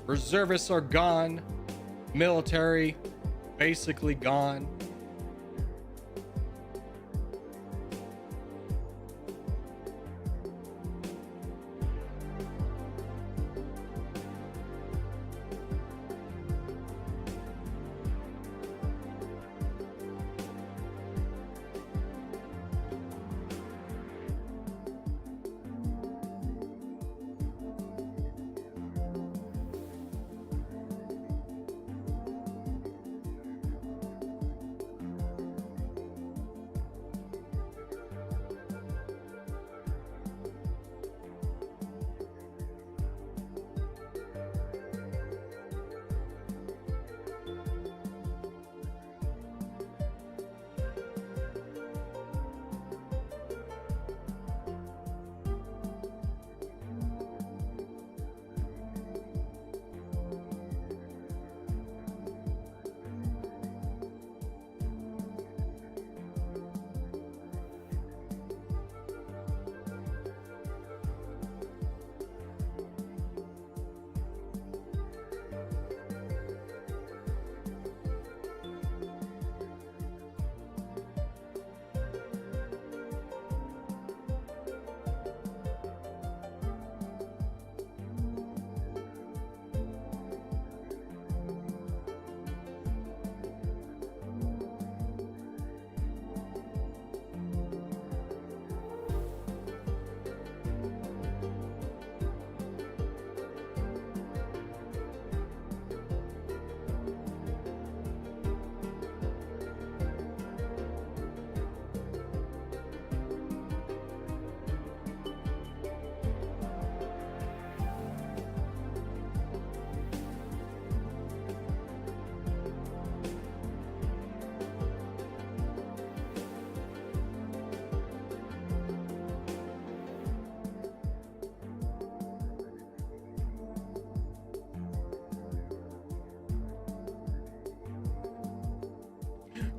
Reservists are gone. Military, basically gone.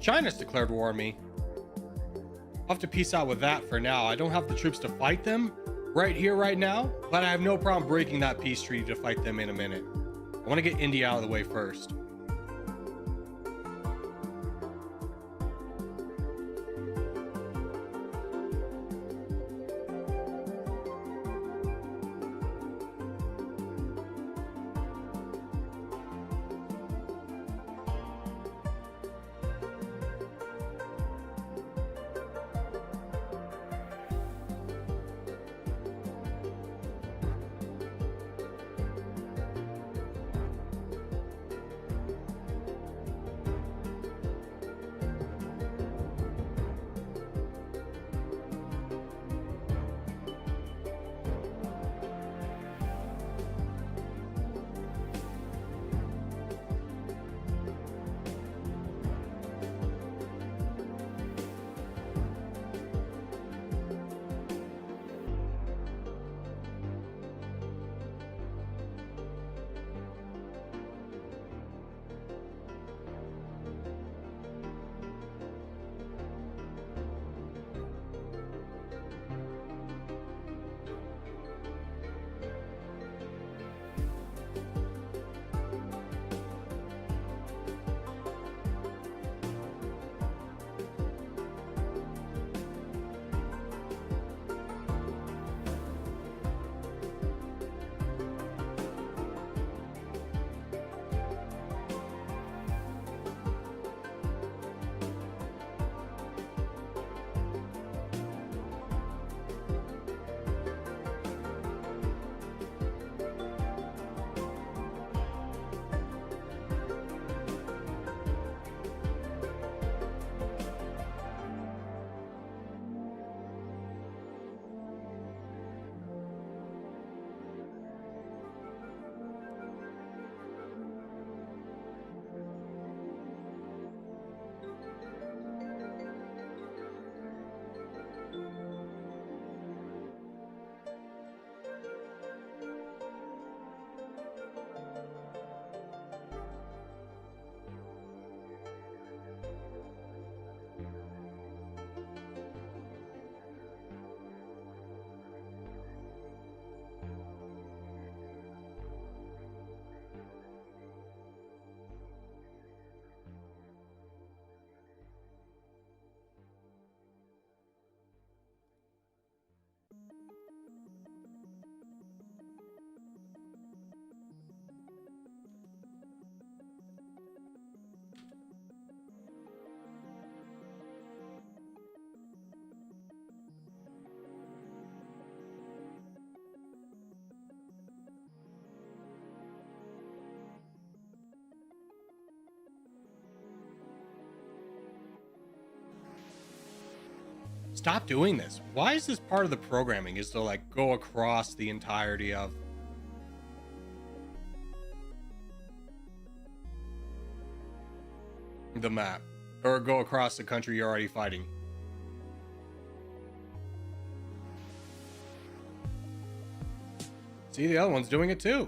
China's declared war on me. I'll have to peace out with that for now. I don't have the troops to fight them right here, right now, but I have no problem breaking that peace treaty to fight them in a minute. I want to get India out of the way first. Stop doing this. Why is this part of the programming, is to like go across the entirety of the map, or go across the country you're already fighting? See, the other one's doing it too.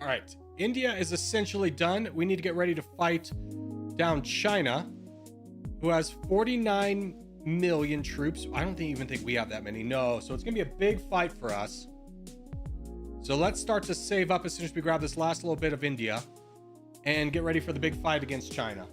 All right, India is essentially done. We need to get ready to fight down China, who has 49 million troops. I don't even think we have that many. No, so it's gonna be a big fight for us. So let's start to save up as soon as we grab this last little bit of India and get ready for the big fight against China.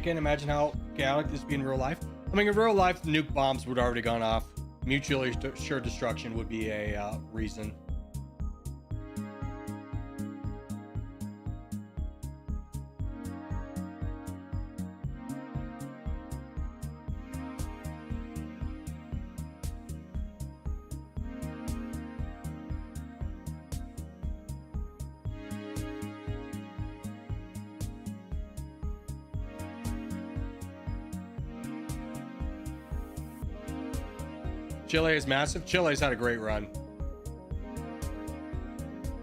Can't imagine how chaotic this would be in real life. I mean, in real life, the nuke bombs would already gone off. Mutually assured destruction would be a reason. Chile is massive. Chile's had a great run.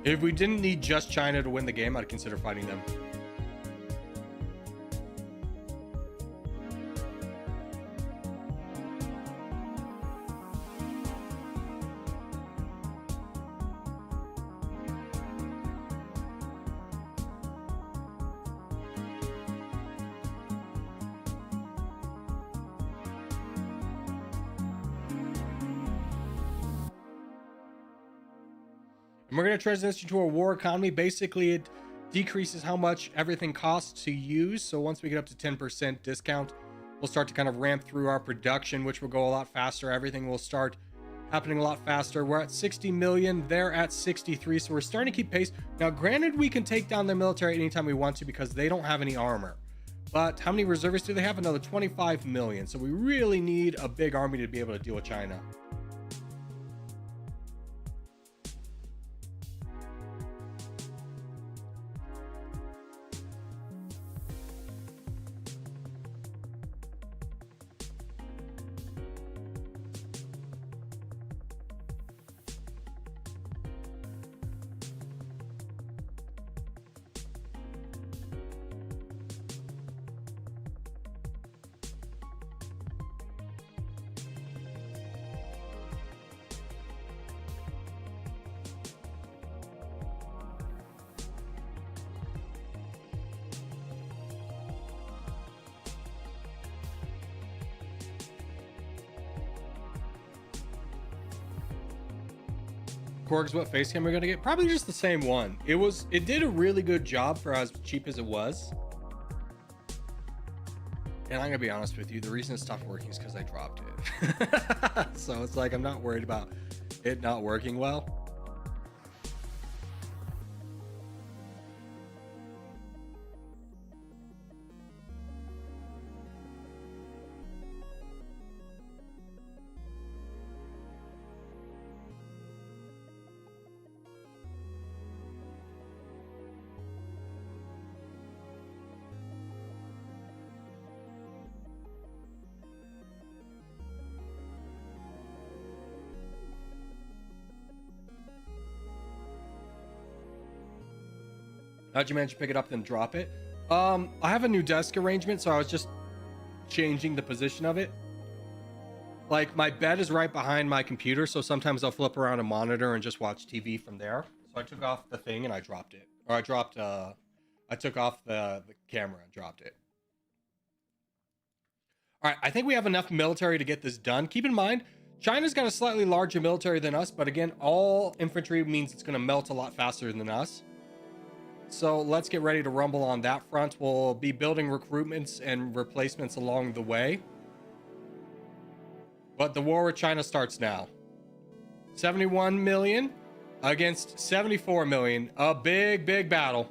If we didn't need just China to win the game, I'd consider fighting them. And we're going to transition to a war economy. Basically, it decreases how much everything costs to use. So once we get up to 10% discount, we'll start to kind of ramp through our production, which will go a lot faster. Everything will start happening a lot faster. We're at 60 million. They're at 63. So we're starting to keep pace. Now, granted, we can take down their military anytime we want to because they don't have any armor. But how many reservists do they have? Another 25 million. So we really need a big army to be able to deal with China. Korg's what face cam we're gonna get? Probably just the same one. It did a really good job for as cheap as it was. And I'm gonna be honest with you, the reason it stopped working is because I dropped it. So it's like I'm not worried about it not working well. How'd you manage to pick it up then drop it? I have a new desk arrangement, so I was just changing the position of it. Like, my bed is right behind my computer, so sometimes I'll flip around a monitor and just watch TV from there. So I took off the thing and I dropped it. Or I took off the camera and dropped it. All right, I think we have enough military to get this done. Keep in mind, China's got a slightly larger military than us, but again, all infantry means it's going to melt a lot faster than us. So let's get ready to rumble on that front. We'll be building recruitments and replacements along the way. But the war with China starts now. 71 million against 74 million. A big, big battle.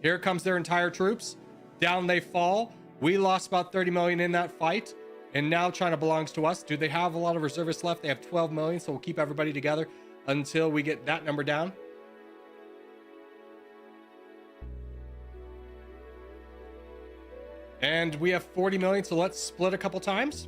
Here comes their entire troops. Down they fall. We lost about 30 million in that fight. And now China belongs to us. Do they have a lot of reservists left? They have 12 million, so we'll keep everybody together until we get that number down. And we have 40 million, so let's split a couple times.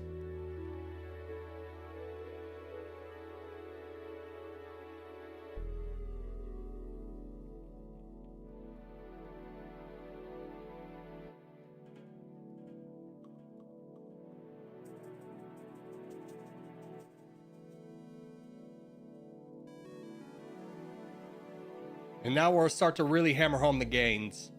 And now we'll start to really hammer home the gains.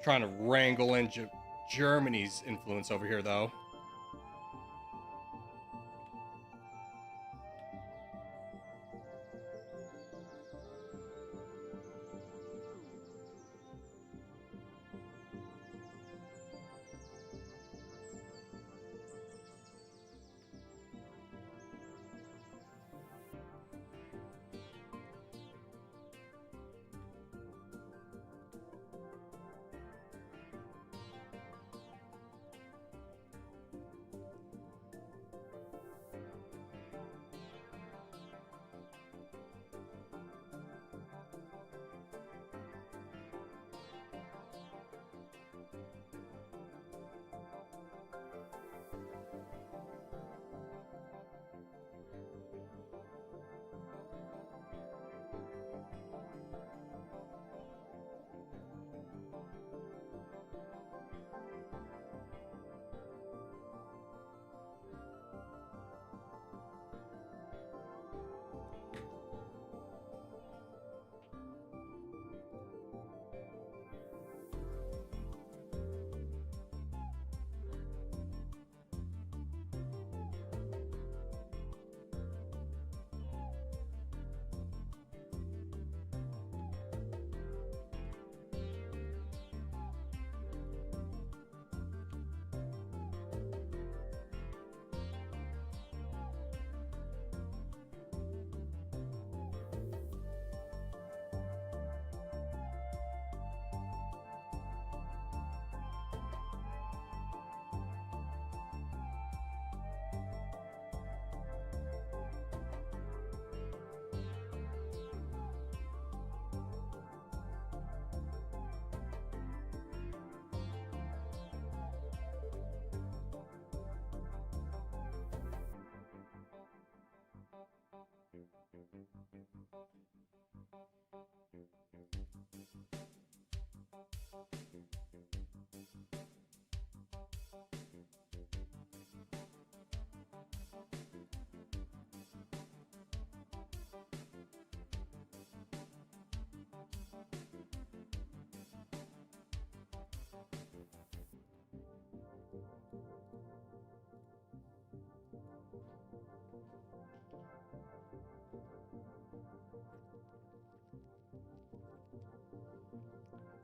Trying to wrangle in Germany's influence over here, though.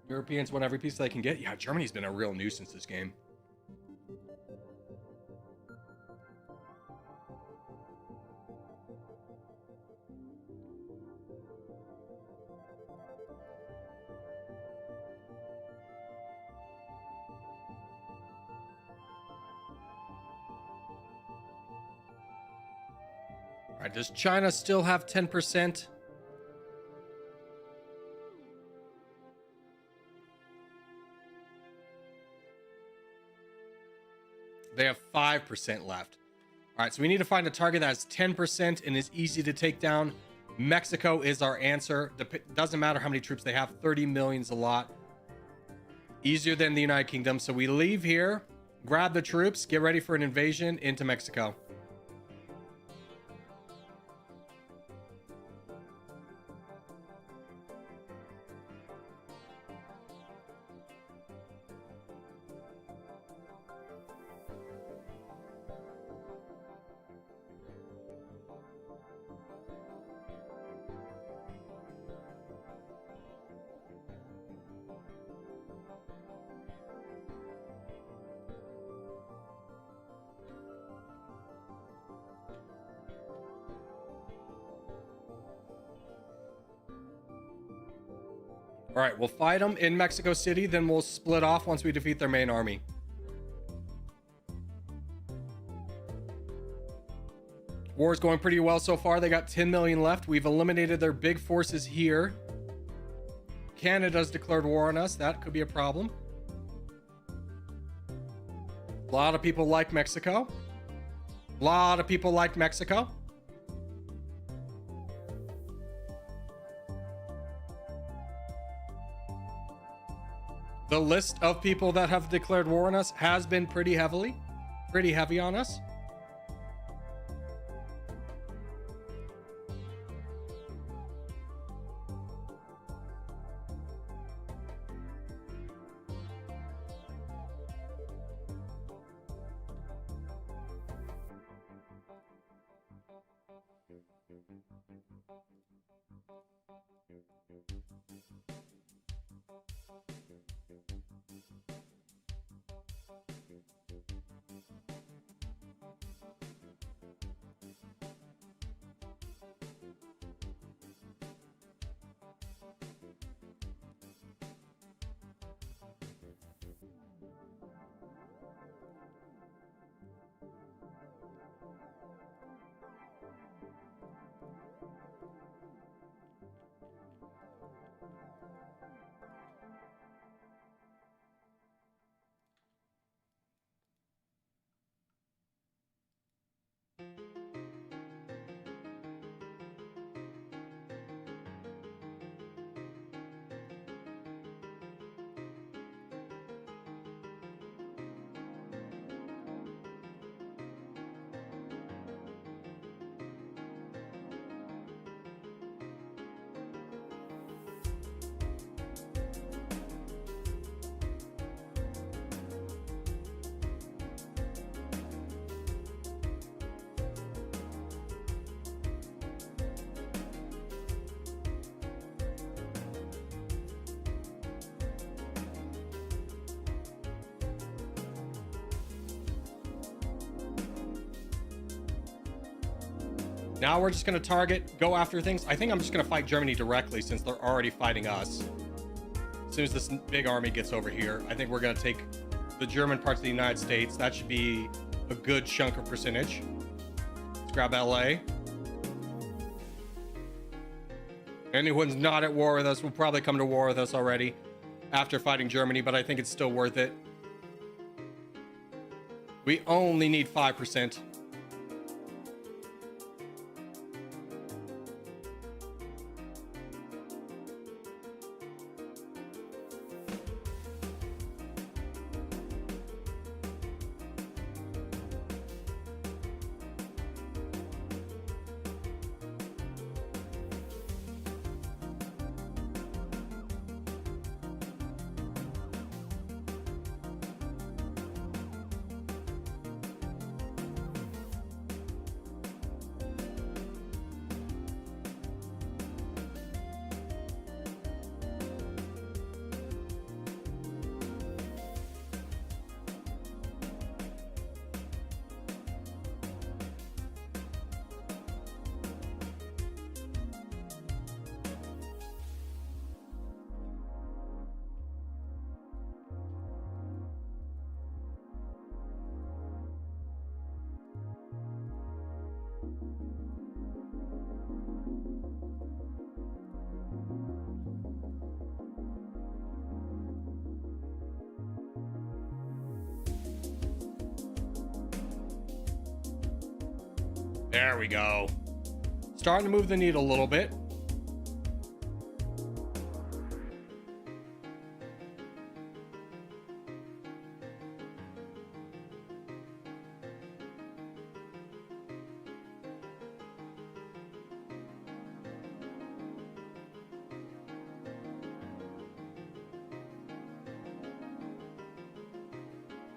Europeans want every piece they can get. Yeah, Germany's been a real nuisance this game. All right, does China still have 10%? They have 5% left. All right, so we need to find a target that has 10% and is easy to take down. Mexico is our answer. Doesn't matter how many troops they have. 30 million is a lot. Easier than the United Kingdom. So we leave here, grab the troops, get ready for an invasion into Mexico. All right, we'll fight them in Mexico City, then we'll split off once we defeat their main army. War is going pretty well so far. They got 10 million left. We've eliminated their big forces here. Canada's declared war on us. That could be a problem. A lot of people like Mexico. A lot of people like Mexico. The list of people that have declared war on us has been pretty heavy on us. Now we're just going to target, go after things. I think I'm just going to fight Germany directly since they're already fighting us. As soon as this big army gets over here, I think we're going to take the German parts of the United States. That should be a good chunk of percentage. Let's grab LA. Anyone's not at war with us will probably come to war with us already after fighting Germany, but I think it's still worth it. We only need 5%. There we go. Starting to move the needle a little bit.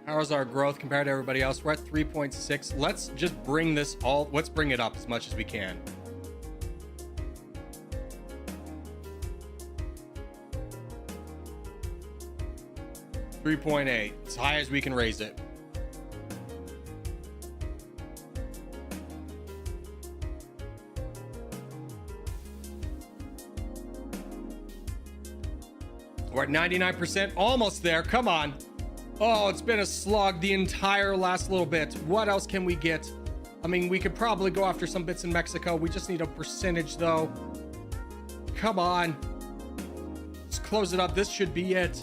How's our growth compared to everybody else? We're at 3.6. Let's just bring this all, let's bring it up as much as we can. $3.8, as high as we can raise it. We're at 99%, almost there. Come on. Oh, it's been a slog the entire last little bit. What else can we get? I mean, we could probably go after some bits in Mexico. We just need a percentage, though. Come on. Let's close it up. This should be it.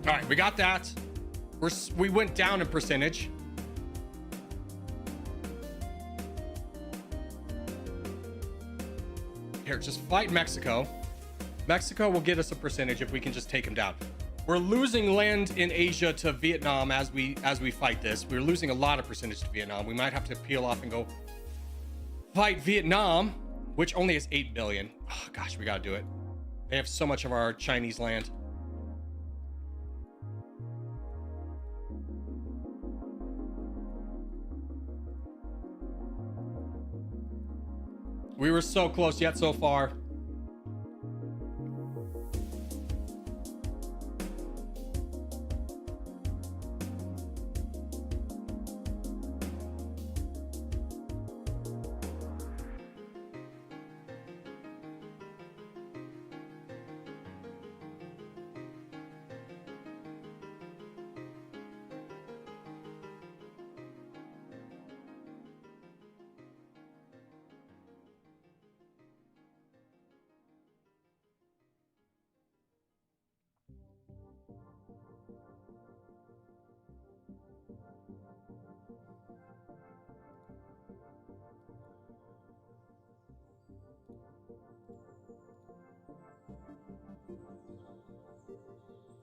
All right, we got that. We went down in percentage. Here, just fight Mexico. Mexico will get us a percentage if we can just take him down. We're losing land in Asia to Vietnam as we fight this. We're losing a lot of percentage to Vietnam. We might have to peel off and go fight Vietnam, which only has 8 billion. Oh gosh, we gotta do it. They have so much of our Chinese land. We were so close yet so far.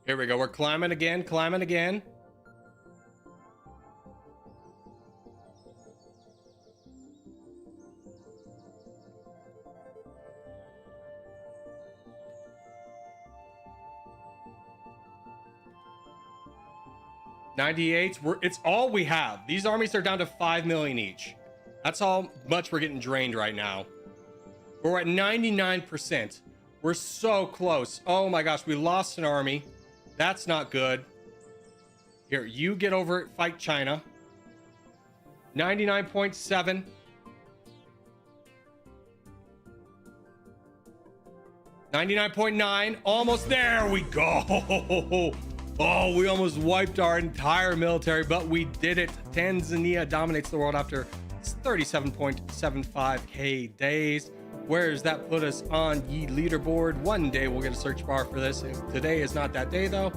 Here we go. We're climbing again, climbing again. $98. It's all we have. These armies are down to 5 million each. That's how much we're getting drained right now. We're at 99%. We're so close. Oh my gosh, we lost an army. That's not good. Here, you get over it. Fight China. 99.7. $99.9. Almost there. We go. Oh, we almost wiped our entire military, but we did it. Tanzania dominates the world after 37.75k days. Where does that put us on ye leaderboard? One day we'll get a search bar for this. Today is not that day, though.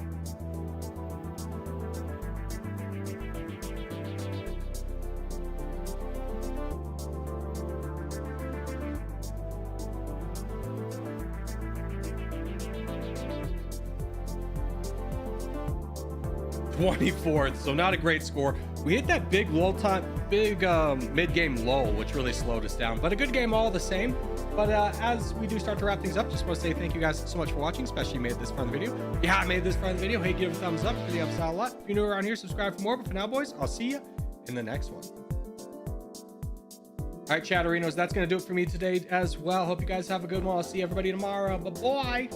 $24th, so not a great score. We hit that big mid-game lull, which really slowed us down, but a good game all the same. But as we do start to wrap things up, just want to say thank you guys so much for watching, especially if you made this far in the video. If you haven't made this far in the video, hey, give it a thumbs up. Really helps out a lot. If you're new around here, subscribe for more. But for now, boys, I'll see you in the next one. All All right, Chatterinos, that's going to do it for me today as well. Hope you guys have a good one. I'll see everybody tomorrow. Bye-bye.